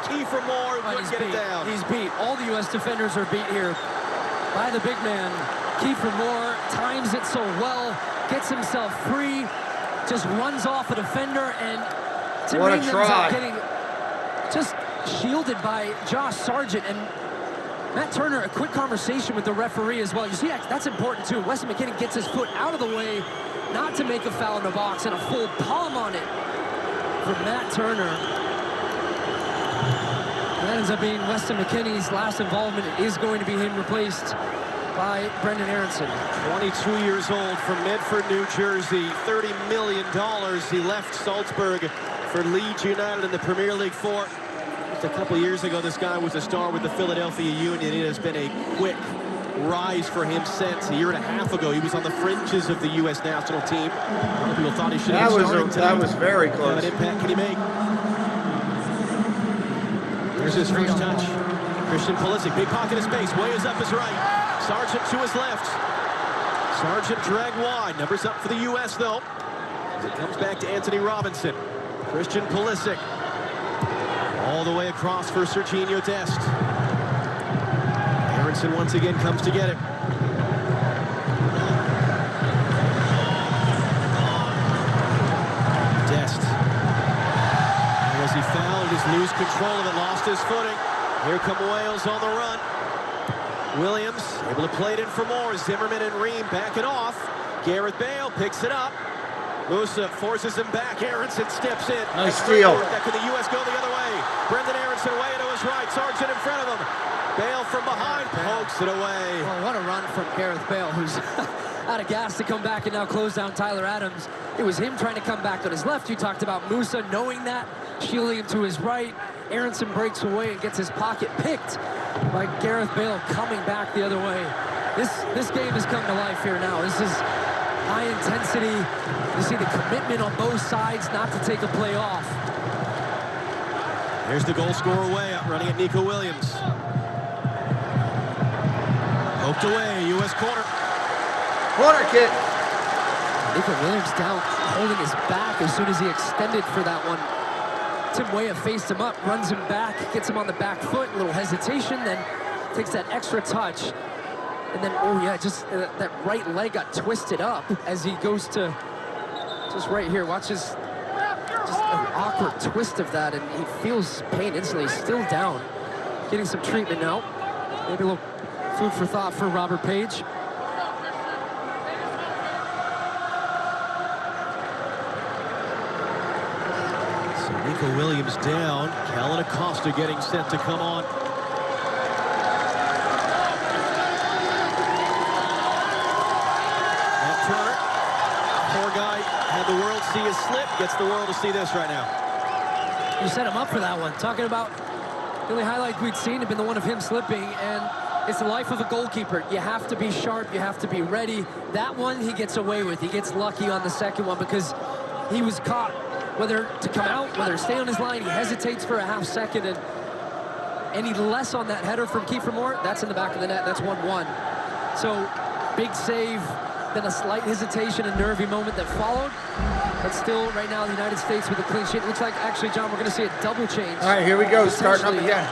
Kiefer Moore. Couldn't get it down. He's beat. All the U.S. defenders are beat here by the big man. Kiefer Moore times it so well, gets himself free, just runs off a defender, and Tim Ream ends up getting just shielded by Josh Sargent. And Matt Turner, a quick conversation with the referee as well. You see, that's important too. Weston McKennie gets his foot out of the way, not to make a foul in the box, and a full palm on it for Matt Turner. And that ends up being Weston McKennie's last involvement. It is going to be him replaced by Brendan Aronson. 22 years old from Medford, New Jersey. $30 million. He left Salzburg for Leeds United in the Premier League 4. Just a couple years ago, this guy was a star with the Philadelphia Union. It has been a quick rise for him since. A year and a half ago, he was on the fringes of the U.S. national team. A lot of people thought he should have started tonight. That was very close. What impact can he make? There's his first touch. Christian Pulisic, big pocket of space. Way is up his right. Sargent to his left. Sargent dragged wide. Numbers up for the U.S. though. As it comes back to Anthony Robinson. Christian Pulisic. All the way across for Sergiño Dest. Aronson once again comes to get it. Dest. Was he fouled? Just lose control of it. Lost his footing. Here come Wales on the run. Williams able to play it in for more. Zimmerman and Ream back it off. Gareth Bale picks it up. Musa forces him back. Aronson steps in. Nice steal. Can the U.S. go the other way? Brendan Aronson way to his right. Sargent in front of him. Bale from behind pokes it away. Well, what a run from Gareth Bale, who's out of gas to come back and now close down Tyler Adams. It was him trying to come back on his left. You talked about Musa knowing that, shielding him to his right. Aronson breaks away and gets his pocket picked by Gareth Bale coming back the other way. This game has come to life here now. This is high intensity. You see the commitment on both sides not to take a play off. There's the goal scorer way up, running at Nico Williams. Poked away, U.S. corner. Corner kick. Nico Williams down, holding his back as soon as he extended for that one. Tim Weah faced him up, runs him back, gets him on the back foot, a little hesitation, then takes that extra touch. And then, oh yeah, just that right leg got twisted up as he goes to, just right here, watch his, just an awkward twist of that, and he feels pain instantly, still down. Getting some treatment now. Maybe a little food for thought for Robert Page. Nico Williams down. Kellen Acosta getting set to come on. Matt Turner, poor guy, had the world see his slip, gets the world to see this right now. You set him up for that one. Talking about the only highlight we'd seen had been the one of him slipping, and it's the life of a goalkeeper. You have to be sharp, you have to be ready. That one he gets away with. He gets lucky on the second one because he was caught. Whether to come out, whether to stay on his line, he hesitates for a half second, and any less on that header from Kiefer Moore, that's in the back of the net. That's 1-1. So big save, then a slight hesitation and nervy moment that followed. But still, right now, the United States with a clean sheet. It looks like, actually, John, we're going to see a double change. All right, here we go. Starting up again.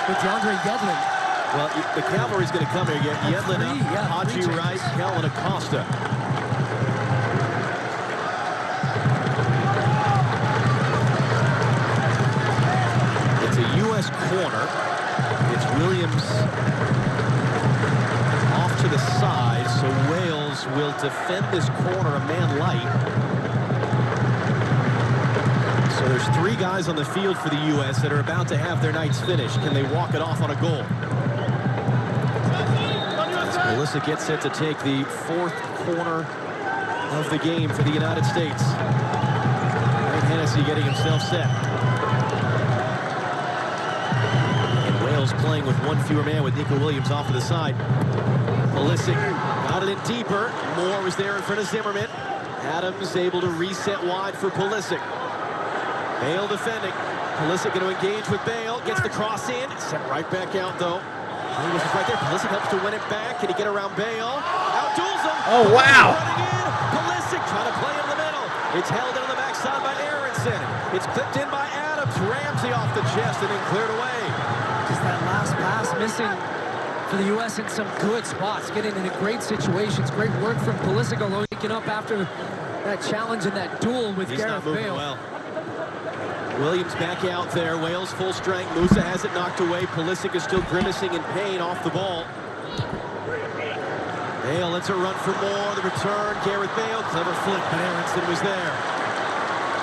With DeAndre Yedlin. Well, the cavalry's going to come here again. Yedlin up, Haji right, Kellen Acosta. U.S. corner. It's Williams off to the side, so Wales will defend this corner a man light. So there's 3 guys on the field for the U.S. that are about to have their nights finished. Can they walk it off on a goal? Pulisic gets set to take the 4th corner of the game for the United States. Wayne Hennessy getting himself set. Playing with 1 fewer man with Nico Williams off to the side. Pulisic got it in deeper. Moore was there in front of Zimmerman. Adams able to reset wide for Pulisic. Bale defending. Pulisic going to engage with Bale. Gets the cross in. Sent right back out though. He was right there. Pulisic helps to win it back. Can he get around Bale? Outduels him. Oh wow! Running in. Pulisic trying to play in the middle. It's held in on the backside by Aronson. It's clipped in by Adams. Ramsey off the chest and then cleared away. Just that last pass missing for the U.S. in some good spots, getting into great situations. Great work from Pulisic, although waking up after that challenge and that duel with Gareth Bale. Well. Williams back out there. Wales full strength. Musa has it knocked away. Pulisic is still grimacing in pain off the ball. Bale lets it run for more. The return. Gareth Bale. Clever flick, but Aronson was there.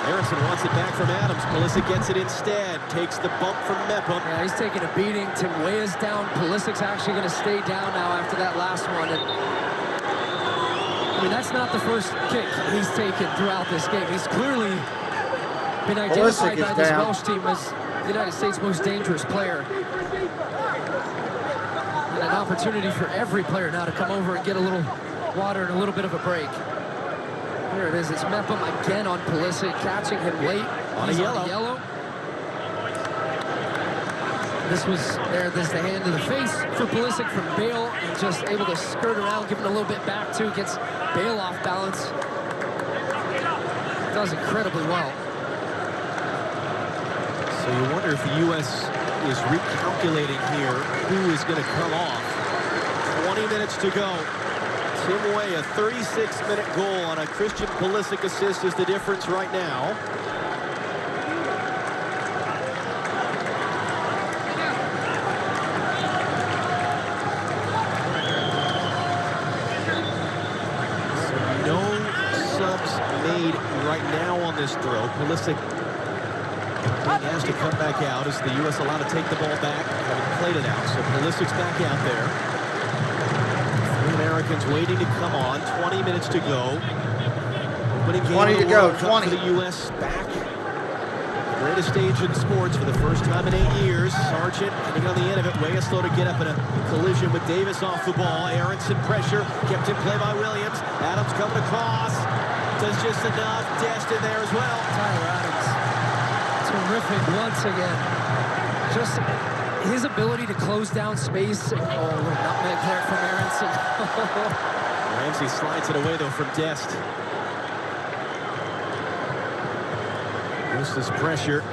Aronson wants it back from Adams. Pulisic gets it instead. Takes the bump from Mepham. Yeah, he's taking a beating. Tim Weah's down. Pulisic's actually going to stay down now after that last one. And, I mean, that's not the first kick he's taken throughout this game. He's clearly been identified by this Welsh team as the United States' most dangerous player. And an opportunity for every player now to come over and get a little water and a little bit of a break. Here it is. It's Mepham again on Pulisic, catching him late. On a yellow. This was there. There's the hand to the face for Pulisic from Bale, and just able to skirt around, giving a little bit back too. Gets Bale off balance. Does incredibly well. So you wonder if the U.S. is recalculating here who is going to come off. 20 minutes to go. Tim Weah, a 36-minute goal on a Christian Pulisic assist is the difference right now. So no subs made right now on this throw. Pulisic has to come back out as the U.S. allowed to take the ball back, having played it out. So Pulisic's back out there. Americans waiting to come on. 20 minutes to go. Opening game 20 to go. 20 for the U.S. back. The greatest stage in sports for the first time in 8 years. Sargent getting on the end of it. Weah slow to get up in a collision with Davis off the ball. Aronson pressure. Kept in play by Williams. Adams coming across. Does just enough. Dest in there as well. Tyler Adams. Terrific once again. Just his ability to close down space. Oh, a little nutmeg there from Aronson. Ramsey slides it away, though, from Dest. Uses pressure.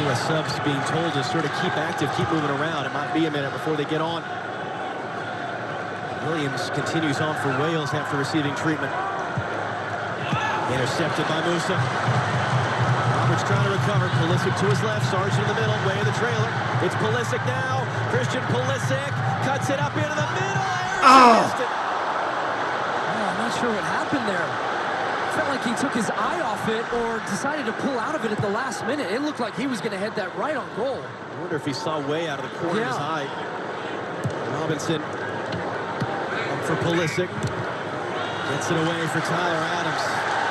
U.S. subs being told to sort of keep active, keep moving around. It might be a minute before they get on. Williams continues on for Wales after receiving treatment. Intercepted by Musa. Roberts trying to recover. Pulisic to his left. Sargent in the middle. Way of the trailer. It's Pulisic now. Christian Pulisic cuts it up into the middle. Oh, I'm not sure what happened there. Felt like he took his eye off it or decided to pull out of it at the last minute. It looked like he was going to head that right on goal. I wonder if he saw way out of the corner of his eye. Robinson for Pulisic. Gets it away for Tyler Adams.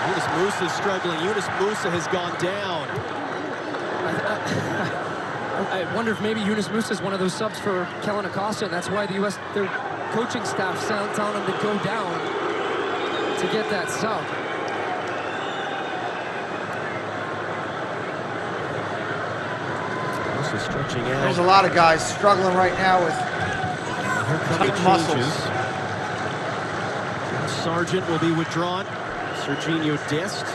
Yunus Musa's struggling. Yunus Musa has gone down. I wonder if maybe Yunus Musa is one of those subs for Kellen Acosta, and that's why the U.S. their coaching staff telling him to go down to get that sub. Musa stretching out. There's a lot of guys struggling right now with tight muscles. Sargent will be withdrawn. Serginho Dest.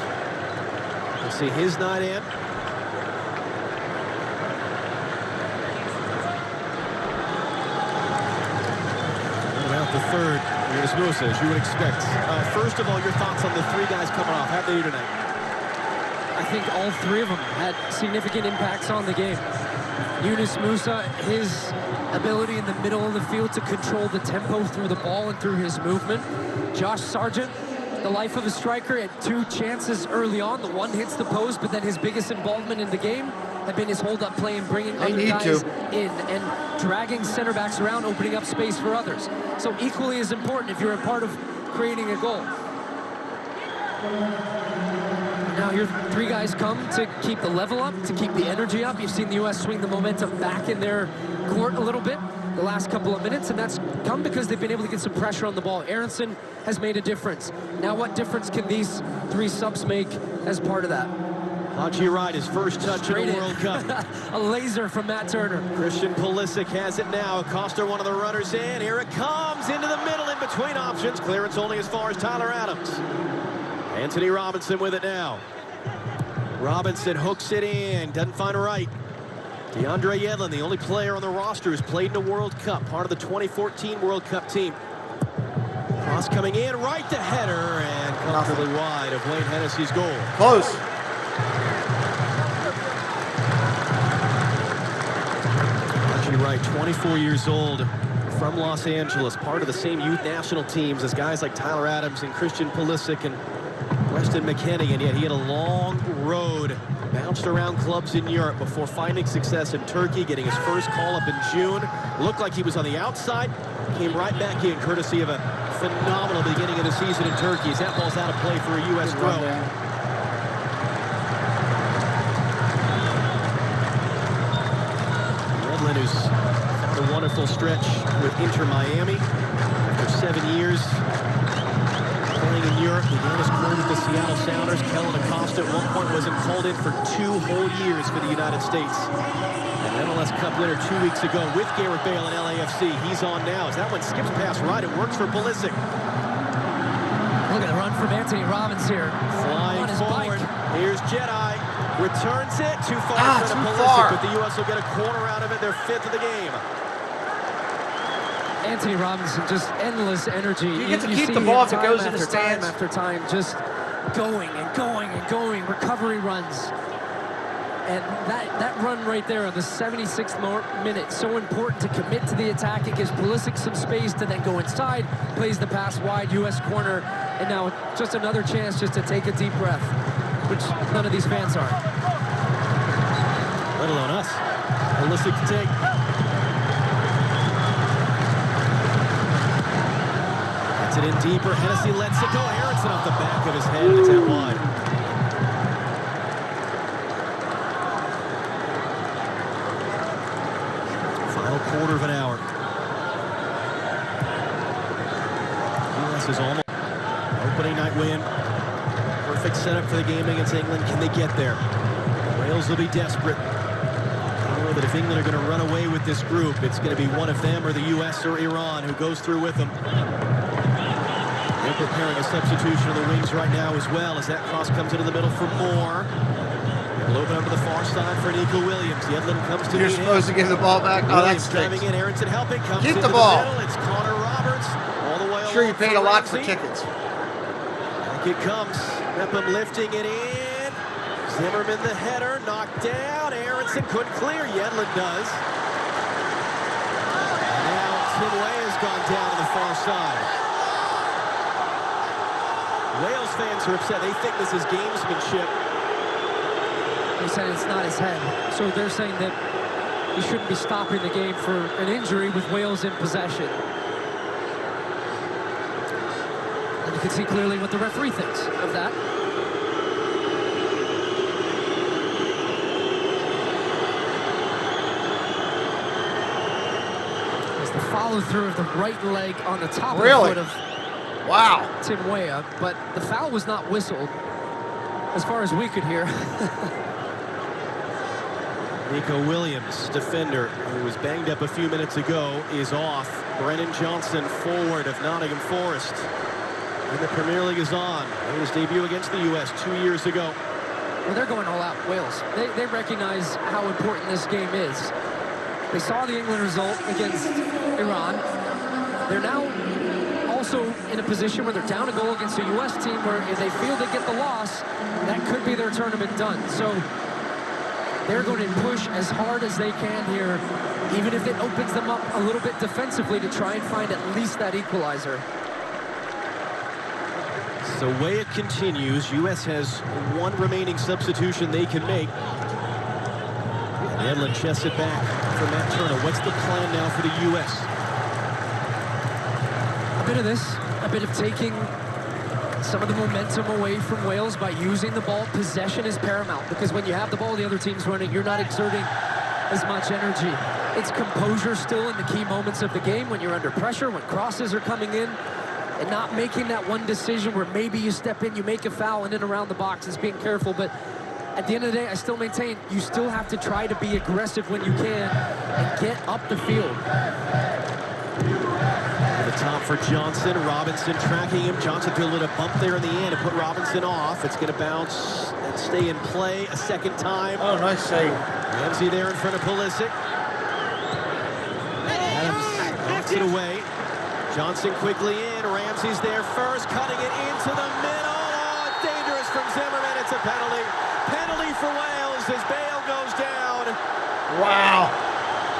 We'll see his night in. About the third, Yunus Musa, as you would expect. First of all, your thoughts on the three guys coming off. How'd they do tonight? I think all three of them had significant impacts on the game. Yunus Musa, his ability in the middle of the field to control the tempo through the ball and through his movement. Josh Sargent, the life of a striker, had two chances early on. The one hits the post, but then his biggest involvement in the game had been his hold-up play and bringing other guys in and dragging center backs around, opening up space for others. So equally as important if you're a part of creating a goal. Now here three guys come to keep the level up, to keep the energy up. You've seen the U.S. swing the momentum back in their court a little bit the last couple of minutes, and that's come because they've been able to get some pressure on the ball. Aronson has made a difference. Now what difference can these three subs make as part of that? Thought you right, his first touch in the World Cup. A laser from Matt Turner. Christian Pulisic has it now. Acosta, one of the runners in. Here it comes into the middle in between options. Clearance only as far as Tyler Adams. Anthony Robinson with it now. Robinson hooks it in. Doesn't find right. DeAndre Yedlin, the only player on the roster who's played in a World Cup. Part of the 2014 World Cup team. Cross coming in. Right to header. And comfortably wide of Wayne Hennessy's goal. Close. Right, 24 years old, from Los Angeles, part of the same youth national teams as guys like Tyler Adams and Christian Pulisic and Weston McKennie, and yet he had a long road, bounced around clubs in Europe before finding success in Turkey, getting his first call-up in June. Looked like he was on the outside, came right back in, courtesy of a phenomenal beginning of the season in Turkey, as that ball's out of play for a U.S. throw. Who's found a wonderful stretch with Inter Miami after 7 years playing in Europe. Began his career with the Seattle Sounders. Kellen Acosta at one point wasn't called in for 2 whole years for the United States. And MLS Cup winner 2 weeks ago with Gareth Bale in LAFC. He's on now. As that one skips past right, it works for Pulisic. Look at the run from Anthony Robbins here. Flying forward. Bike. Here's Jedi. Returns it. Too far for the Pulisic, but the U.S. will get a corner out of it. Their 5th of the game. Anthony Robinson, just endless energy. You get to keep the ball if it goes in the stands. Time after time, just going and going and going. Recovery runs. And that run right there on the 76th minute, so important to commit to the attack. It gives Pulisic some space to then go inside, plays the pass wide, U.S. corner, and now just another chance just to take a deep breath, which none of these fans are. Let alone us. Pulisic to take. Gets it in deeper. Hennessy lets it go. Aronson off the back of his head. It's out wide. Quarter of an hour. U.S. is almost opening night win. Perfect setup for the game against England. Can they get there? Wales will be desperate. They know that if England are going to run away with this group, it's going to be one of them or the U.S. or Iran who goes through with them. They're preparing a substitution of the wings right now as well as that cross comes into the middle for Moore. It'll open up to the far side for Nico Williams. Yedlin comes to You're supposed to give the ball back. Oh, that's driving in. Aronson helping. Comes Keep into the ball. middle. It's Connor Roberts. All the way. Sure, you paid a lot for tickets. Back it comes. Mepham lifting it in. Zimmerman the header. Knocked down. Aronson couldn't clear. Yedlin does. And now Tim Way has gone down to the far side. Wales fans are upset. They think this is gamesmanship. They said it's not his head. So they're saying that he shouldn't be stopping the game for an injury with Wales in possession. And you can see clearly what the referee thinks of that. There's the follow-through of the right leg on the top of the foot of Tim Weah, but the foul was not whistled as far as we could hear. Nico Williams, defender, who was banged up a few minutes ago, is off. Brennan Johnson, forward of Nottingham Forest. And the Premier League is on. Made his debut against the U.S. 2 years ago. Well, they're going all out, Wales. They recognize how important this game is. They saw the England result against Iran. They're now also in a position where they're down a goal against a U.S. team where if they feel they get the loss, that could be their tournament done. So they're going to push as hard as they can here, even if it opens them up a little bit defensively to try and find at least that equalizer. So way it continues. U.S. has one remaining substitution they can make. And Edlin chests it back for Matt Turner. What's the plan now for the U.S.? A bit of this, a bit of taking some of the momentum away from Wales by using the ball. Possession is paramount because when you have the ball, the other team's running, you're not exerting as much energy. It's composure still in the key moments of the game when you're under pressure, when crosses are coming in, and not making that one decision where maybe you step in, you make a foul, and then around the box is being careful. But at the end of the day, I still maintain you still have to try to be aggressive when you can and get up the field. Over the top for Johnson. Robinson tracking him. Johnson threw a little bump there in the end and put Robinson off. It's going to bounce and stay in play a second time. Oh, nice save. Ramsey there in front of Pulisic. Adams knocks it away. Johnson quickly in. Ramsey's there first, cutting it into the middle. Oh, dangerous from Zimmerman. It's a penalty. Penalty for Wales as Bale goes down. Wow.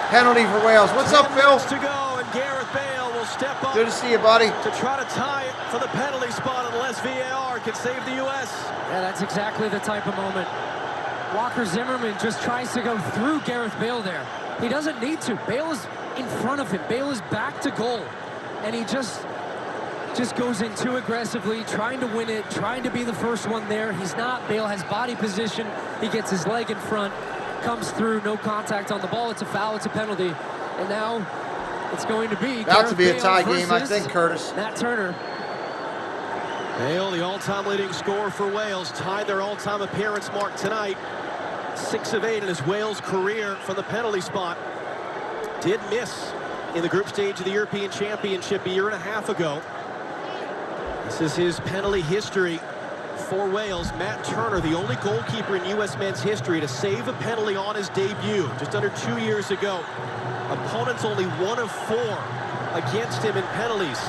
Penalty for Wales. What's up, Phil? To go, and Gareth Bale will step up. Good to see you, buddy. To try to tie it for the penalty spot unless VAR can save the U.S. Yeah, that's exactly the type of moment. Walker Zimmerman just tries to go through Gareth Bale there. He doesn't need to. Bale is in front of him. Bale is back to goal. And he just goes in too aggressively, trying to win it, trying to be the first one there. He's not. Bale has body position. He gets his leg in front, comes through, no contact on the ball. It's a foul, it's a penalty. And now it's going to be about to be Gareth a tie Bale game, I think, Curtis. Matt Turner. Bale, the all-time leading scorer for Wales, tied their all-time appearance mark tonight. 6 of 8 in his Wales career from the penalty spot. Did miss in the group stage of the European Championship a year and a half ago. This is his penalty history for Wales. Matt Turner, the only goalkeeper in U.S. men's history to save a penalty on his debut just under 2 years ago. Opponents only 1 of 4 against him in penalties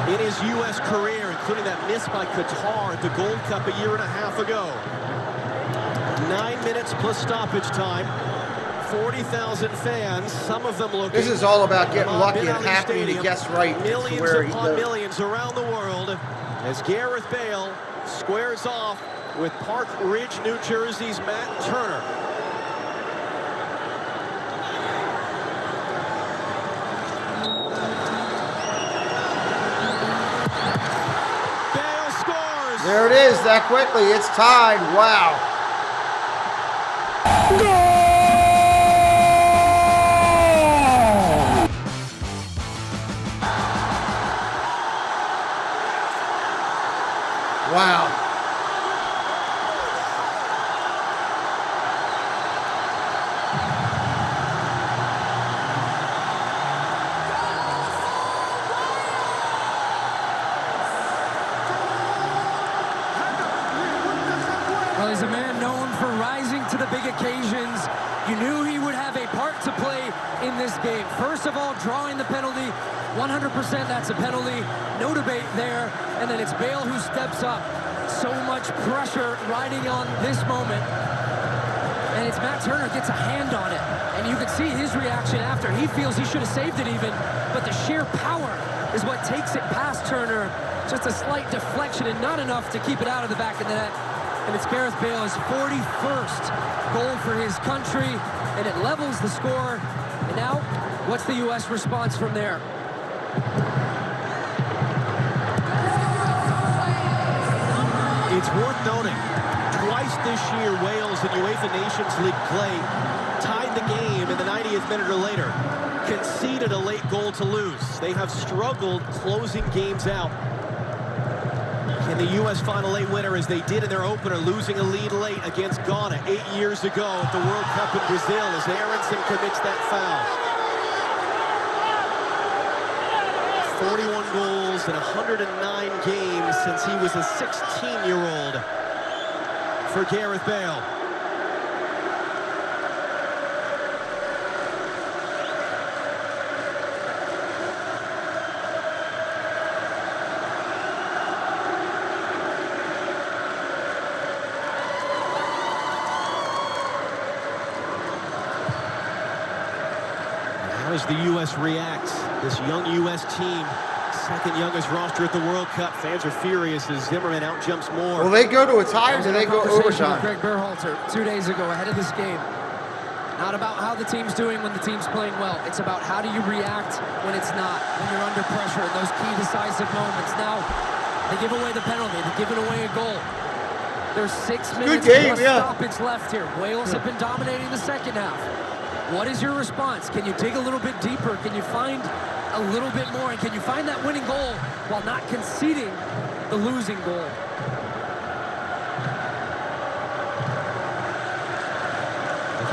in his U.S. career, including that miss by Qatar at the Gold Cup a year and a half ago. 9 minutes plus stoppage time. 40,000 fans, some of them looking. This is all about getting lucky and happening to guess right. Millions upon millions around the world as Gareth Bale squares off with Park Ridge, New Jersey's Matt Turner. Bale scores. There it is, that quickly. It's tied. Wow. Wow. Well, he's a man known for rising to the big occasions. You knew he would have a part to play in this game. First of all, drawing the penalty. 100% that's a penalty. No debate there. And then it's Bale who steps up. So much pressure riding on this moment. And it's Matt Turner gets a hand on it. And you can see his reaction after. He feels he should have saved it even. But the sheer power is what takes it past Turner. Just a slight deflection and not enough to keep it out of the back of the net. And it's Gareth Bale's 41st goal for his country. And it levels the score. And now, what's the U.S. response from there? It's worth noting, twice this year, Wales in UEFA Nations League play tied the game in the 90th minute or later, conceded a late goal to lose. They have struggled closing games out. Can the U.S. Final 8 winner, as they did in their opener, losing a lead late against Ghana 8 years ago at the World Cup in Brazil as Aronson commits that foul. 41 goals in 109 games since he was a 16-year-old for Gareth Bale. How does the U.S. react? This young U.S. team, second youngest roster at the World Cup. Fans are furious as Zimmerman outjumps more. Will they go to a tie or do they go overtime? With Greg Berhalter 2 days ago ahead of this game. Not about how the team's doing when the team's playing well. It's about how do you react when it's not, when you're under pressure in those key decisive moments. Now, they give away the penalty. They're giving away a goal. There's 6 minutes plus stoppage left here. Wales have been dominating the second half. What is your response? Can you dig a little bit deeper? Can you find a little bit more? And can you find that winning goal while not conceding the losing goal?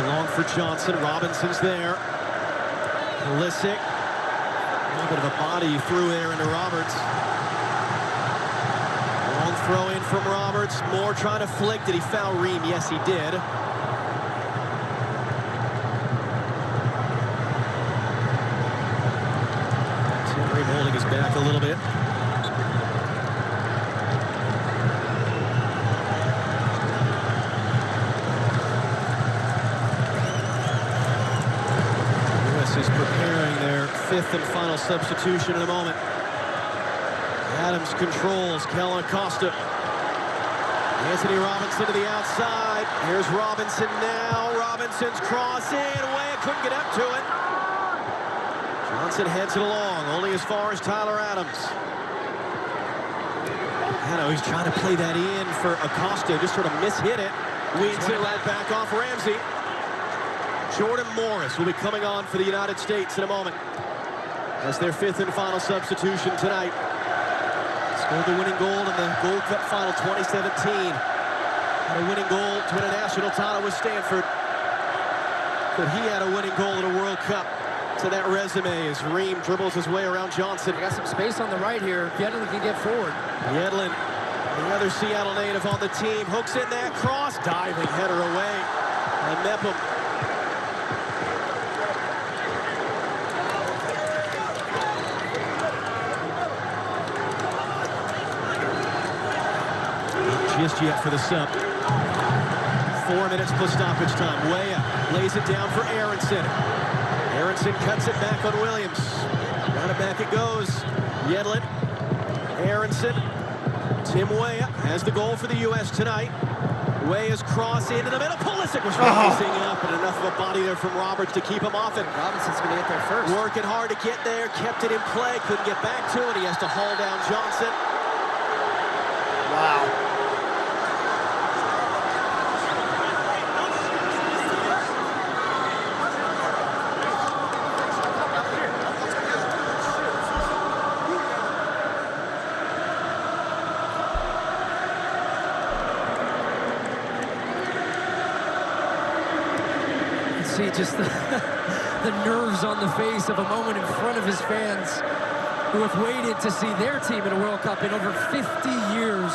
Long for Johnson. Robinson's there. Pulisic. A little bit of a body through there into Roberts. Long throw in from Roberts. Moore trying to flick. Did he foul Ream? Yes, he did. Tim Ream holding his back a little bit. Is preparing their fifth and final substitution in a moment. Adams controls. Kellen Acosta. Anthony Robinson to the outside. Here's Robinson now. Robinson's cross in. Way couldn't get up to it. Johnson heads it along, only as far as Tyler Adams. He's trying to play that in for Acosta. Just sort of mishit it. Weeds it right back off Ramsey. Jordan Morris will be coming on for the United States in a moment. That's their fifth and final substitution tonight. Scored the winning goal in the Gold Cup final 2017. Had a winning goal to win a national title with Stanford. But he had a winning goal in a World Cup to that resume as Ream dribbles his way around Johnson. Got some space on the right here. Yedlin can get forward. Yedlin, the other Seattle native on the team, hooks in that cross. Diving header away. And Mepham. Just yet for the sub. 4 minutes plus stoppage time. Weah lays it down for Aronson. Aronson cuts it back on Williams. Down and back it goes. Yedlin. Aronson. Tim Weah has the goal for the U.S. tonight. Weah's cross into the middle. Pulisic was racing up, and enough of a body there from Roberts to keep him off it. Robinson's going to get there first. Working hard to get there. Kept it in play. Couldn't get back to it. He has to haul down Johnson. Wow. See just the nerves on the face of a moment in front of his fans who have waited to see their team in a World Cup in over 50 years.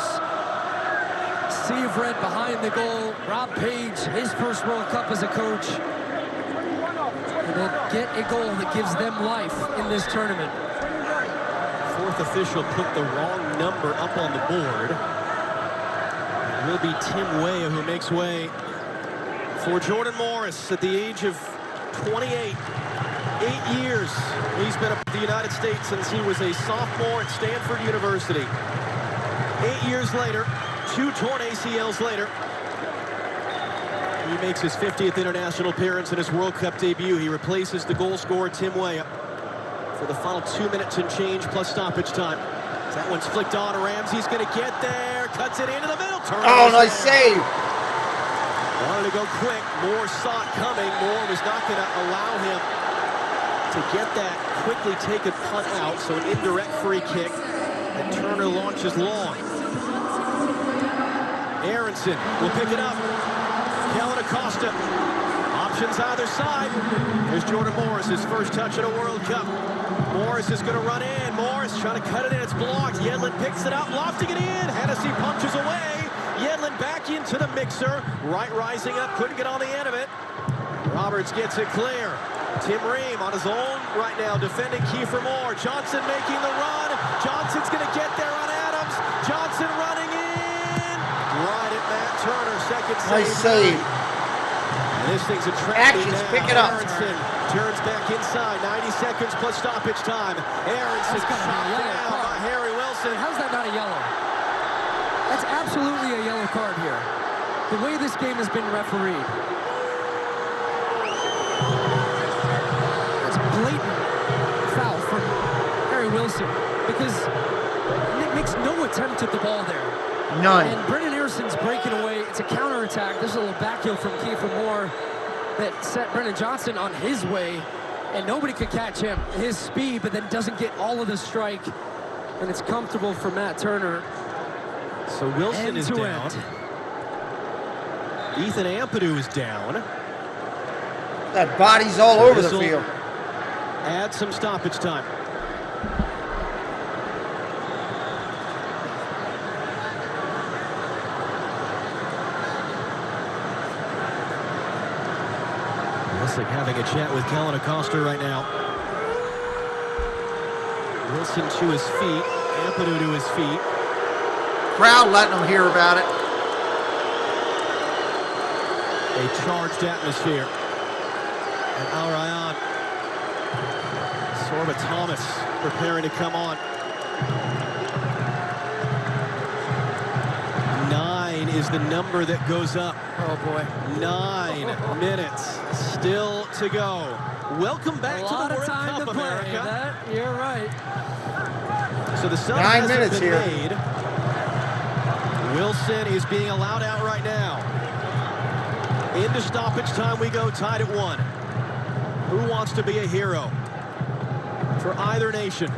Sea of red behind the goal. Rob Page, his first World Cup as a coach. And then get a goal that gives them life in this tournament. Fourth official put the wrong number up on the board. It will be Tim Weah who makes way for Jordan Morris at the age of 28. 8 years he's been up at the United States since he was a sophomore at Stanford University. 8 years later, 2 torn ACLs later, he makes his 50th international appearance in his World Cup debut. He replaces the goal scorer Tim Weah for the final 2 minutes and change plus stoppage time. That one's flicked on. Ramsey's going to get there, cuts it into the middle. Oh, nice save. Wanted to go quick. Moore saw it coming. Moore was not going to allow him to get that quickly taken punt out. So an indirect free kick. And Turner launches long. Aronson will pick it up. Kellen Acosta. Options either side. There's Jordan Morris, his first touch at a World Cup. Morris is going to run in. Morris trying to cut it in. It's blocked. Yedlin picks it up, lofting it in. Hennessy punches away. Yedlin back into the mixer. Right rising up. Couldn't get on the end of it. Roberts gets it clear. Tim Ream on his own right now defending Kiefer Moore. Johnson making the run. Johnson's going to get there on Adams. Johnson running in. Right at Matt Turner. Second save. Nice save. And this thing's a trap. Actions, pick it up. Aronson turns back inside. 90 seconds plus stoppage time. Aronson shot down by Harry Wilson. How's that not a yellow? That's absolutely a yellow card here. The way this game has been refereed. That's blatant foul from Harry Wilson because Nick makes no attempt at the ball there. None. And Brendan Aaronson's breaking away. It's a counterattack. There's a little back heel from Kiefer Moore that set Brendan Johnson on his way, and nobody could catch him. His speed, but then doesn't get all of the strike, and it's comfortable for Matt Turner. So Wilson is down. Ethan Ampadu is down. That body's all over the field. Add some stoppage time. Pulisic having a chat with Kellen Acosta right now. Wilson to his feet. Ampadu to his feet. Crowd letting them hear about it. A charged atmosphere. And Al Rayyan. Sorba Thomas preparing to come on. 9 is the number that goes up. Oh boy. 9 minutes still to go. Welcome back to the World Cup, America. You're right. So the sub 9 minutes been here. Made. Wilson is being allowed out right now. Into stoppage time we go, tied at 1. Who wants to be a hero for either nation?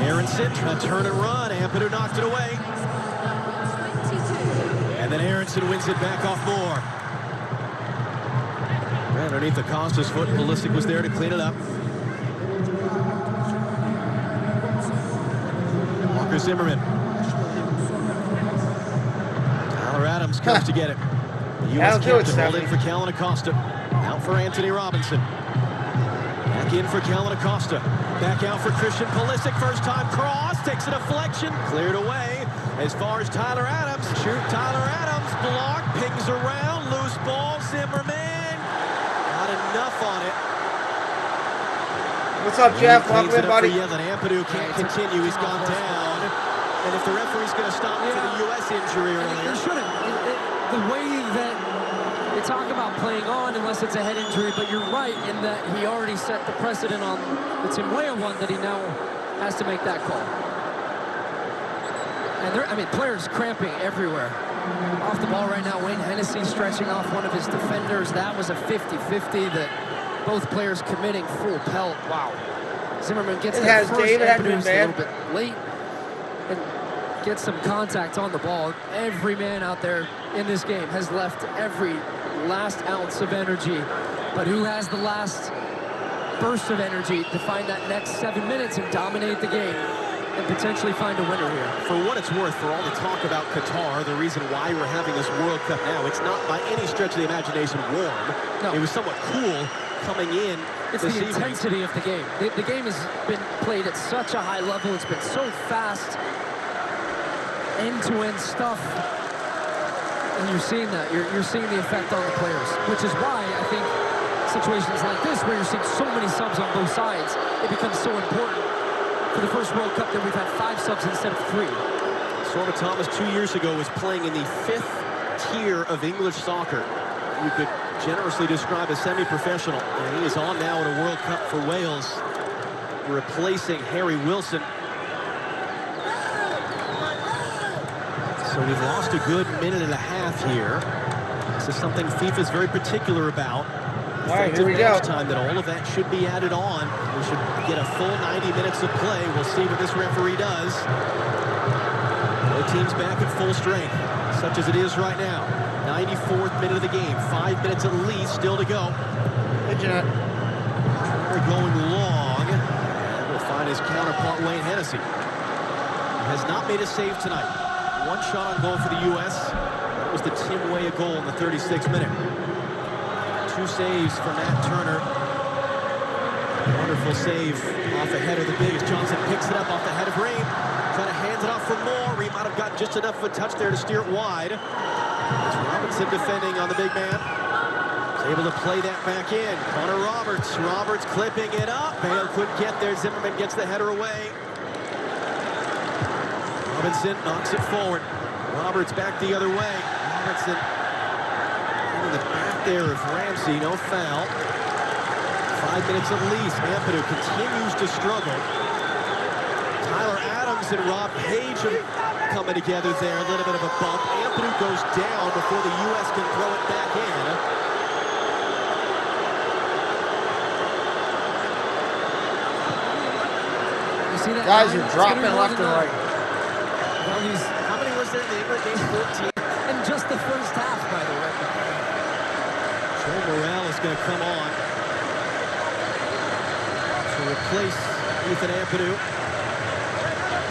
Aronson trying to turn and run. Ampadu knocked it away. And then Aronson wins it back off Moore. Underneath Acosta's foot, Pulisic was there to clean it up. Walker Zimmerman. Tyler Adams comes to get it. The U.S. captain rolled in for Kellen Acosta. Out for Anthony Robinson. Back in for Kellen Acosta. Back out for Christian Pulisic. First time cross. Takes a deflection. Cleared away. As far as Tyler Adams. Tyler Adams blocked. Pings around. Loose ball. Zimmerman. Not enough on it. What's up, Jeff? Welcome in, buddy. Ampadu can't continue. He's gone down. And if the referee's going to stop for the U.S. injury earlier. He shouldn't. The way that they talk about playing on unless it's a head injury, but you're right in that he already set the precedent on the Tim Weah one that he now has to make that call. And players cramping everywhere. Off the ball right now, Wayne Hennessy stretching off one of his defenders. That was a 50-50 that both players committing full pelt. Wow. Zimmerman gets that first. David had been a little bit late and gets some contact on the ball. Every man out there in this game has left every last ounce of energy. But who has the last burst of energy to find that next 7 minutes and dominate the game and potentially find a winner here? For what it's worth, for all the talk about Qatar, the reason why we're having this World Cup now, it's not by any stretch of the imagination warm. No. It was somewhat cool coming in. It's the intensity of the game. The game has been played at such a high level. It's been so fast, end-to-end stuff. And you're seeing that. You're seeing the effect on the players, which is why I think situations like this, where you're seeing so many subs on both sides, it becomes so important. For the first World Cup, that we've had 5 subs instead of 3. Sorba Thomas 2 years ago was playing in the 5th tier of English soccer. You could generously describe as semi-professional. And he is on now in a World Cup for Wales, replacing Harry Wilson. So we've lost a good minute and a half here. This is something FIFA is very particular about. All right, here we go. Time that all of that should be added on. We should get a full 90 minutes of play. We'll see what this referee does. Both teams back at full strength, such as it is right now. 94th minute of the game. 5 minutes at least still to go. Hey, John. We're going long. And we'll find his counterpart, Wayne Hennessy. He has not made a save tonight. 1 shot on goal for the U.S. That was the Tim Weah goal in the 36th minute. 2 saves for Matt Turner. Wonderful save off the head of the big. Johnson picks it up off the head of Ream. Trying to hand it off for Moore. Ream might have got just enough of a touch there to steer it wide. It's Robinson defending on the big man. He's able to play that back in. Connor Roberts. Roberts clipping it up. Bale couldn't get there. Zimmerman gets the header away. Robinson knocks it forward. Roberts back the other way. Robinson in the back there of Ramsey, no foul. 5 minutes at least. Ampadu continues to struggle. Tyler Adams and Rob Page are coming together there. A little bit of a bump. Ampadu goes down before the U.S. can throw it back in. You see that? Guys are dropping left and right. Well, how many was in the England game 14. In just the first half, by the way. Joe Morrell is going to come on to replace Ethan Ampadu.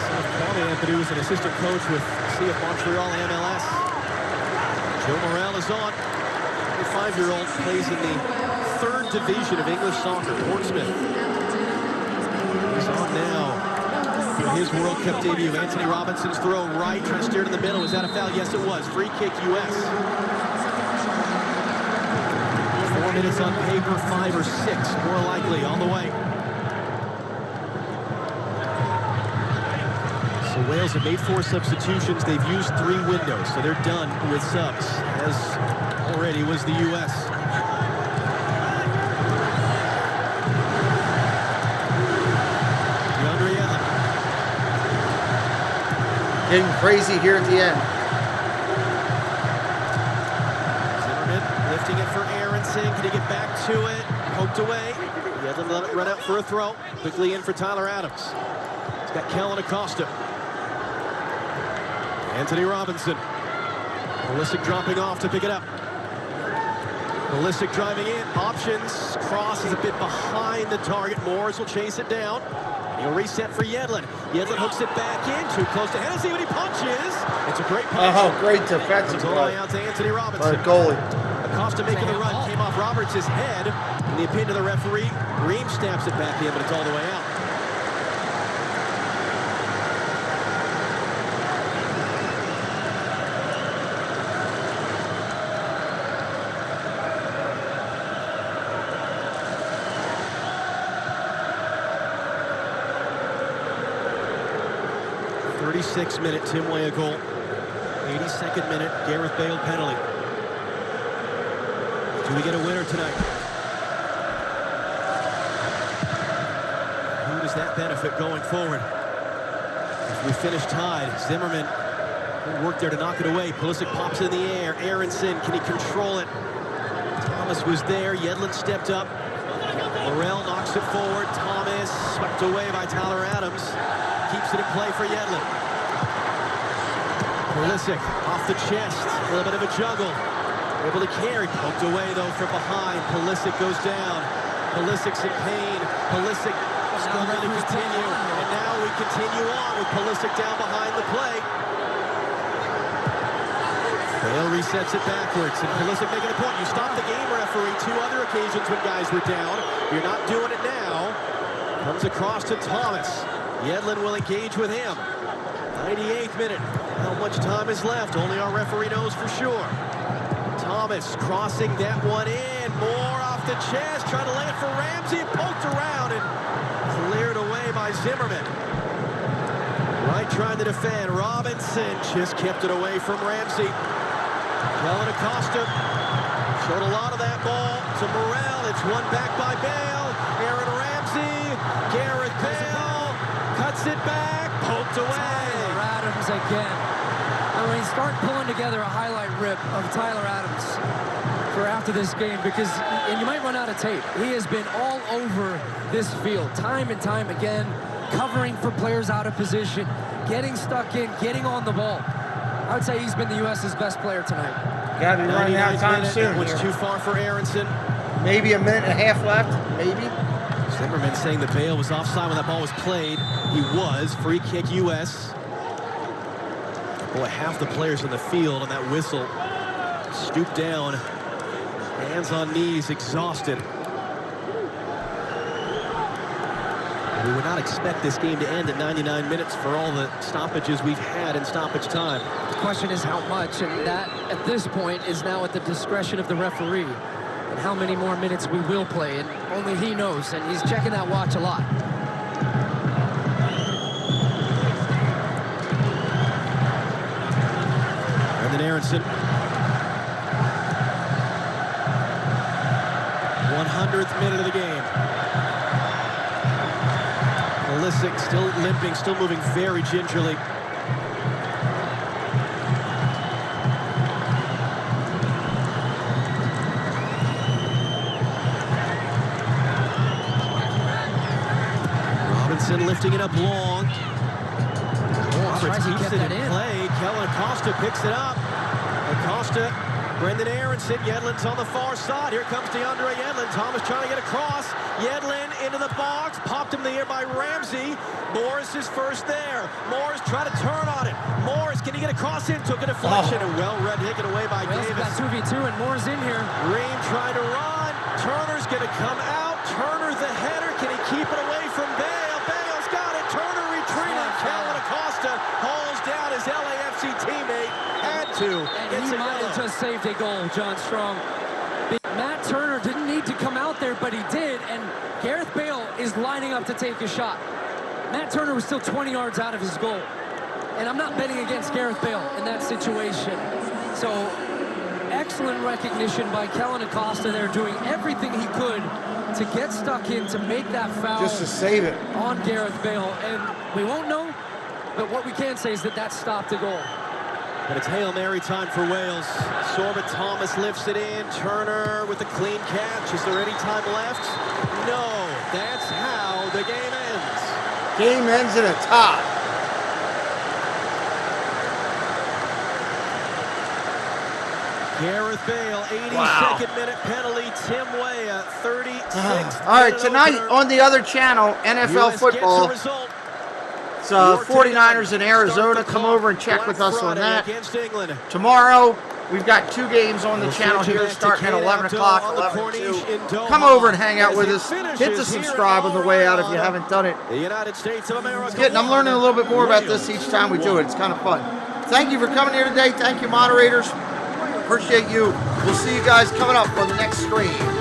Son of Kwame Ampadu is an assistant coach with CF Montreal MLS. Joe Morrell is on. The 5-year-old plays in the 3rd division of English soccer, Portsmouth. He's on now for his World Cup debut. Anthony Robinson's throw right, trying to steer to the middle. Was that a foul? Yes, it was. Free kick, U.S. 4 minutes on paper, 5 or 6, more likely, on the way. So Wales have made 4 substitutions. They've used 3 windows, so they're done with subs, as already was the U.S. Getting crazy here at the end. Zimmerman lifting it for Aronson. Can he get back to it? Poked away. He hasn't let it run out for a throw. Quickly in for Tyler Adams. He's got Kellen Acosta. Anthony Robinson. Pulisic dropping off to pick it up. Pulisic driving in. Options. Cross is a bit behind the target. Moores will chase it down. He'll reset for Yedlin. Yedlin hooks it back in. Too close to Hennessy when he punches. It's a great punch. Oh, great defensive play. All the way out to Anthony Robinson. Goalie. Acosta making the run. Came off Roberts' head. In the opinion of the referee, Ream stabs it back in, but it's all the way out. Minute, Tim Weah goal. 82nd minute, Gareth Bale penalty. Do we get a winner tonight? Who does that benefit going forward? If we finish tied, Zimmerman good work there to knock it away. Pulisic pops it in the air. Aronson, can he control it? Thomas was there. Yedlin stepped up. Morrell knocks it forward. Thomas swept away by Tyler Adams. Keeps it in play for Yedlin. Pulisic off the chest, a little bit of a juggle. Able to carry, poked away though from behind. Pulisic goes down. Pulisic's in pain. Pulisic struggling to continue. And now we continue on with Pulisic down behind the play. Bale resets it backwards, and Pulisic making a point. You stopped the game, referee, 2 other occasions when guys were down. You're not doing it now. Comes across to Thomas. Yedlin will engage with him. 98th minute. How much time is left? Only our referee knows for sure. Thomas crossing that one in. More off the chest. Trying to lay it for Ramsey. Poked around and cleared away by Zimmerman. Right trying to defend. Robinson just kept it away from Ramsey. Kellen Acosta showed a lot of that ball to Morrell. It's won back by Bale. Aaron Ramsey. Gareth Bale cuts it back. Poked away. Adams again. I mean, start pulling together a highlight rip of Tyler Adams for after this game, because, and you might run out of tape, he has been all over this field, time and time again, covering for players out of position, getting stuck in, getting on the ball. I would say he's been the U.S.'s best player tonight. Got to be running out of time soon. Which too far for Aronson. Maybe a minute and a half left, maybe. Zimmerman saying that Bale was offside when that ball was played. He was. Free kick U.S. Boy, half the players in the field on that whistle stooped down, hands on knees, exhausted. We would not expect this game to end at 99 minutes for all the stoppages we've had in stoppage time. The question is how much, and that, at this point, is now at the discretion of the referee, and how many more minutes we will play, and only he knows, and he's checking that watch a lot. Aronson. 100th minute of the game. Pulisic still limping, still moving very gingerly. Robinson lifting it up long. Roberts keeps it in play. Kellen Acosta picks it up. Acosta, Brendan Aronson, Yedlin's on the far side. Here comes DeAndre Yedlin. Thomas trying to get across. Yedlin into the box. Popped him in the air by Ramsey. Morris is first there. Morris trying to turn on it. Morris, can he get across in? Took a deflection. And well-read, taken away by Davis. Got 2v2 and Morris in here. Ream trying to run. Turner's going to come out. Turner the header. Can he keep it away from Bale? Bale's got it. Turner retreating. Kellen Acosta holds down his LAFC teammate. Had to. And he might have just saved a goal, John Strong. Matt Turner didn't need to come out there, but he did. And Gareth Bale is lining up to take a shot. Matt Turner was still 20 yards out of his goal. And I'm not betting against Gareth Bale in that situation. So, excellent recognition by Kellen Acosta there, doing everything he could to get stuck in, to make that foul. Just to save it. On Gareth Bale. And we won't know, but what we can say is that that stopped a goal. But it's Hail Mary time for Wales. Sorbet Thomas lifts it in. Turner with a clean catch. Is there any time left? No. That's how the game ends. Game ends in a tie. Gareth Bale, 82nd minute penalty. Tim Weah, 36th. All right, tonight on the other channel, NFL football. It's 49ers in Arizona. Come over and check with us on that. Tomorrow, we've got 2 games on the channel here starting at 11 o'clock, 11:02. Come over and hang out with us. Hit the subscribe on the way out if you haven't done it. I'm learning a little bit more about this each time we do it. It's kind of fun. Thank you for coming here today. Thank you, moderators. Appreciate you. We'll see you guys coming up on the next stream.